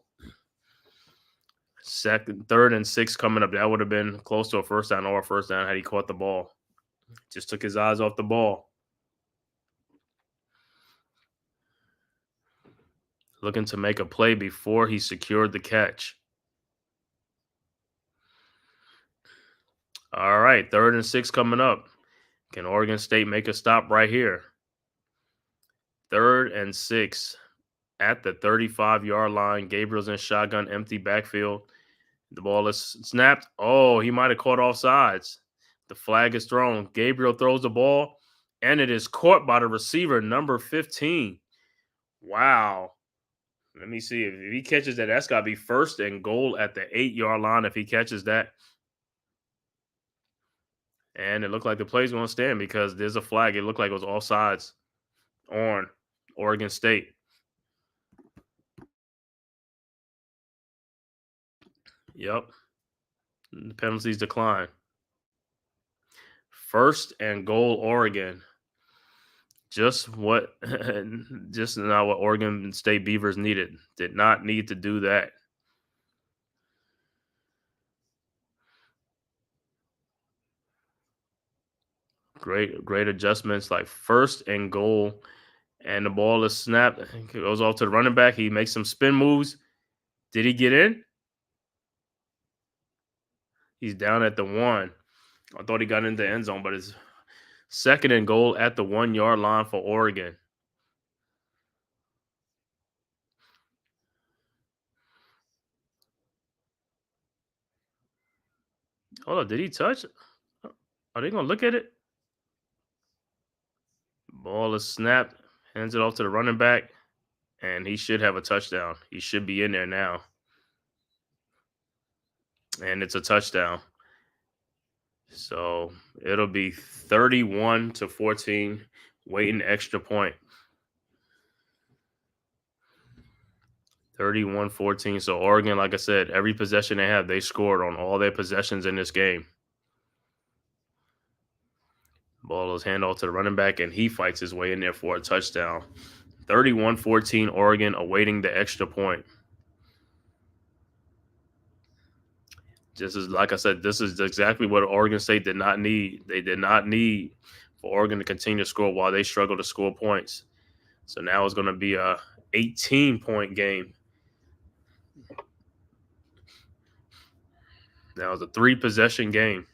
3rd and 6 coming up. That would have been close to a first down had he caught the ball. Just took his eyes off the ball. Looking to make a play before he secured the catch. All right, 3rd and 6 coming up. Can Oregon State make a stop right here? 3rd and 6 at the 35-yard line. Gabriel's in shotgun, empty backfield. The ball is snapped. Oh, he might have caught offsides. The flag is thrown. Gabriel throws the ball, and it is caught by the receiver, number 15. Wow. Let me see. If he catches that, that's got to be 1st and goal at the 8-yard line if he catches that. And it looked like the play's going to stand because there's a flag. It looked like it was offsides on Oregon State. Yep. The penalties decline. 1st and goal, Oregon. Just not what Oregon State Beavers needed. Did not need to do that. Great adjustments, like 1st and goal, and the ball is snapped. It goes off to the running back. He makes some spin moves. Did he get in? He's down at the 1. I thought he got into the end zone, but it's 2nd and goal at the 1-yard line for Oregon. Hold on, did he touch? Are they going to look at it? Ball is snapped, hands it off to the running back, and he should have a touchdown. He should be in there now. And it's a touchdown. So it'll be 31-14, waiting extra point. 31-14. So Oregon, like I said, every possession they have, they scored on all their possessions in this game. Ball is handed off to the running back, and he fights his way in there for a touchdown. 31-14, Oregon awaiting the extra point. Just as, like I said, this is exactly what Oregon State did not need. They did not need for Oregon to continue to score while they struggle to score points. So now it's going to be a 18-point game. Now it's a 3-possession game.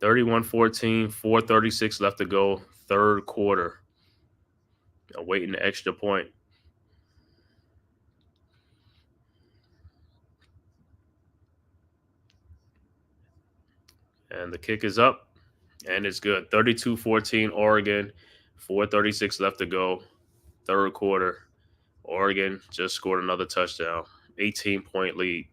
(31-14), 4:36 left to go, 3rd quarter. Awaiting the extra point. And the kick is up, and it's good. 32-14, Oregon, 4:36 left to go, 3rd quarter. Oregon just scored another touchdown, 18-point lead.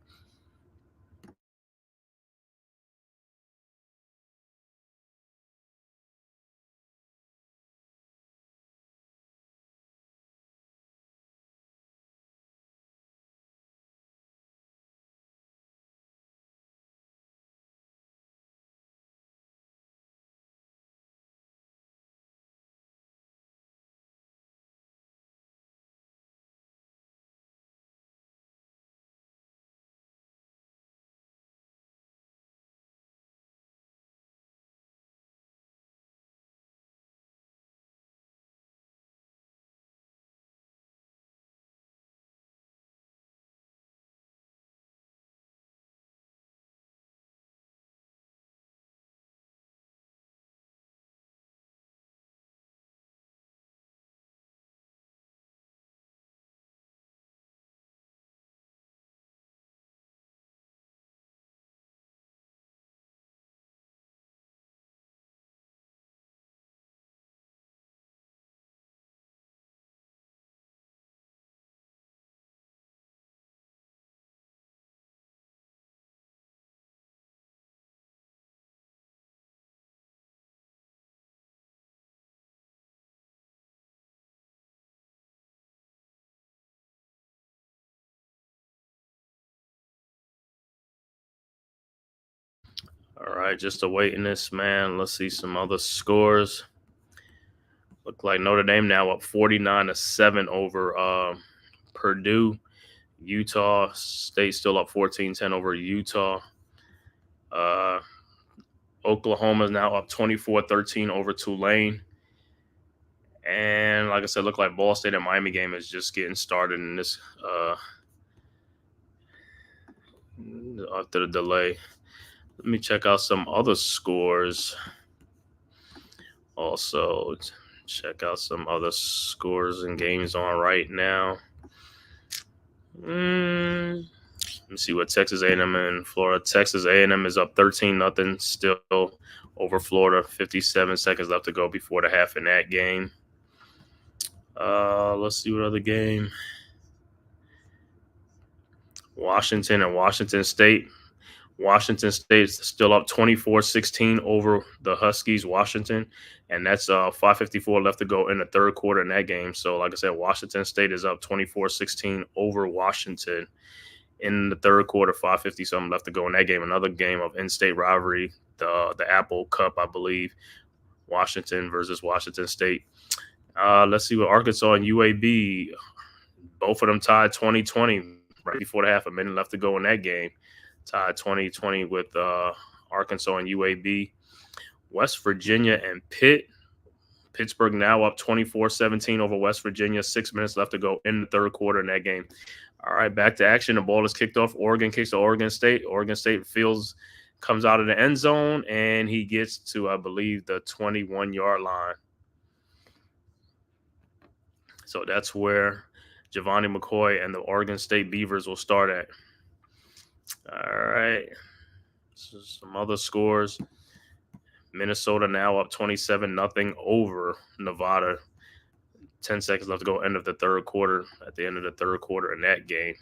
All right, just awaiting this, man. Let's see some other scores. Look like Notre Dame now up 49-7 over Purdue. Utah State still up 14-10 over Utah. Oklahoma is now up 24-13 over Tulane. And like I said, look like Ball State and Miami game is just getting started in this after the delay. Let me check out some other scores. Also, check out some other scores and games on right now. Let me see what Texas A&M and Florida. Texas A&M is up 13-0 still over Florida. 57 seconds left to go before the half in that game. Let's see what other game. Washington and Washington State. Washington State's still up 24-16 over the Huskies, Washington, and that's 5:54 left to go in the third quarter in that game. So, like I said, Washington State is up 24-16 over Washington in the third quarter, 5:50 something left to go in that game. Another game of in-state rivalry, the Apple Cup, I believe, Washington versus Washington State. Let's see what Arkansas and UAB, both of them tied 20-20 right before the half, a minute left to go in that game. Tied 20-20 with Arkansas and UAB. West Virginia and Pittsburgh now up 24-17 over West Virginia. 6 minutes left to go in the third quarter in that game. All right, back to action. The ball is kicked off. Oregon kicks to Oregon State. Oregon State comes out of the end zone, and he gets to, I believe, the 21-yard line. So that's where Giovanni McCoy and the Oregon State Beavers will start at. All right. So some other scores. Minnesota now up 27-0 over Nevada. 10 seconds left to go, end of the third quarter, at the end of the third quarter in that game.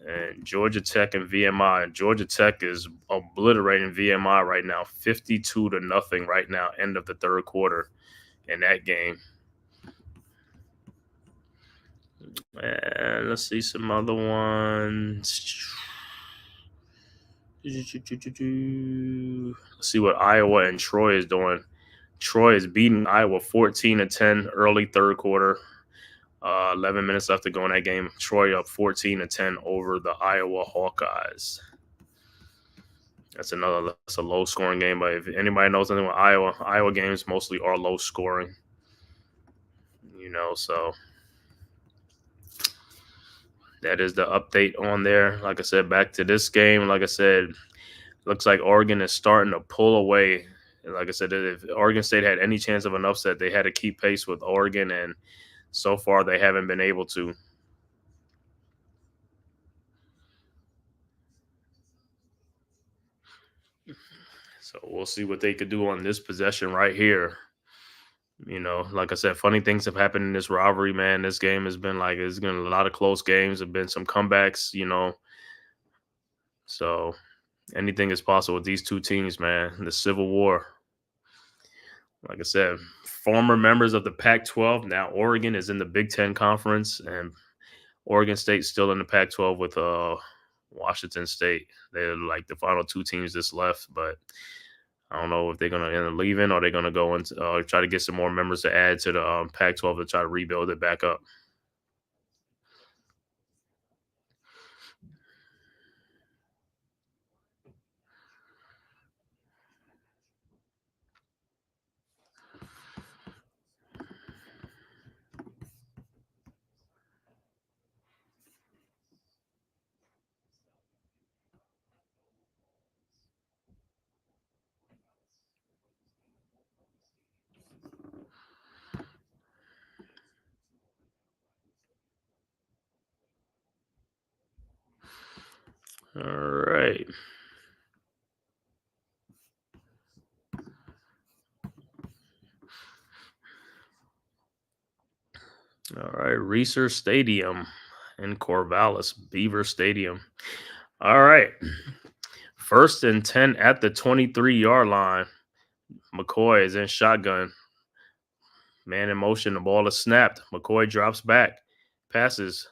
And Georgia Tech and VMI. Georgia Tech is obliterating VMI right now, 52-0 right now, end of the third quarter in that game. And let's see some other ones. Let's see what Iowa and Troy is doing. Troy is beating Iowa 14-10 early third quarter. 11 minutes left to go in that game. Troy up 14-10 over the Iowa Hawkeyes. That's a low scoring game. But if anybody knows anything with Iowa games mostly are low scoring. So that is the update on there. Like I said, back to this game. Like I said, looks like Oregon is starting to pull away. Like I said, if Oregon State had any chance of an upset, they had to keep pace with Oregon, and so far they haven't been able to. So we'll see what they could do on this possession right here. Like I said, funny things have happened in this rivalry, man. This game has been it's been a lot of close games. There have been some comebacks, So anything is possible with these two teams, man. The Civil War. Like I said, former members of the Pac-12. Now Oregon is in the Big Ten Conference, and Oregon State's still in the Pac-12 with Washington State. They're like the final two teams that's left, but I don't know if they're going to end up leaving or they're going to go and try to get some more members to add to the Pac-12 to try to rebuild it back up. All right. All right. Reser Stadium in Corvallis, Beaver Stadium. All right. 1st and 10 at the 23-yard line. McCoy is in shotgun. Man in motion. The ball is snapped. McCoy drops back. Passes.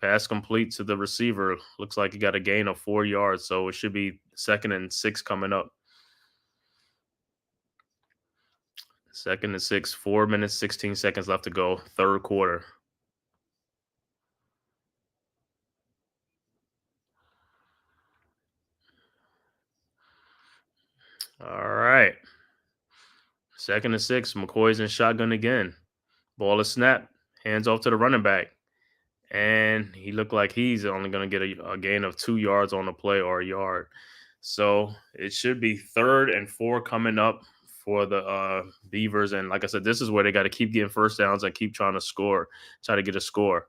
Pass complete to the receiver. Looks like he got a gain of 4 yards, so it should be 2nd and 6 coming up. 2nd and 6, 4 minutes, 16 seconds left to go. Third quarter. All right. 2nd and 6. McCoy's in shotgun again. Ball is snapped. Hands off to the running back. And he looked like he's only going to get a gain of 2 yards on the play or a yard. So it should be 3rd and 4 coming up for the Beavers. And like I said, this is where they got to keep getting first downs and keep trying to try to get a score.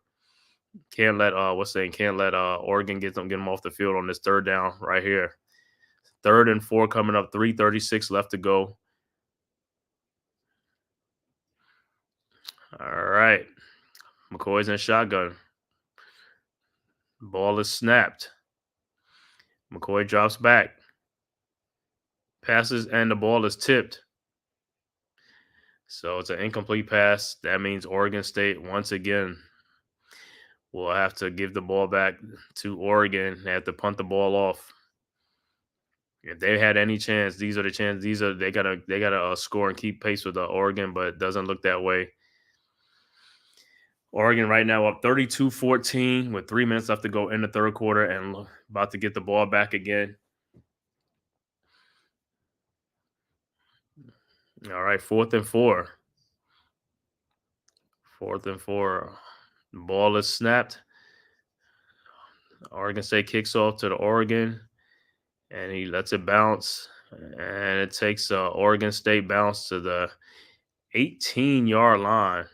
Can't let Oregon get them off the field on this 3rd down right here. 3rd and 4 coming up, 3:36 left to go. All right. McCoy's in shotgun. Ball is snapped. McCoy drops back. Passes, and the ball is tipped. So it's an incomplete pass. That means Oregon State, once again, will have to give the ball back to Oregon. They have to punt the ball off. If they had any chance, these are the chances. They gotta score and keep pace with Oregon, but it doesn't look that way. Oregon right now up 32-14 with 3 minutes left to go in the third quarter and about to get the ball back again. All right, 4th and 4. 4th and 4. The ball is snapped. Oregon State kicks off to the Oregon, and he lets it bounce. And it takes Oregon State bounce to the 18-yard line.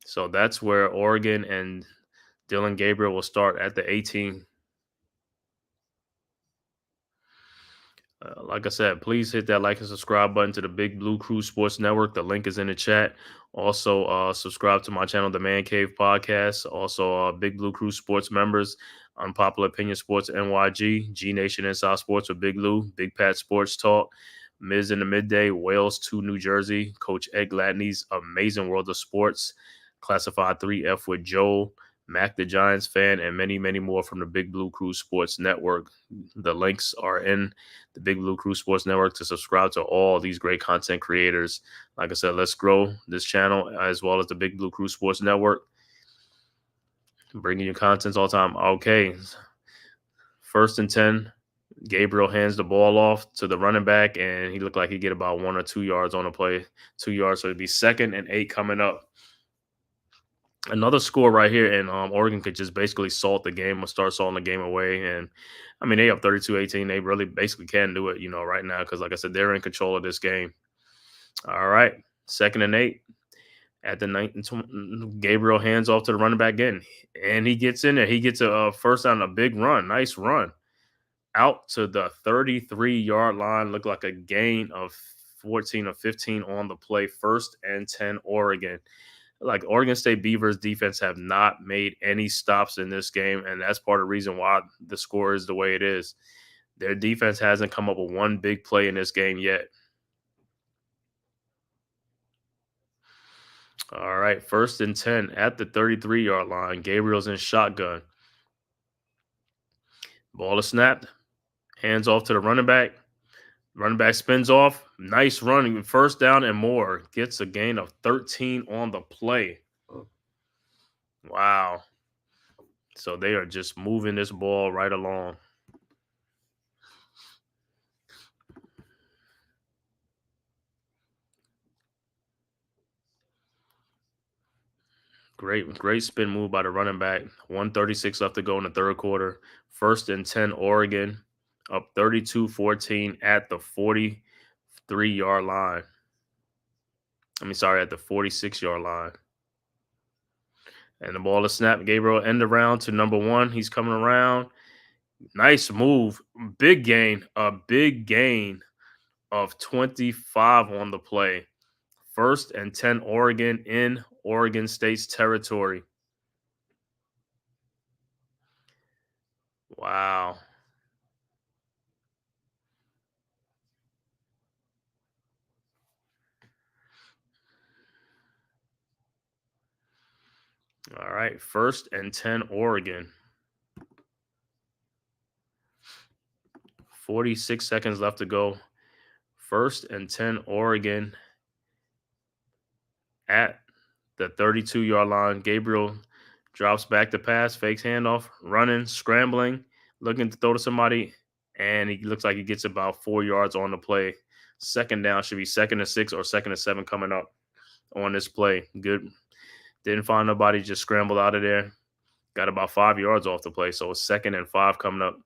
So that's where Oregon and Dylan Gabriel will start at the 18. Like I said, please hit that like and subscribe button to the Big Blue Crew Sports Network. The link is in the chat. Also, subscribe to my channel, The Man Cave Podcast. Also, Big Blue Crew Sports members, Unpopular Opinion Sports NYG, G Nation Inside Sports with Big Lou, Big Pat Sports Talk, Miz in the Midday, Wales to New Jersey, Coach Ed Gladney's Amazing World of Sports, Classified 3F with Joel, Mac the Giants fan, and many, many more from the Big Blue Crew Sports Network. The links are in the Big Blue Crew Sports Network to subscribe to all these great content creators. Like I said, let's grow this channel as well as the Big Blue Crew Sports Network. Bringing you content all the time. Okay. 1st and 10. Gabriel hands the ball off to the running back, and he looked like he'd get about 1 or 2 yards on the play. 2 yards, so it'd be 2nd and 8 coming up. Another score right here, and Oregon could just basically salt the game or start salting the game away. And I mean, they up 32-18. They really basically can do it, right now, because like I said, they're in control of this game. All right, 2nd and 8 at the 19. Gabriel hands off to the running back again, and he gets in there. He gets a first down, a big run, nice run out to the 33-yard line. Looked like a gain of 14 or 15 on the play. 1st and 10, Oregon. Like Oregon State Beavers defense have not made any stops in this game, and that's part of the reason why the score is the way it is. Their defense hasn't come up with one big play in this game yet. All right, 1st and 10 at the 33-yard line. Gabriel's in shotgun. Ball is snapped. Hands off to the running back. Running back spins off. Nice running. 1st down and more. Gets a gain of 13 on the play. Wow. So they are just moving this ball right along. Great spin move by the running back. 1:36 left to go in the third quarter. 1st and 10, Oregon. Up 32-14 at the 43-yard line. At the 46-yard line. And the ball is snapped. Gabriel end around to number 1. He's coming around. Nice move. Big gain. A big gain of 25 on the play. 1st and 10, Oregon in Oregon State's territory. Wow. All right, 1st and 10, Oregon. 46 seconds left to go. 1st and 10, Oregon at the 32-yard line. Gabriel drops back to pass, fakes handoff, running, scrambling, looking to throw to somebody, and he looks like he gets about 4 yards on the play. 2nd down should be 2nd and 6 or 2nd and 7 coming up on this play. Good. Didn't find nobody, just scrambled out of there. Got about 5 yards off the play, so it's 2nd and 5 coming up.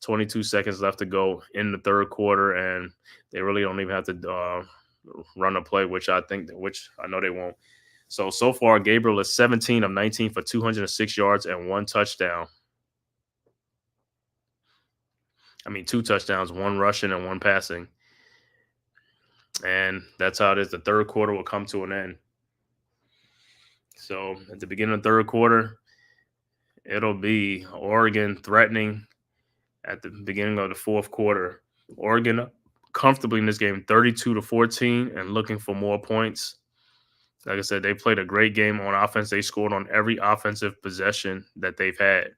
22 seconds left to go in the third quarter, and they really don't even have to run a play, which I know they won't. So far, Gabriel is 17 of 19 for 206 yards and 1 touchdown. 2 touchdowns, 1 rushing and 1 passing. And that's how it is. The third quarter will come to an end. So at the beginning of the third quarter, it'll be Oregon threatening at the beginning of the fourth quarter. Oregon comfortably in this game, 32-14, and looking for more points. Like I said, they played a great game on offense. They scored on every offensive possession that they've had.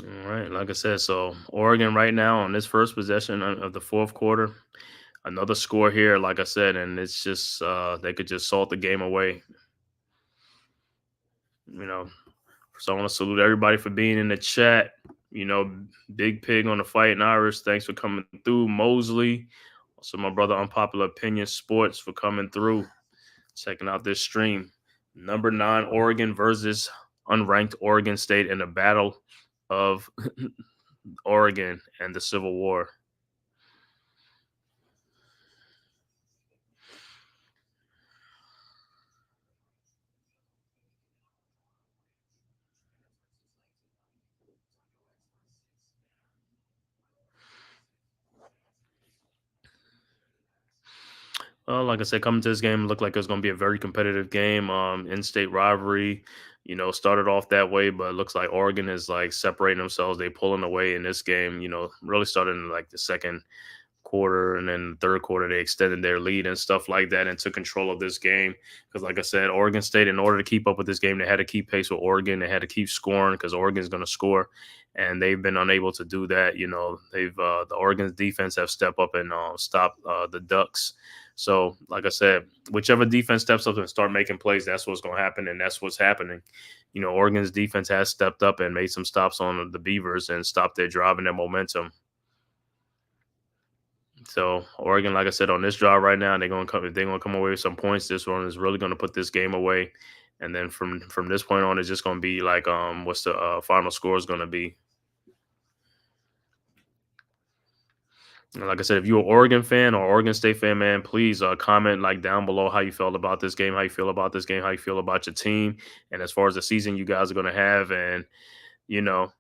All right, like I said, so Oregon right now on this first possession of the fourth quarter, another score here, like I said, and it's just they could just salt the game away. You know, so I want to salute everybody for being in the chat. You know, Big Pig on the Fighting Irish, thanks for coming through. Mosley, also my brother Unpopular Opinion Sports for coming through, checking out this stream. Number 9 Oregon versus unranked Oregon State in the battle of Oregon and the Civil War. Like I said, coming to this game, it looked like it was going to be a very competitive game. In-state rivalry, started off that way, but it looks like Oregon is like separating themselves. They pulling away in this game. Really started in like the second quarter, and then the third quarter they extended their lead and stuff like that and took control of this game. Because, like I said, Oregon State, in order to keep up with this game, they had to keep pace with Oregon. They had to keep scoring because Oregon's going to score, and they've been unable to do that. They've the Oregon's defense have stepped up and stopped the Ducks. So, like I said, whichever defense steps up and start making plays, that's what's going to happen, and that's what's happening. Oregon's defense has stepped up and made some stops on the Beavers and stopped their drive and their momentum. So Oregon, like I said, on this drive right now, they're gonna come away with some points. This one is really gonna put this game away, and then from this point on, it's just gonna be like what's the final score is gonna be. And like I said, if you're an Oregon fan or Oregon State fan, man, please comment like down below how you felt about this game, how you feel about this game, how you feel about your team, and as far as the season you guys are gonna have, and you know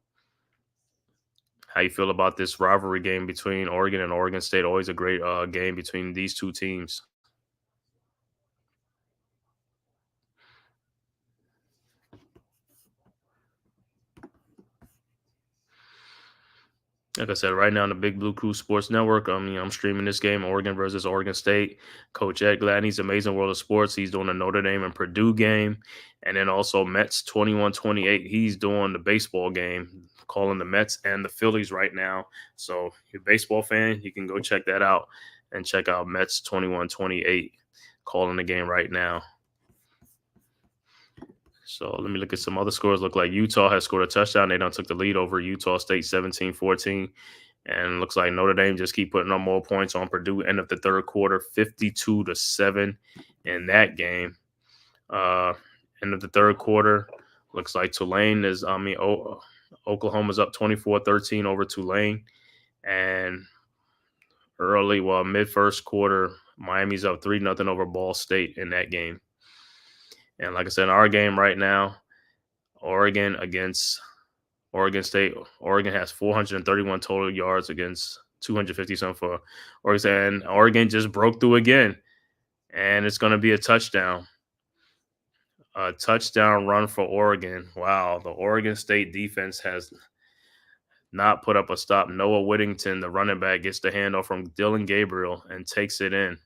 how you feel about this rivalry game between Oregon and Oregon State. Always a great game between these two teams. Like I said, right now on the Big Blue Crew Sports Network, I'm streaming this game, Oregon versus Oregon State. Coach Ed Gladney's Amazing World of Sports. He's doing the Notre Dame and Purdue game. And then also Mets 21-28. He's doing the baseball game, calling the Mets and the Phillies right now. So if you're a baseball fan, you can go check that out and check out Mets 21-28, calling the game right now. So let me look at some other scores. Look like Utah has scored a touchdown. They done took the lead over Utah State 17-14. And looks like Notre Dame just keep putting up more points on Purdue. End of the third quarter, 52-7 in that game. End of the third quarter, looks like Oklahoma's up 24-13 over Tulane. And mid first quarter, Miami's up 3-0 over Ball State in that game. And like I said, in our game right now, Oregon against Oregon State. Oregon has 431 total yards against 250 something for Oregon. And Oregon just broke through again. And it's going to be a touchdown. A touchdown run for Oregon. Wow. The Oregon State defense has not put up a stop. Noah Whittington, the running back, gets the handoff from Dylan Gabriel and takes it in.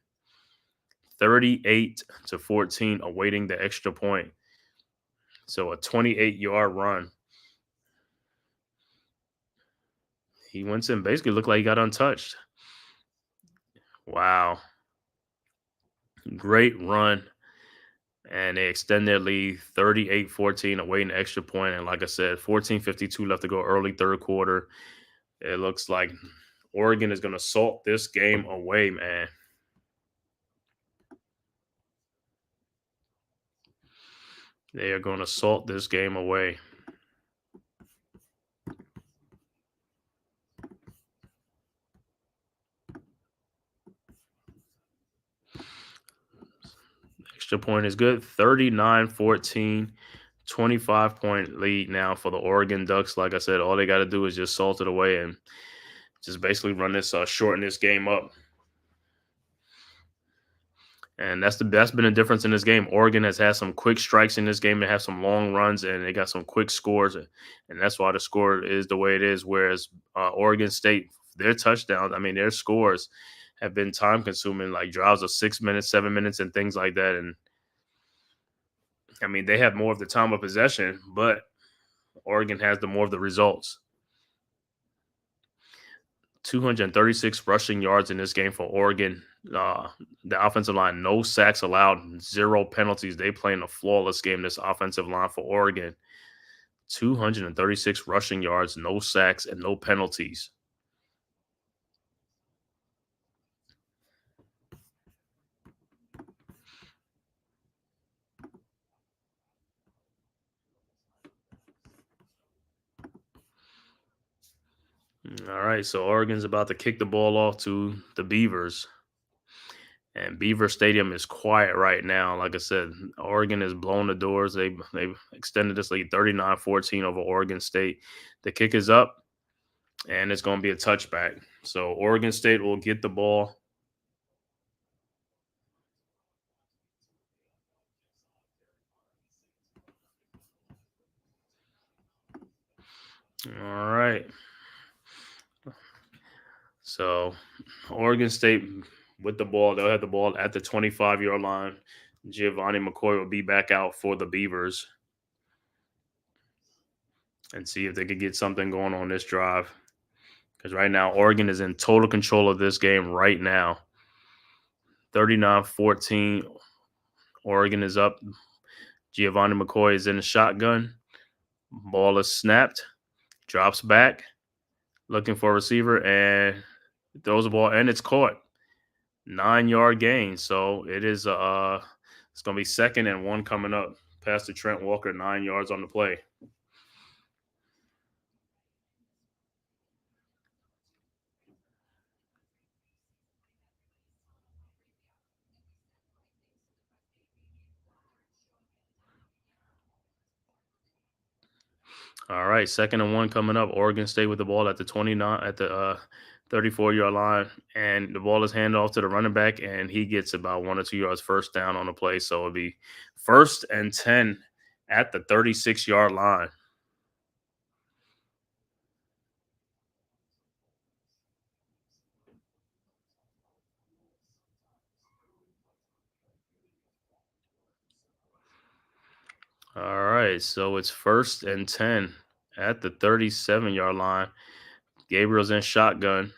38-14, awaiting the extra point. So a 28-yard run. He went in, basically looked like he got untouched. Wow. Great run. And they extend their lead 38-14, awaiting the extra point. And like I said, 14:52 left to go early third quarter. It looks like Oregon is going to salt this game away, man. They are going to salt this game away. Extra point is good. 39-14. 25-point lead now for the Oregon Ducks. Like I said, all they got to do is just salt it away and just basically run this, shorten this game up. And that's been a difference in this game. Oregon has had some quick strikes in this game. They have some long runs, and they got some quick scores, and that's why the score is the way it is. Whereas Oregon State, their touchdowns, I mean, their scores have been time-consuming, like drives of 6 minutes, 7 minutes, and things like that. And I mean, they have more of the time of possession, but Oregon has more of the results. 236 rushing yards in this game for Oregon. The offensive line, no sacks allowed, 0 penalties. They playing a flawless game, this offensive line for Oregon. 236 rushing yards, no sacks, and no penalties. All right, so Oregon's about to kick the ball off to the Beavers. And Beaver Stadium is quiet right now. Like I said, Oregon has blown the doors. They've extended this lead 39-14 over Oregon State. The kick is up, and it's going to be a touchback. So Oregon State will get the ball. All right. So Oregon State with the ball, they'll have the ball at the 25-yard line. Giovanni McCoy will be back out for the Beavers and see if they could get something going on this drive. Because right now, Oregon is in total control of this game right now. 39-14. Oregon is up. Giovanni McCoy is in the shotgun. Ball is snapped. Drops back. Looking for a receiver and throws the ball, and it's caught. 9-yard gain. So it is it's going to be 2nd and 1 coming up. Pass to Trent Walker, 9 yards on the play. All right, 2nd and 1 coming up. Oregon State with the ball at the 29, at the 34-yard line, and the ball is handed off to the running back, and he gets about 1 or 2 yards first down on the play. So it'll be 1st and 10 at the 36-yard line. All right, so it's 1st and 10 at the 37-yard line. Gabriel's in shotgun.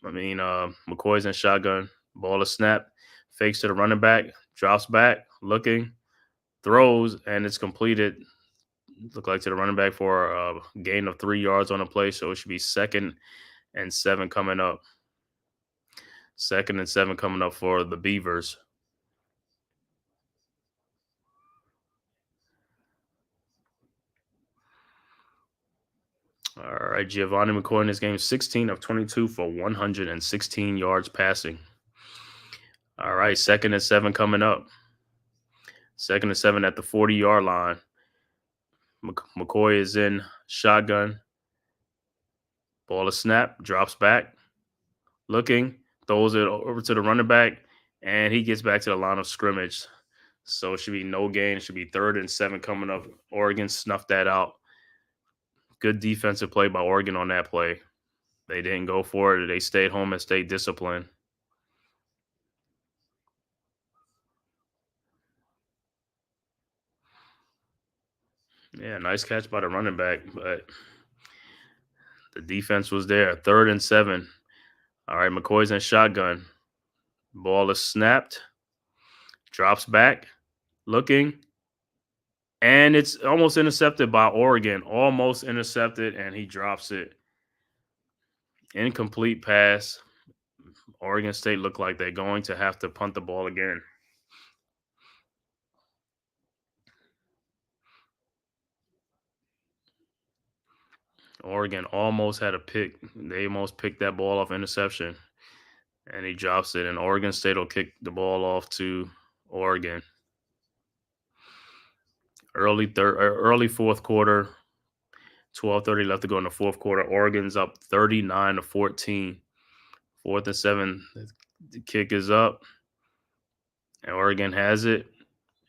McCoy's in shotgun. Ball is snapped. Fakes to the running back. Drops back. Looking. Throws. And it's completed. Look like to the running back for a gain of 3 yards on the play. So it should be 2nd and 7 coming up. 2nd and 7 coming up for the Beavers. All right, Giovanni McCoy in this game, 16 of 22 for 116 yards passing. All right, 2nd and 7 coming up. 2nd and 7 at the 40-yard line. McCoy is in shotgun. Ball is snapped, drops back. Looking, throws it over to the running back, and he gets back to the line of scrimmage. So it should be no gain. It should be 3rd and 7 coming up. Oregon snuffed that out. Good defensive play by Oregon on that play. They didn't go for it. They stayed home and stayed disciplined. Yeah, nice catch by the running back, but the defense was there. 3rd and 7. All right, McCoy's in shotgun. Ball is snapped. Drops back. Looking. And it's almost intercepted by Oregon. Almost intercepted, and he drops it. Incomplete pass. Oregon State looked like they're going to have to punt the ball again. Oregon almost had a pick. They almost picked that ball off interception, and he drops it. And Oregon State will kick the ball off to Oregon. early fourth quarter. 12:30 left to go in the fourth quarter. Oregon's up 39-14. 4th and 7. The kick is up, and Oregon has it,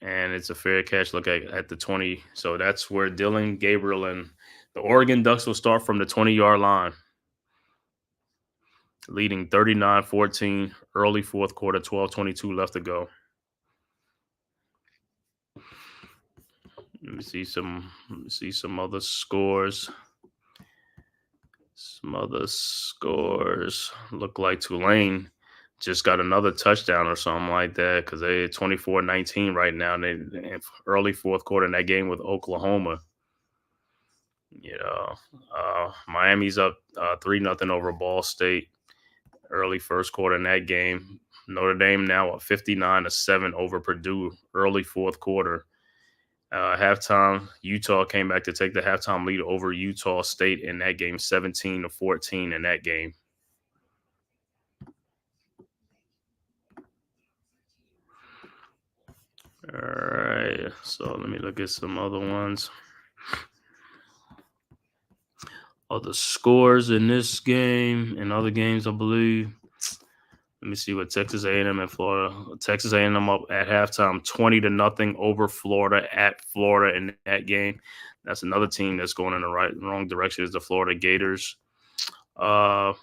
and it's a fair catch. Look at the 20. So that's where Dylan Gabriel and the Oregon Ducks will start from the 20-yard line, leading 39-14. Early fourth quarter. 12:22 left to go. Let me see some other scores. Some other scores look like Tulane just got another touchdown or something like that because they're 24-19 right now. And they early fourth quarter in that game with Oklahoma. Miami's up 3-0 over Ball State. Early first quarter in that game. Notre Dame now up 59-7 over Purdue. Early fourth quarter. Halftime, Utah came back to take the halftime lead over Utah State in that game, 17-14 in that game. All right, so let me look at some other ones. Other scores in this game and other games, I believe. Let me see what Texas A&M and Florida. Texas A&M up at halftime, 20-0 over Florida at Florida in that game. That's another team that's going in the wrong direction is the Florida Gators. Let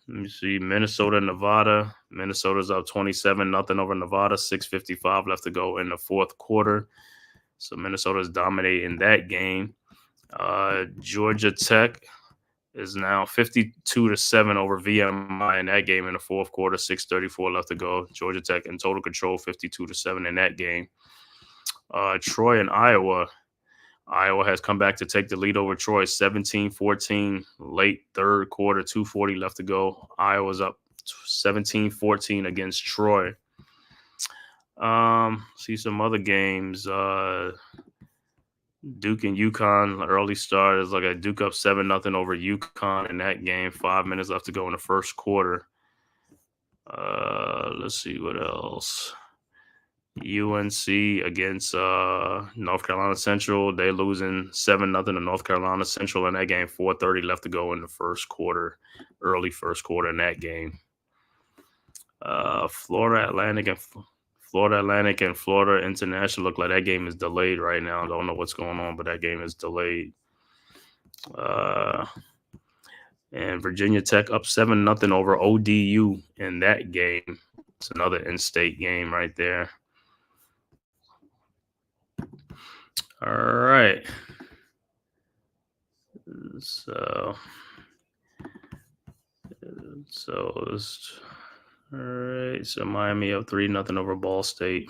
me see, Minnesota, Nevada. Minnesota's up 27-0 over Nevada. 6:55 left to go in the fourth quarter. So Minnesota's dominating that game. Georgia Tech is now 52-7 over VMI in that game in the fourth quarter. 6:34 left to go. Georgia Tech in total control, 52-7 in that game. Troy and Iowa. Iowa has come back to take the lead over Troy, 17-14, late third quarter, 2:40 left to go. Iowa's up 17-14 against Troy. See some other games. Duke and UConn, early start is like a Duke up 7-0 over UConn in that game. 5 minutes left to go in the first quarter. Let's see what else. UNC against North Carolina Central. They losing 7-0 to North Carolina Central in that game. 4:30 left to go in the first quarter. Early first quarter in that game. Florida Atlantic and Florida International look like that game is delayed right now. I don't know what's going on, but that game is delayed. And Virginia Tech up 7-0 over ODU in that game. It's another in-state game right there. All right. So all right. So Miami up 3-0 over Ball State.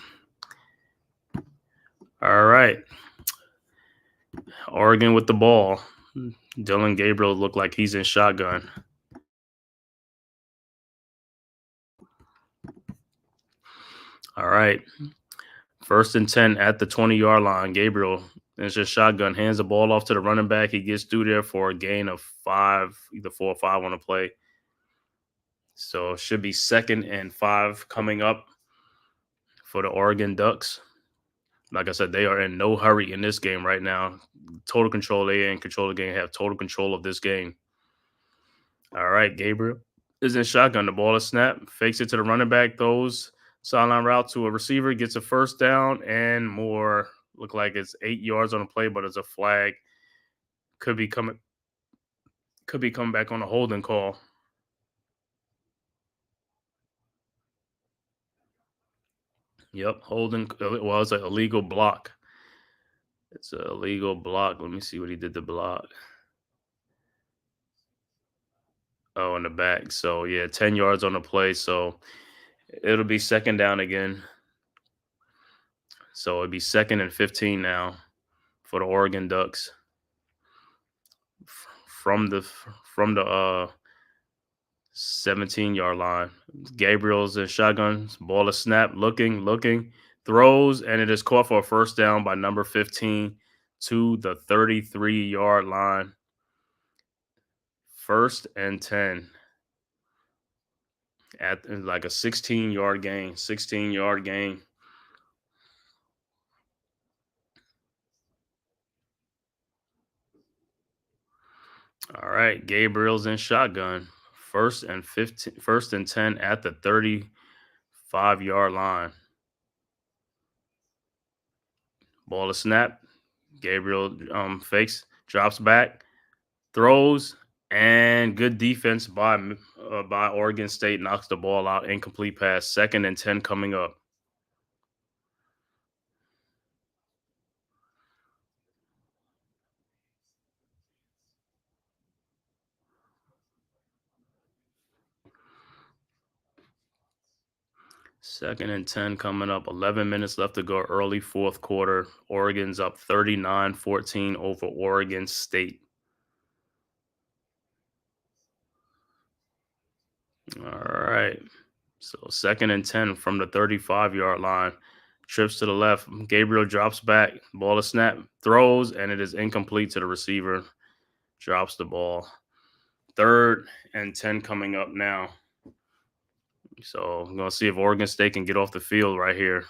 All right. Oregon with the ball. Dylan Gabriel looked like he's in shotgun. All right. 1st and 10 at the 20-yard line. Gabriel is just shotgun, hands the ball off to the running back. He gets through there for a gain of 5, either 4 or 5 on the play. So it should be 2nd and 5 coming up for the Oregon Ducks. Like I said, they are in no hurry in this game right now. Total control. They are in control of the game, have total control of this game. All right, Gabriel is in shotgun. The ball is snapped, fakes it to the running back, throws sideline route to a receiver, gets a first down and more. Look like it's 8 yards on the play, but it's a flag. Could be coming back on a holding call. Yep, holding. Well, it's an illegal block. It's an illegal block. Let me see what he did to block. Oh, in the back. So, yeah, 10 yards on the play. So, it'll be 2nd down again. So, it'll be 2nd and 15 now for the Oregon Ducks. From the 17-yard line. Gabriel's in shotgun. Ball is snapped. Looking, throws, and it is caught for a first down by number 15 to the 33-yard line. 1st and 10 at like a 16-yard gain. 16-yard gain. All right, Gabriel's in shotgun. First and 15, first and 10 at the 35-yard line. Ball is snap. Gabriel fakes, drops back, throws, and good defense by Oregon State, knocks the ball out. Incomplete pass. Second and 10 coming up. Second and 10 coming up. 11 minutes left to go. Early fourth quarter. Oregon's up 39-14 over Oregon State. All right. So second and 10 from the 35-yard line. Trips to the left. Gabriel drops back. Ball is snap. Throws, and it is incomplete to the receiver. Drops the ball. Third and 10 coming up now. So I'm going to see if Oregon State can get off the field right here.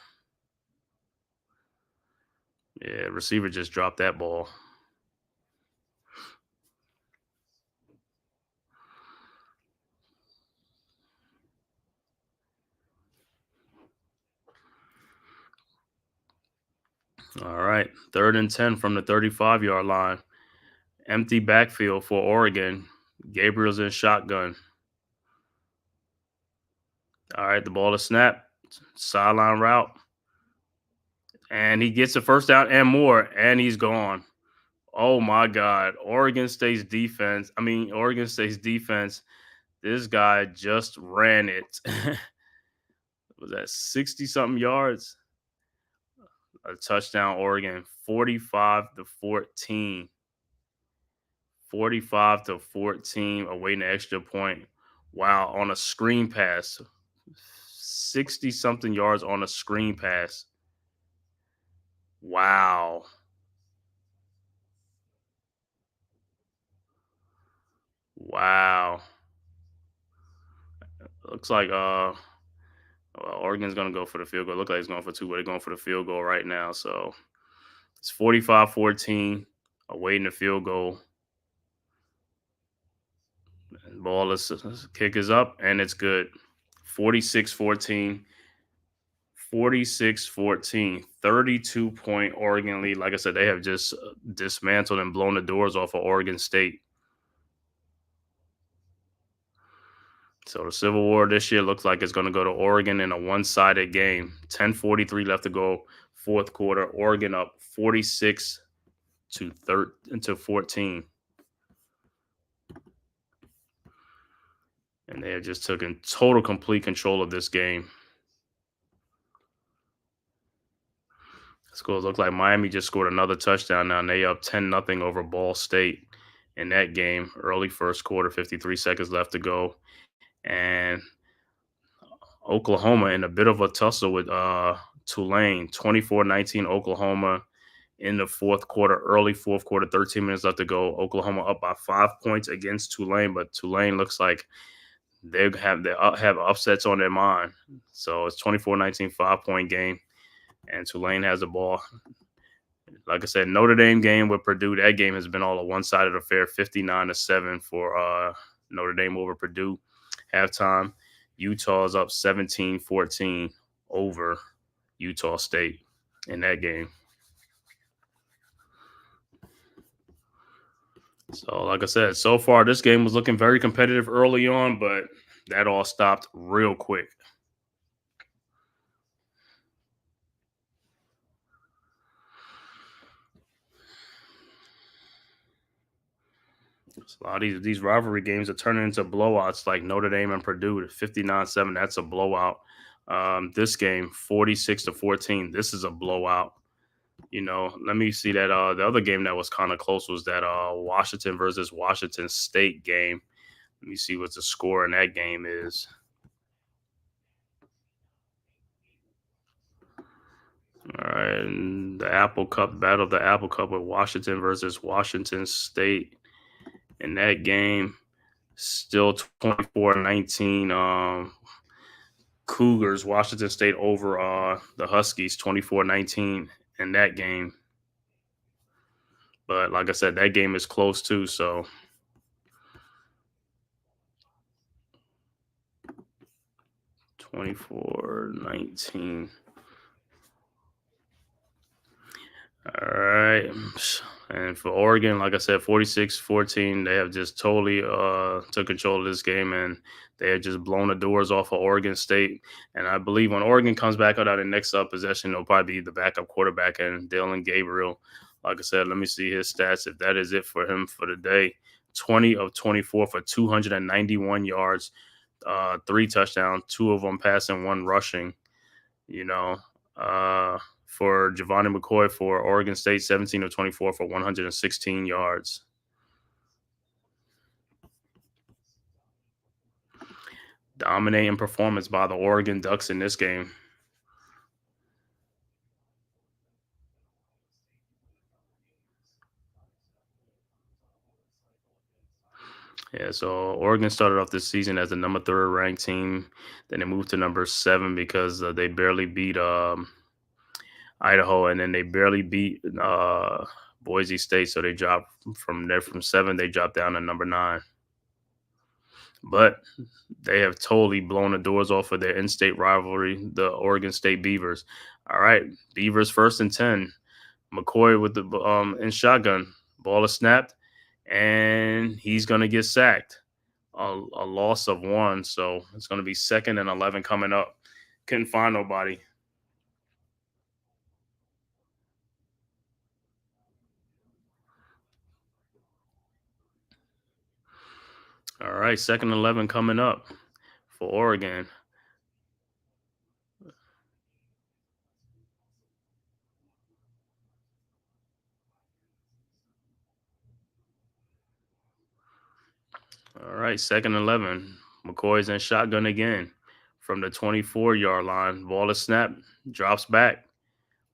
Yeah, receiver just dropped that ball. All right, third and 10 from the 35-yard line. Empty backfield for Oregon. Gabriel's in shotgun. All right, the ball is snapped. Sideline route. And he gets a first down and more, and he's gone. Oh, my God. Oregon State's defense. This guy just ran it. Was that 60-something yards? A touchdown, Oregon. 45-14. 45-14, awaiting an extra point. Wow, on a screen pass. 60-something yards on a screen pass. Wow. Wow. Looks like Oregon's going to go for the field goal. Looks like he's going for two, but they're going for the field goal right now. So it's 45-14, awaiting the field goal. Ball is kick is up, and it's good. 46-14. 46-14, 32-point Oregon lead. Like I said, they have just dismantled and blown the doors off of Oregon State. So the Civil War this year looks like it's going to go to Oregon in a one-sided game. 10:43 left to go, fourth quarter. Oregon up 46-14. And they have just taken total, complete control of this game. Scores look like Miami just scored another touchdown now, and they up 10-0 over Ball State in that game. Early first quarter, 53 seconds left to go. And Oklahoma in a bit of a tussle with Tulane. 24-19 Oklahoma in the fourth quarter, early fourth quarter, 13 minutes left to go. Oklahoma up by 5 points against Tulane, but Tulane looks like they have upsets on their mind. So it's 24-19, 5-point game. And Tulane has the ball. Like I said, Notre Dame game with Purdue, that game has been all a one-sided affair, 59-7 for Notre Dame over Purdue. Halftime, Utah is up 17-14 over Utah State in that game. So, like I said, so far this game was looking very competitive early on, but that all stopped real quick. A lot of these rivalry games are turning into blowouts like Notre Dame and Purdue. 59-7, that's a blowout. This game, 46-14, this is a blowout. You know, let me see that the other game that was kind of close was that Washington versus Washington State game. Let me see what the score in that game is. All right, and the Apple Cup, Battle of the Apple Cup with Washington versus Washington State. In that game, still 24-19 Cougars, Washington State over the Huskies, 24-19 in that game. But like I said, that game is close too. So 24-19. All right. And for Oregon, like I said, 46-14, they have just totally took control of this game, and they have just blown the doors off of Oregon State. And I believe when Oregon comes back out of the next possession, it'll probably be the backup quarterback and Dylan Gabriel. Like I said, let me see his stats. If that is it for him for the day, 20 of 24 for 291 yards, 3 touchdowns, 2 of them passing, 1 rushing. For Giovanni McCoy for Oregon State, 17 of 24 for 116 yards. Dominating performance by the Oregon Ducks in this game. Yeah, so Oregon started off this season as the number 3rd ranked team. Then they moved to number 7 because they barely beat Idaho, and then they barely beat Boise State. So they dropped from 7. They dropped down to number 9. But they have totally blown the doors off of their in-state rivalry, the Oregon State Beavers. All right, Beavers 1st and 10. McCoy with the in shotgun. Ball is snapped, and he's going to get sacked. A loss of 1, so it's going to be 2nd and 11 coming up. Couldn't find nobody. All right, 2nd and 11 coming up for Oregon. All right, 2nd and 11. McCoy's in shotgun again from the 24-yard line. Ball is snapped, drops back.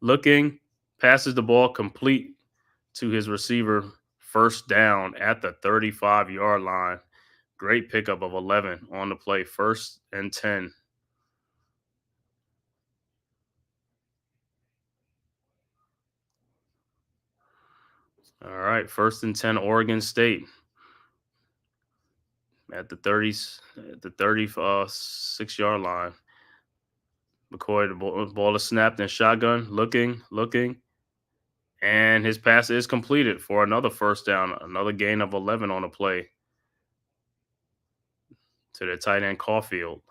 Looking, passes the ball complete to his receiver. 1st down at the 35-yard line. Great pickup of 11 on the play. 1st and 10. All right, 1st and 10, Oregon State. At the 36-yard line. McCoy, the ball is snapped and shotgun, looking, and his pass is completed for another 1st down, another gain of 11 on the play to the tight end Caulfield.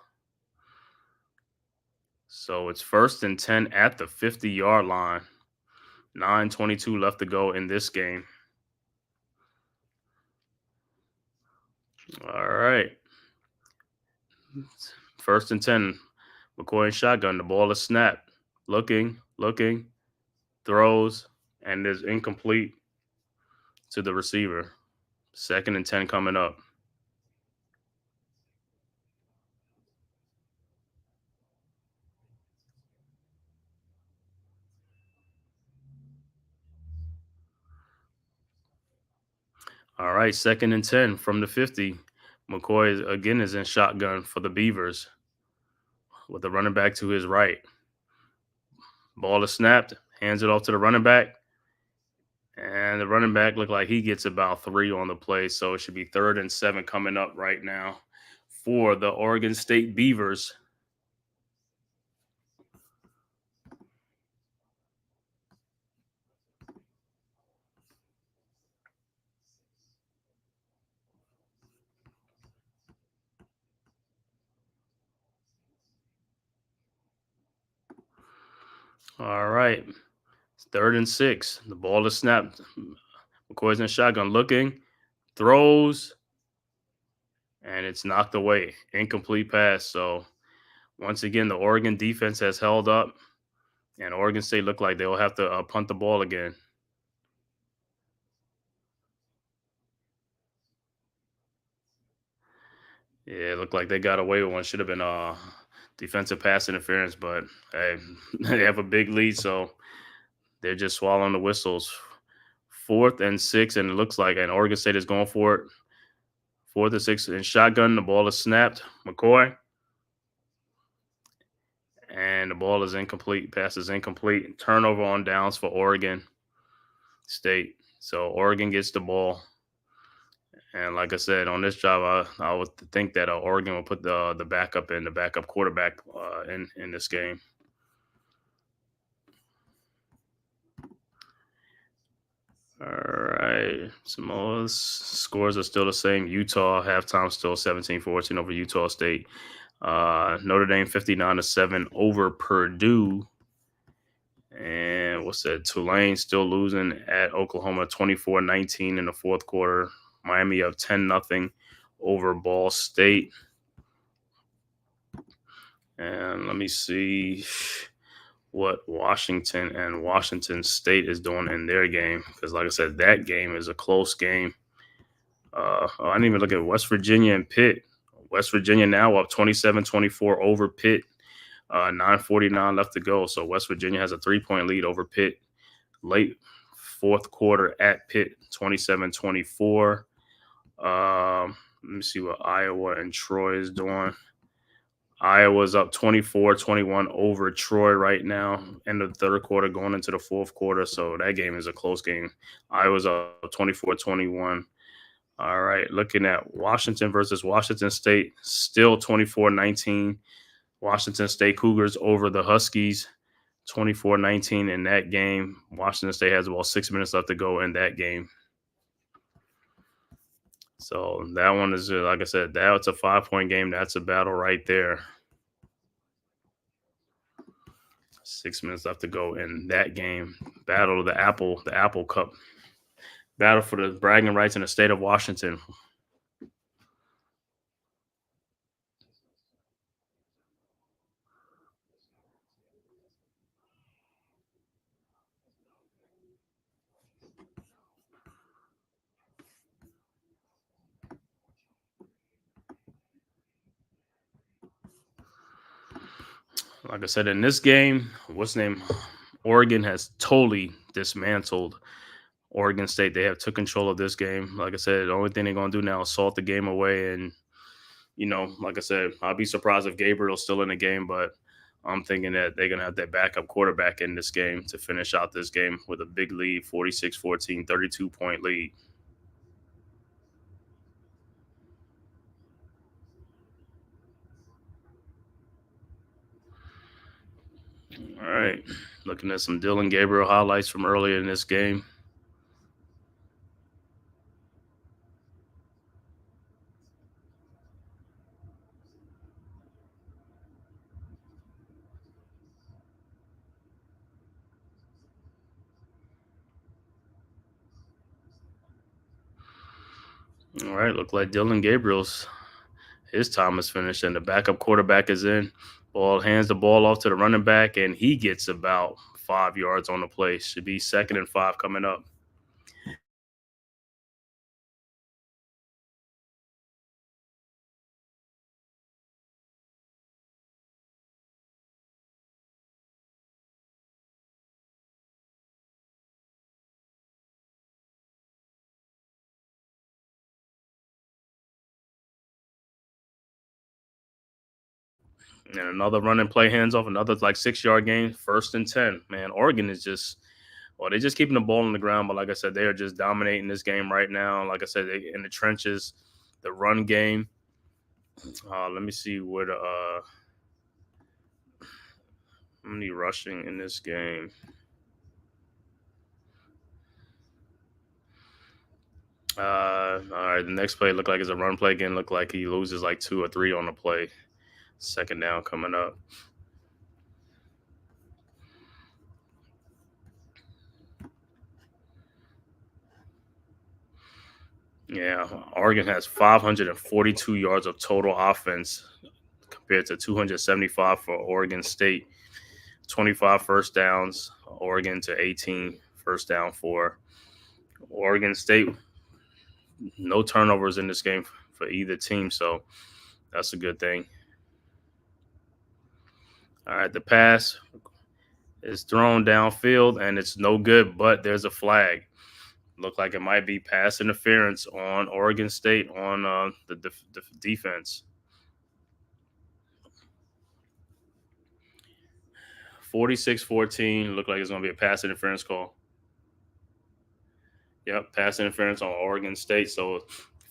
So it's 1st and 10 at the 50-yard line. 9:22 left to go in this game. All right. 1st and 10. McCoy in shotgun. The ball is snapped. Looking, throws, and is incomplete to the receiver. 2nd and 10 coming up. All right, 2nd and 10 from the 50. McCoy again is in shotgun for the Beavers with the running back to his right. Ball is snapped, hands it off to the running back, and the running back looked like he gets about 3 on the play, so it should be 3rd and 7 coming up right now for the Oregon State Beavers. All right. 3rd and 6. The ball is snapped. McCoy's in shotgun looking, throws, and it's knocked away. Incomplete pass. So once again, the Oregon defense has held up, and Oregon State looked like they'll have to punt the ball again. Yeah, it looked like they got away with one. Should have been defensive pass interference, but hey, they have a big lead, so they're just swallowing the whistles. 4th and 6, and it looks like, and Oregon State is going for it. 4th and 6 in shotgun. The ball is snapped. McCoy. And the ball is incomplete. Pass is incomplete. Turnover on downs for Oregon State. So Oregon gets the ball. And like I said, on this job, I would think that Oregon will put the backup quarterback in this game. All right. Some more scores are still the same. Utah halftime still 17-14 over Utah State. Notre Dame 59-7 over Purdue. And what's that? Tulane still losing at Oklahoma 24-19 in the fourth quarter. Miami up 10-0 over Ball State. And let me see what Washington and Washington State is doing in their game. Because like I said, that game is a close game. I didn't even look at West Virginia and Pitt. West Virginia now up 27-24 over Pitt. 9:49 left to go. So West Virginia has a 3-point lead over Pitt. Late fourth quarter at Pitt, 27-24. Let me see what Iowa and Troy is doing. Iowa's up 24-21 over Troy right now in the third quarter going into the fourth quarter. So that game is a close game. Iowa's up 24-21. All right, looking at Washington versus Washington State, still 24-19. Washington State Cougars over the Huskies, 24-19 in that game. Washington State has about 6 minutes left to go in that game. So that one is, like I said, that's a 5-point game. That's a battle right there. 6 minutes left to go in that game. Battle of the Apple Cup. Battle for the bragging rights in the state of Washington. Like I said, in this game, Oregon has totally dismantled Oregon State. They have took control of this game. Like I said, the only thing they're going to do now is salt the game away. And, like I said, I'll be surprised if Gabriel's still in the game, but I'm thinking that they're going to have their backup quarterback in this game to finish out this game with a big lead, 46-14, 32-point lead. All right. Looking at some Dylan Gabriel highlights from earlier in this game. All right. Look like Dylan Gabriel's his time is finished and the backup quarterback is in. Ball hands the ball off to the running back, and he gets about 5 yards on the play. Should be 2nd and 5 coming up. And another running play hands off, another like 6-yard gain, 1st and 10. Man, Oregon is they're just keeping the ball on the ground. But like I said, they are just dominating this game right now. Like I said, they in the trenches, the run game. Let me see what how many rushing in this game. All right, the next play looked like it's a run play again. Looked like he loses like 2 or 3 on the play. 2nd down coming up. Yeah, Oregon has 542 yards of total offense compared to 275 for Oregon State. 25 first downs, Oregon to 18 first down for Oregon State. No turnovers in this game for either team, so that's a good thing. All right, the pass is thrown downfield, and it's no good, but there's a flag. Look like it might be pass interference on Oregon State on the defense. 46-14. Look like it's going to be a pass interference call. Yep, pass interference on Oregon State. So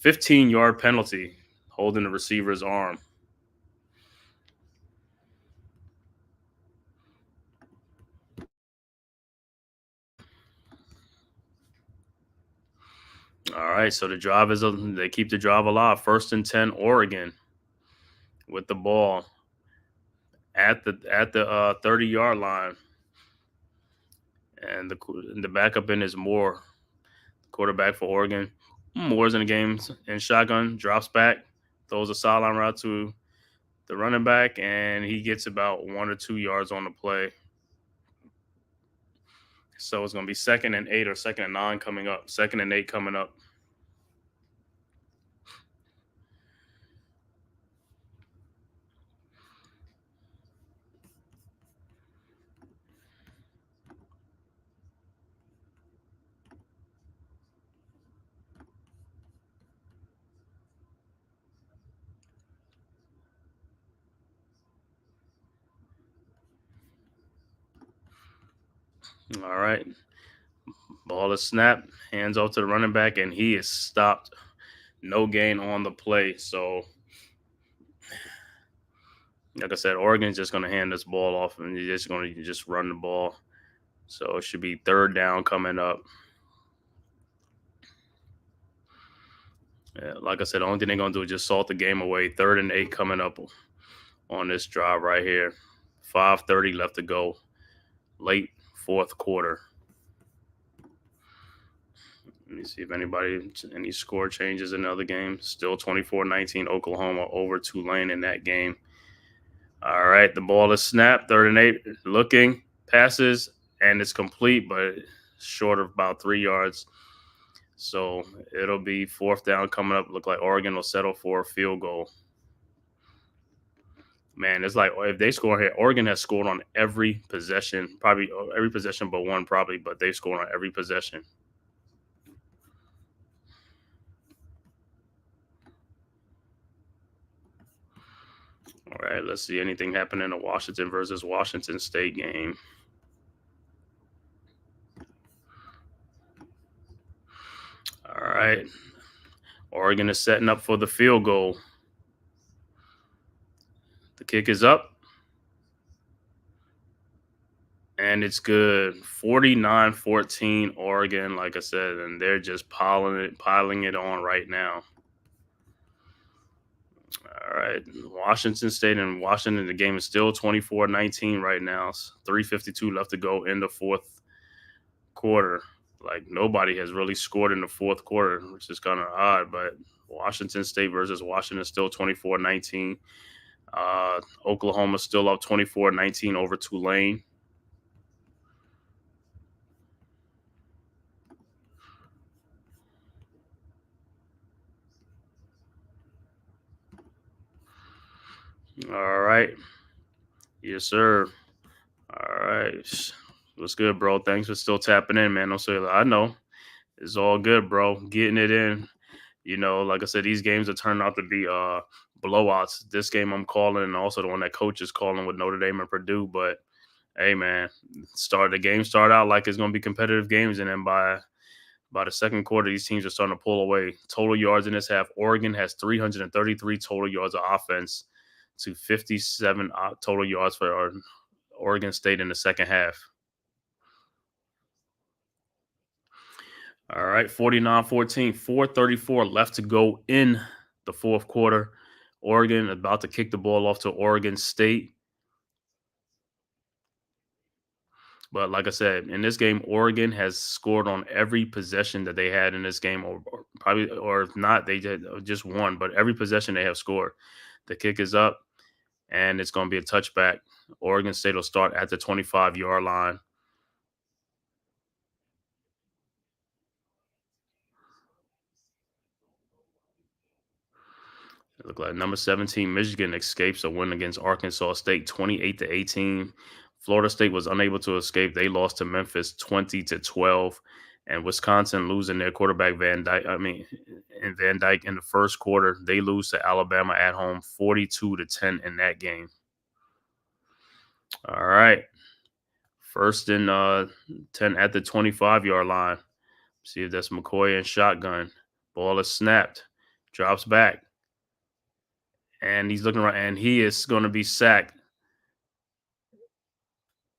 15-yard penalty, holding the receiver's arm. All right, so they keep the drive alive. 1st and 10, Oregon, with the ball at the 30-yard line, and the backup in is Moore, quarterback for Oregon. Moore's in the game in shotgun, drops back, throws a sideline route to the running back, and he gets about 1 or 2 yards on the play. So it's going to be 2nd and 8 or 2nd and 9 coming up. 2nd and 8 coming up. All right. Ball is snapped, hands off to the running back, and he is stopped. No gain on the play. So, like I said, Oregon's just going to hand this ball off, and they're just going to just run the ball. So it should be 3rd down coming up. Yeah, like I said, the only thing they're going to do is just salt the game away. 3rd and 8 coming up on this drive right here. 5:30 left to go. Late 4th quarter. Let me see if any score changes in the other game. Still 24-19 Oklahoma over Tulane in that game. All right, the ball is snapped. 3rd and 8, looking, passes, and it's complete, but short of about 3 yards. So it'll be 4th down coming up. Look like Oregon will settle for a field goal. Man, it's like if they score here, Oregon has scored on every possession, probably every possession but one, probably, but they've scored on every possession. All right, let's see anything happen in the Washington versus Washington State game. All right. Oregon is setting up for the field goal. The kick is up. And it's good. 49-14 Oregon, like I said, and they're just piling it on right now. All right. Washington State and Washington, the game is still 24-19 right now. 3:52 left to go in the 4th quarter. Like nobody has really scored in the 4th quarter, which is kind of odd, but Washington State versus Washington is still 24-19. Oklahoma still up 24-19 over Tulane. All right. Yes, sir. All right. What's good, bro? Thanks for still tapping in, man. I know. It's all good, bro. Getting it in. Like I said, these games are turning out to be blowouts. This game I'm calling, and also the one that coach is calling with Notre Dame and Purdue. But hey, man, the game start out like it's gonna be competitive games, and then by the 2nd quarter, these teams are starting to pull away. Total yards in this half, Oregon has 333 total yards of offense to 57 total yards for Oregon State in the 2nd half. All right, 49-14, 4:34 left to go in the 4th quarter. Oregon about to kick the ball off to Oregon State. But like I said, in this game, Oregon has scored on every possession that they had in this game, or if not, they did just one. But every possession they have scored. The kick is up, and it's going to be a touchback. Oregon State will start at the 25-yard line. It looked like number 17, Michigan escapes a win against Arkansas State, 28-18. Florida State was unable to escape. They lost to Memphis 20-12. And Wisconsin losing their quarterback Van Dyke in the 1st quarter. They lose to Alabama at home 42-10 in that game. All right. 1st and 10 at the 25-yard line. See if that's McCoy and shotgun. Ball is snapped. drops back, and he's looking around, and he is going to be sacked.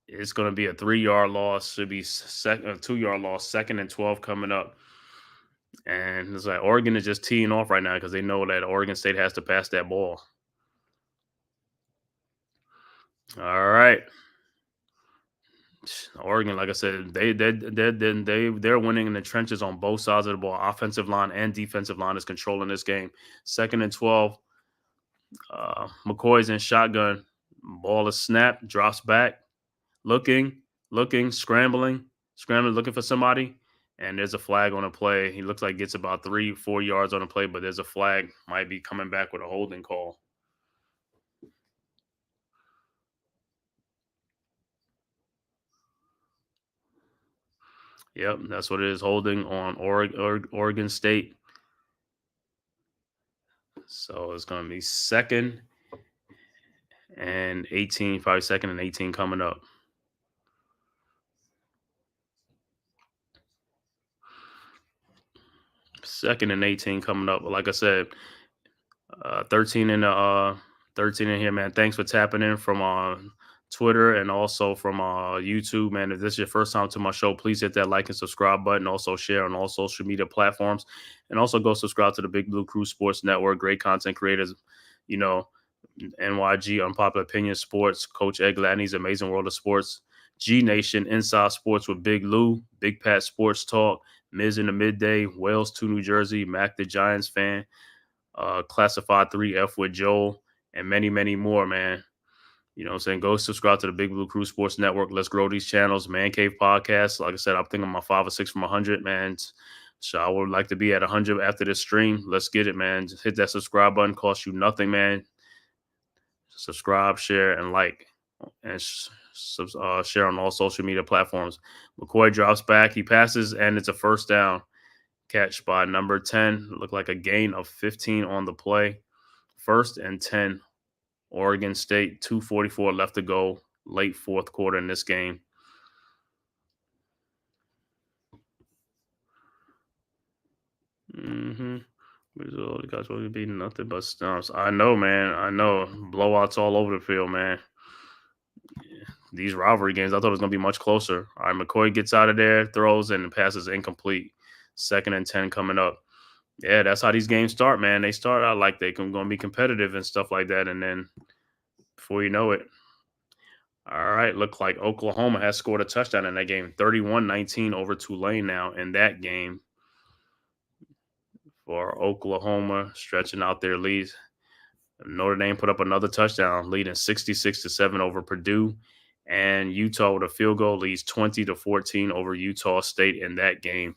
It's going to be a 3-yard loss. Should be a 2-yard loss. 2nd and 12 coming up. And it's like Oregon is just teeing off right now because they know that Oregon State has to pass that ball. All right. Oregon, like I said, they're winning in the trenches on both sides of the ball. Offensive line and defensive line is controlling this game. 2nd and 12. McCoy's in shotgun. Ball is snapped, drops back, looking, scrambling, looking for somebody. And there's a flag on a play. He looks like gets about 3-4 yards on a play, but there's a flag. Might be coming back with a holding call. Yep, that's what it is. Holding on Oregon State. So it's going to be 2nd and 18, probably 2nd and 18 coming up. Second and 18 coming up. Like I said, 13 in here, man. Thanks for tapping in from Twitter and also from YouTube, man. If this is your first time to my show, please hit that like and subscribe button. Also share on all social media platforms, and also go subscribe to the Big Blue Crew Sports Network. Great content creators, NYG, Unpopular Opinion Sports, Coach Ed Gladney's Amazing World of Sports, G Nation, Inside Sports with Big Lou, Big Pat Sports Talk, Miz in the Midday, Wales to New Jersey, Mac the Giants fan, Classified 3F with Joel, and many, many more, man. You know what I'm saying? Go subscribe to the Big Blue Crew Sports Network. Let's grow these channels. Man-Cave Podcast. Like I said, I'm thinking my 5 or 6 from 100, man. So I would like to be at 100 after this stream. Let's get it, man. Just hit that subscribe button. Costs you nothing, man. Subscribe, share, and like. And share on all social media platforms. McCoy drops back. He passes, and it's a first down. Catch by number 10. Looked like a gain of 15 on the play. 1st and 10. Oregon State, 2:44 left to go, late 4th quarter in this game. The guys will be nothing but stumps. I know, man. I know. Blowouts all over the field, man. These rivalry games, I thought it was going to be much closer. All right, McCoy gets out of there, throws, and passes incomplete. 2nd and 10 coming up. Yeah, that's how these games start, man. They start out like they're going to be competitive and stuff like that, and then before you know it. All right, look like Oklahoma has scored a touchdown in that game. 31-19 over Tulane now in that game for Oklahoma, stretching out their lead. Notre Dame put up another touchdown, leading 66-7 over Purdue. And Utah with a field goal leads 20-14 over Utah State in that game.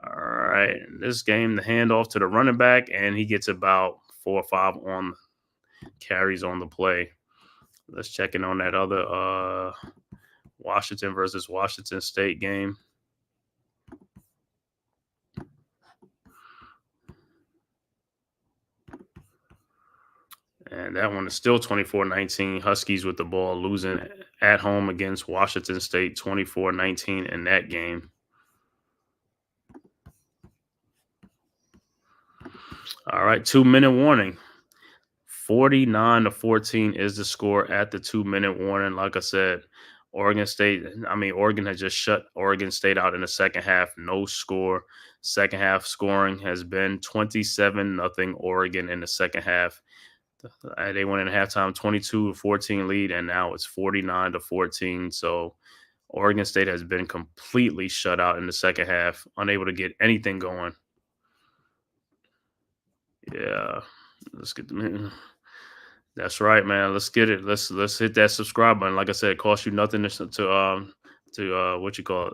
All right, in this game, the handoff to the running back, and he gets about 4 or 5 on carries on the play. Let's check in on that other Washington versus Washington State game. And that one is still 24-19. Huskies with the ball, losing at home against Washington State 24-19 in that game. All right, 2-minute warning. 49-14 is the score at the 2-minute warning. Like I said, Oregon has just shut Oregon State out in the second half. No score. Second half scoring has been 27-0 Oregon in the second half. They went in halftime 22-14 lead, and now it's 49-14. So Oregon State has been completely shut out in the second half, unable to get anything going. Yeah, let's get them in. That's right, man. Let's get it. Let's hit that subscribe button. Like I said, it costs you nothing to what you call it.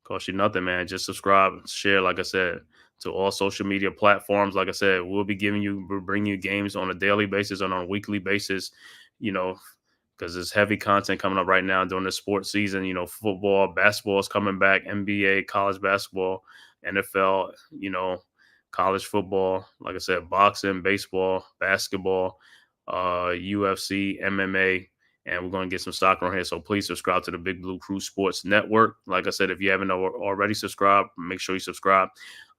Costs you nothing, man. Just subscribe, share. Like I said, to all social media platforms. Like I said, we'll bring you games on a daily basis and on a weekly basis. Because there's heavy content coming up right now during the sports season. Football, basketball is coming back. NBA, college basketball, NFL. College football. Like I said, boxing, baseball, basketball. UFC, MMA, and we're going to get some soccer on here. So please subscribe to the Big Blue Crew Sports Network. Like I said, if you haven't already subscribed, make sure you subscribe.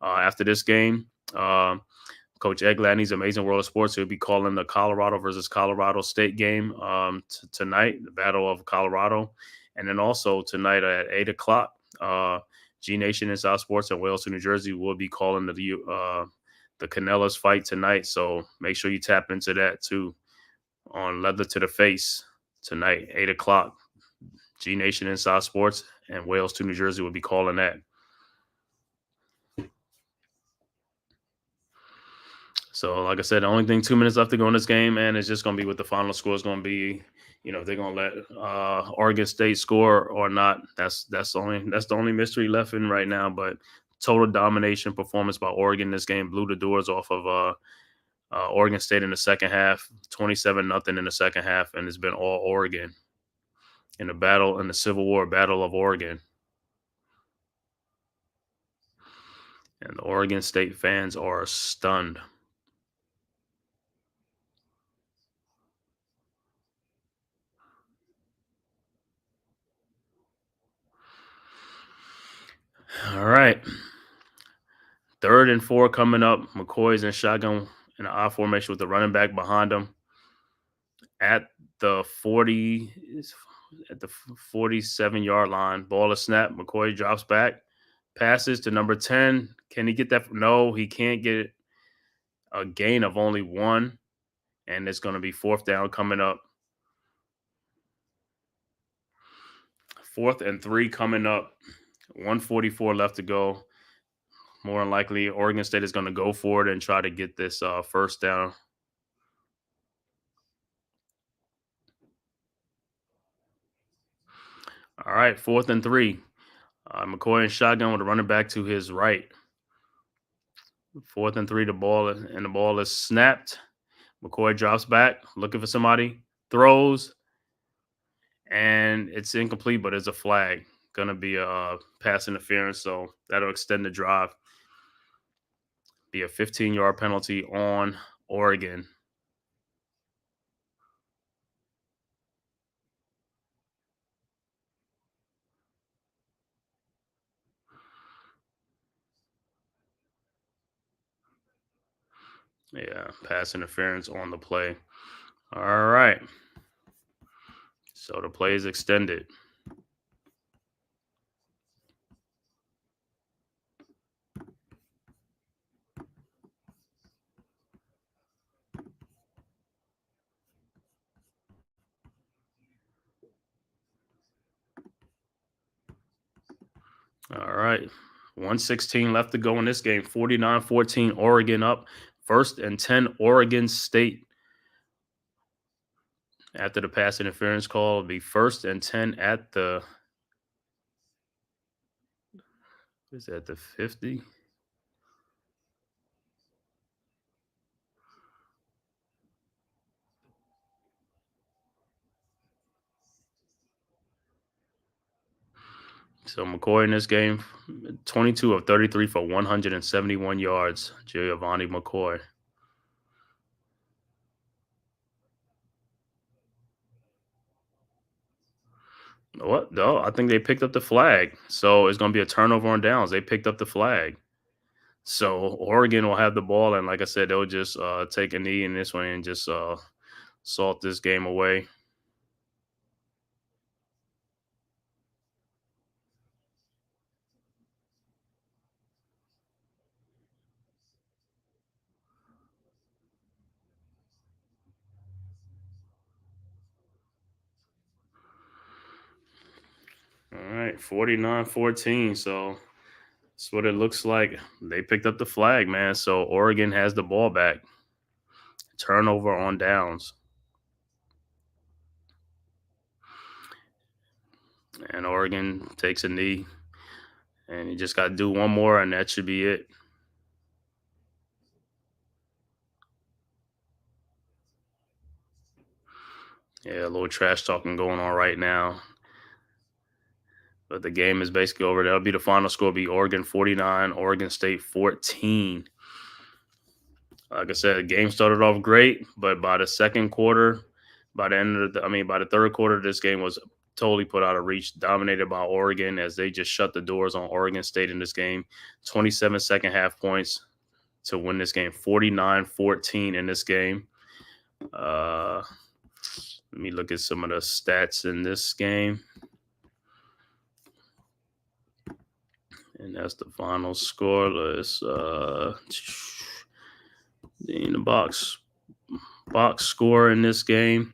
After this game, Coach Ed Gladney's Amazing World of Sports. He'll be calling the Colorado versus Colorado State game tonight, the Battle of Colorado. And then also tonight at 8 o'clock, G Nation in South Sports and Wales to New Jersey will be calling the Canelas fight tonight. So make sure you tap into that too on Leather to the Face tonight, 8 o'clock. G Nation in South Sports and Wales to New Jersey will be calling that. So, like I said, the only thing 2 minutes left to go in this game, and it's just going to be what the final score is going to be. If they're going to let Oregon State score or not. That's the only mystery left in right now. But total domination performance by Oregon in this game blew the doors off of Oregon State in the second half, 27-0 in the second half, and it's been all Oregon in the Civil War battle of Oregon. And the Oregon State fans are stunned. All right. 3rd and 4 coming up. McCoy's in shotgun in an I formation with the running back behind him at the 47-yard line. Ball is snapped. McCoy drops back, passes to number 10. Can he get that? No, he can't get a gain of only 1, and it's going to be 4th down coming up. 4th and 3 coming up. 1:44 left to go. More than likely, Oregon State is going to go for it and try to get this first down. All right, 4th and 3. McCoy in shotgun with a running back to his right. 4th and 3, the ball is snapped. McCoy drops back, looking for somebody, throws, and it's incomplete, but it's a flag. Going to be a pass interference, so that'll extend the drive. Be a 15-yard penalty on Oregon. Yeah, pass interference on the play. All right. So the play is extended. All right. 1:16 left to go in this game. 49-14, Oregon up. 1st and 10, Oregon State. After the pass interference call, it'll be 1st and 10 at the 50? So McCoy in this game, 22 of 33 for 171 yards. Giovanni McCoy. What? No, I think they picked up the flag. So it's going to be a turnover on downs. They picked up the flag. So Oregon will have the ball, and like I said, they'll just take a knee in this one and just salt this game away. All right, 49-14. So that's what it looks like. They picked up the flag, man. So Oregon has the ball back. Turnover on downs. And Oregon takes a knee. And you just got to do one more, and that should be it. Yeah, a little trash talking going on right now. But the game is basically over. That'll be the final score. Be Oregon 49, Oregon State 14. Like I said, the game started off great, but by the second quarter, by the third quarter, this game was totally put out of reach, dominated by Oregon as they just shut the doors on Oregon State in this game. 27 second half points, to win this game, 49-14 in this game. Let me look at some of the stats in this game. And that's the final score. Let's in the box score in this game.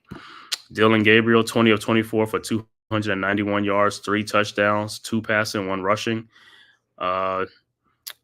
Dylan Gabriel, 20 of 24 for 291 yards, 3 touchdowns, 2 passing, 1 rushing.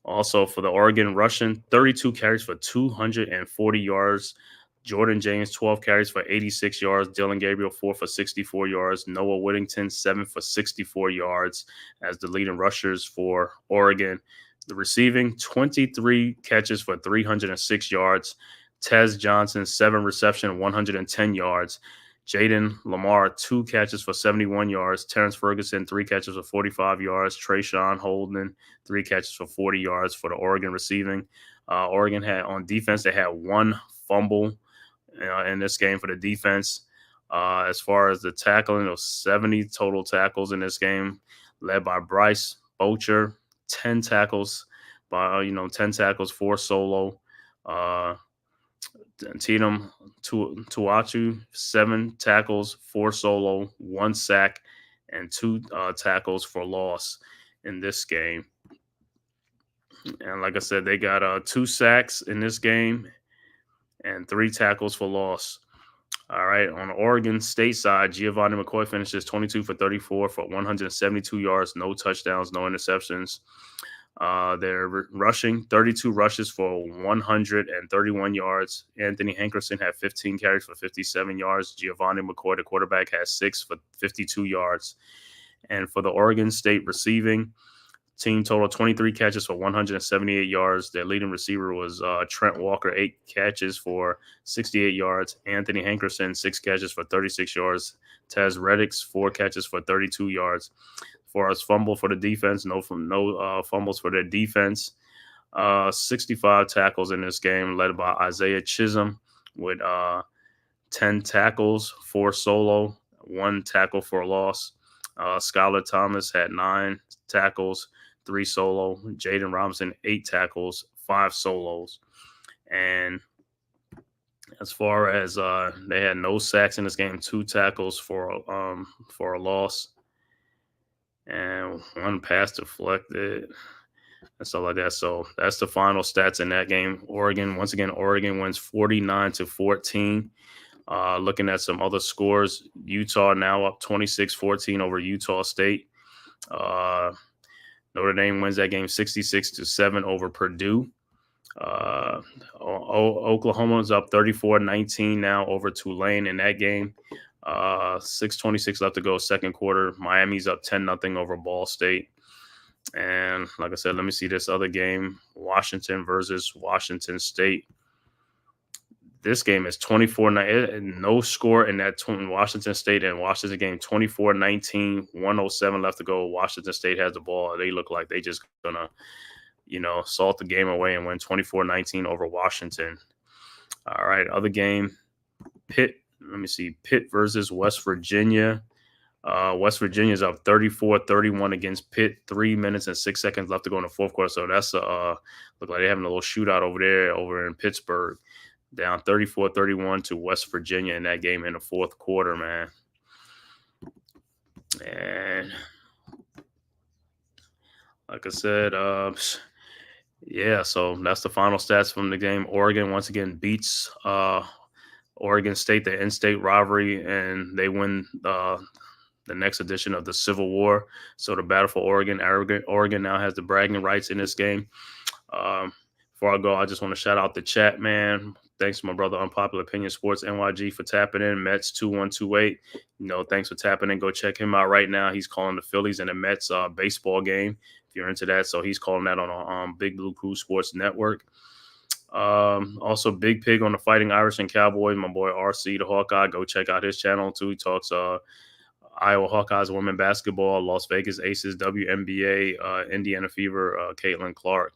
Also for the Oregon rushing, 32 carries for 240 yards. Jordan James, 12 carries for 86 yards. Dylan Gabriel, 4 for 64 yards. Noah Whittington, 7 for 64 yards as the leading rushers for Oregon. The receiving, 23 catches for 306 yards. Tez Johnson, 7 reception, 110 yards. Jaden Lamar, 2 catches for 71 yards. Terrence Ferguson, 3 catches for 45 yards. Trayshawn Holden, 3 catches for 40 yards for the Oregon receiving. Oregon had on defense, they had 1 fumble in this game for the defense. As far as the tackling, there was 70 total tackles in this game, led by Bryce Bocher, 10 tackles, 10 tackles, 4 solo. Tatum Tuachu, 7 tackles, 4 solo, 1 sack, and 2 tackles for loss in this game. And like I said, they got 2 sacks in this game and 3 tackles for loss. All right, on the Oregon State side, Giovanni McCoy finishes 22 for 34 for 172 yards, no touchdowns, no interceptions. They're rushing 32 rushes for 131 yards. Anthony Hankerson had 15 carries for 57 yards. Giovanni McCoy, the quarterback, had 6 for 52 yards. And for the Oregon State receiving team total, 23 catches for 178 yards. Their leading receiver was Trent Walker, 8 catches for 68 yards. Anthony Hankerson, 6 catches for 36 yards. Taz Reddick, 4 catches for 32 yards. For us, fumble for the defense, no fumbles for their defense. 65 tackles in this game, led by Isaiah Chisholm with 10 tackles, 4 solo, 1 tackle for a loss. Skylar Thomas had 9 tackles, 3 solo. Jaden Robinson, 8 tackles, 5 solos. And as far as they had no sacks in this game, 2 tackles for a loss, and 1 pass deflected and stuff like that. So that's the final stats in that game. Oregon wins 49-14. Looking at some other scores, Utah now up 26-14 over Utah State. Notre Dame wins that game 66-7 over Purdue. Oklahoma's up 34-19 now over Tulane in that game. 6:26 left to go, second quarter. Miami's up 10-0 over Ball State. And like I said, let me see this other game, Washington versus Washington State. This game is 24-9. No score in that Washington State and Washington game, 24-19, 1:07 left to go. Washington State has the ball. They look like they just gonna, salt the game away and win 24-19 over Washington. All right, other game, Pitt. Let me see, Pitt versus West Virginia. West Virginia's up 34-31 against Pitt. 3 minutes and 6 seconds left to go in the fourth quarter. So that's look like they're having a little shootout over in Pittsburgh. Down 34-31 to West Virginia in that game in the fourth quarter, man. And like I said, so that's the final stats from the game. Oregon once again beats Oregon State, the in-state rivalry, and they win the next edition of the Civil War. So the battle for Oregon. Oregon now has the bragging rights in this game. Before I go, I just want to shout out the chat, man. Thanks to my brother Unpopular Opinion Sports NYG for tapping in. Mets 2128. Thanks for tapping in. Go check him out right now. He's calling the Phillies and the Mets baseball game. If you're into that, so he's calling that on Big Blue Crew Sports Network. Also Big Pig on the Fighting Irish and Cowboys. My boy RC the Hawkeye. Go check out his channel too. He talks Iowa Hawkeyes women basketball, Las Vegas Aces, WNBA, Indiana Fever, Caitlin Clark.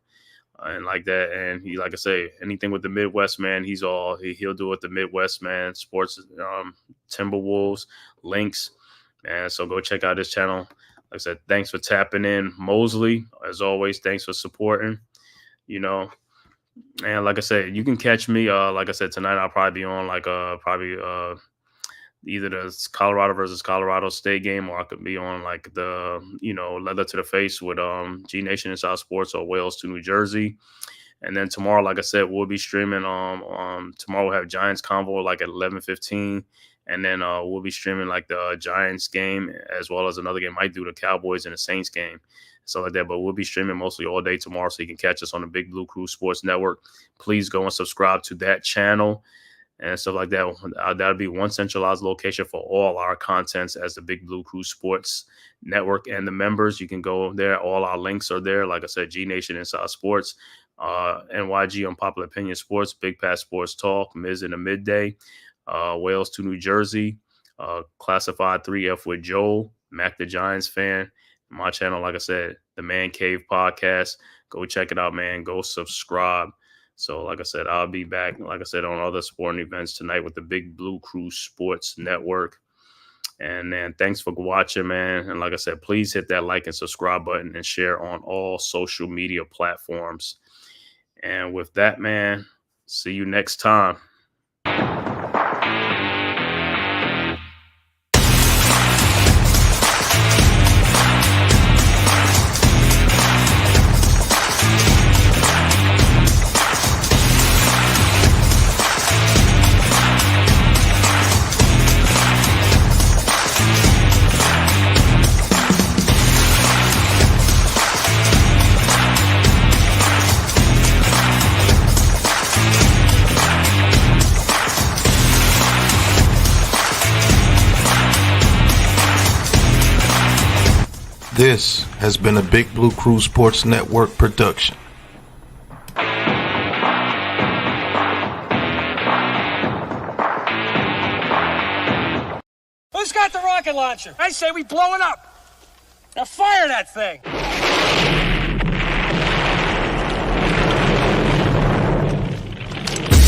And like that, and he, like I say, anything with the Midwest, man, he'll do it. The Midwest, man, sports, Timberwolves, Lynx, and so go check out his channel. Like I said, thanks for tapping in, Mosley. As always, thanks for supporting. And like I said, you can catch me. Like I said, tonight I'll probably be on either the Colorado versus Colorado State game, or I could be on like the Leather to the Face with G Nation Inside Sports, or Wales to New Jersey. And then tomorrow, like I said, we'll be streaming. Tomorrow we'll have Giants Convo like at 11:15, and then we'll be streaming like the Giants game as well as another game. Might do the Cowboys and the Saints game, stuff like that. But we'll be streaming mostly all day tomorrow, so you can catch us on the Big Blue Crew Sports Network. Please go and subscribe to that channel and stuff like that. That'll be one centralized location for all our contents as the Big Blue Crew Sports Network and the members. You can go there. All our links are there. Like I said, G Nation Inside Sports, NYG Unpopular Opinion Sports, Big Pat Sports Talk, Miz in the Midday, Wales to New Jersey, Classified 3F with Joel, Mac the Giants fan. My channel, like I said, the Man-Cave podcast. Go check it out, man. Go subscribe. So, like I said, I'll be back, like I said, on other sporting events tonight with the Big Blue Crew Sports Network. And man, thanks for watching, man. And like I said, please hit that like and subscribe button and share on all social media platforms. And with that, man, see you next time. This has been a Big Blue Crew Sports Network production. Who's got the rocket launcher? I say we blow it up. Now fire that thing.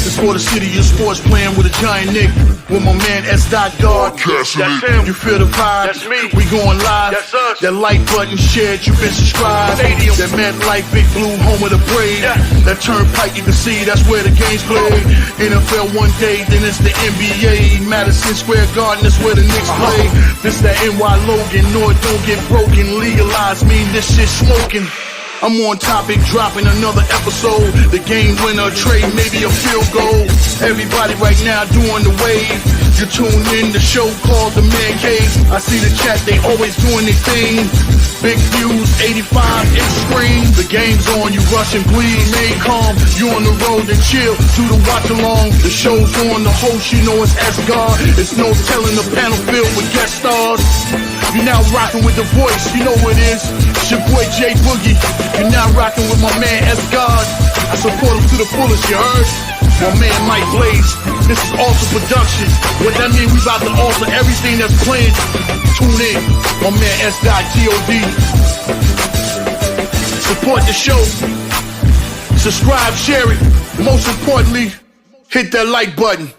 It's for the city of sports, playing with a giant Nick. With my man S. God. That's him. You feel the vibe? That's me. We going live. That's us. That like button shared, you been subscribed. Stadium. That MetLife Big Blue, home of the Braves. Yeah. That turnpike, you can see that's where the game's played. NFL one day, then it's the NBA. Madison Square Garden, that's where the Knicks play. This that NY Logan, North don't get broken. Legalize mean this shit smoking. I'm on topic, dropping another episode. The game winner, trade, maybe a field goal. Everybody right now doing the wave. You tune in, the show called TheMan-Cave. I see the chat, they always doing their thing. Big views, 85 inch screen. The game's on, you rushing, please. Stay calm, you on the road and chill. Do the watch along. The show's on, the host, you know it's Asgard. It's no telling the panel filled with guest stars. You're now rocking with the voice, you know what it is. It's your boy J Boogie. You're now rocking with my man S-God. I support him to the fullest, you heard? My man Mike Blaze. This is Alter Production. What that mean, we about to alter everything that's playing. Tune in. My man S.God. Support the show. Subscribe, share it. Most importantly, hit that like button.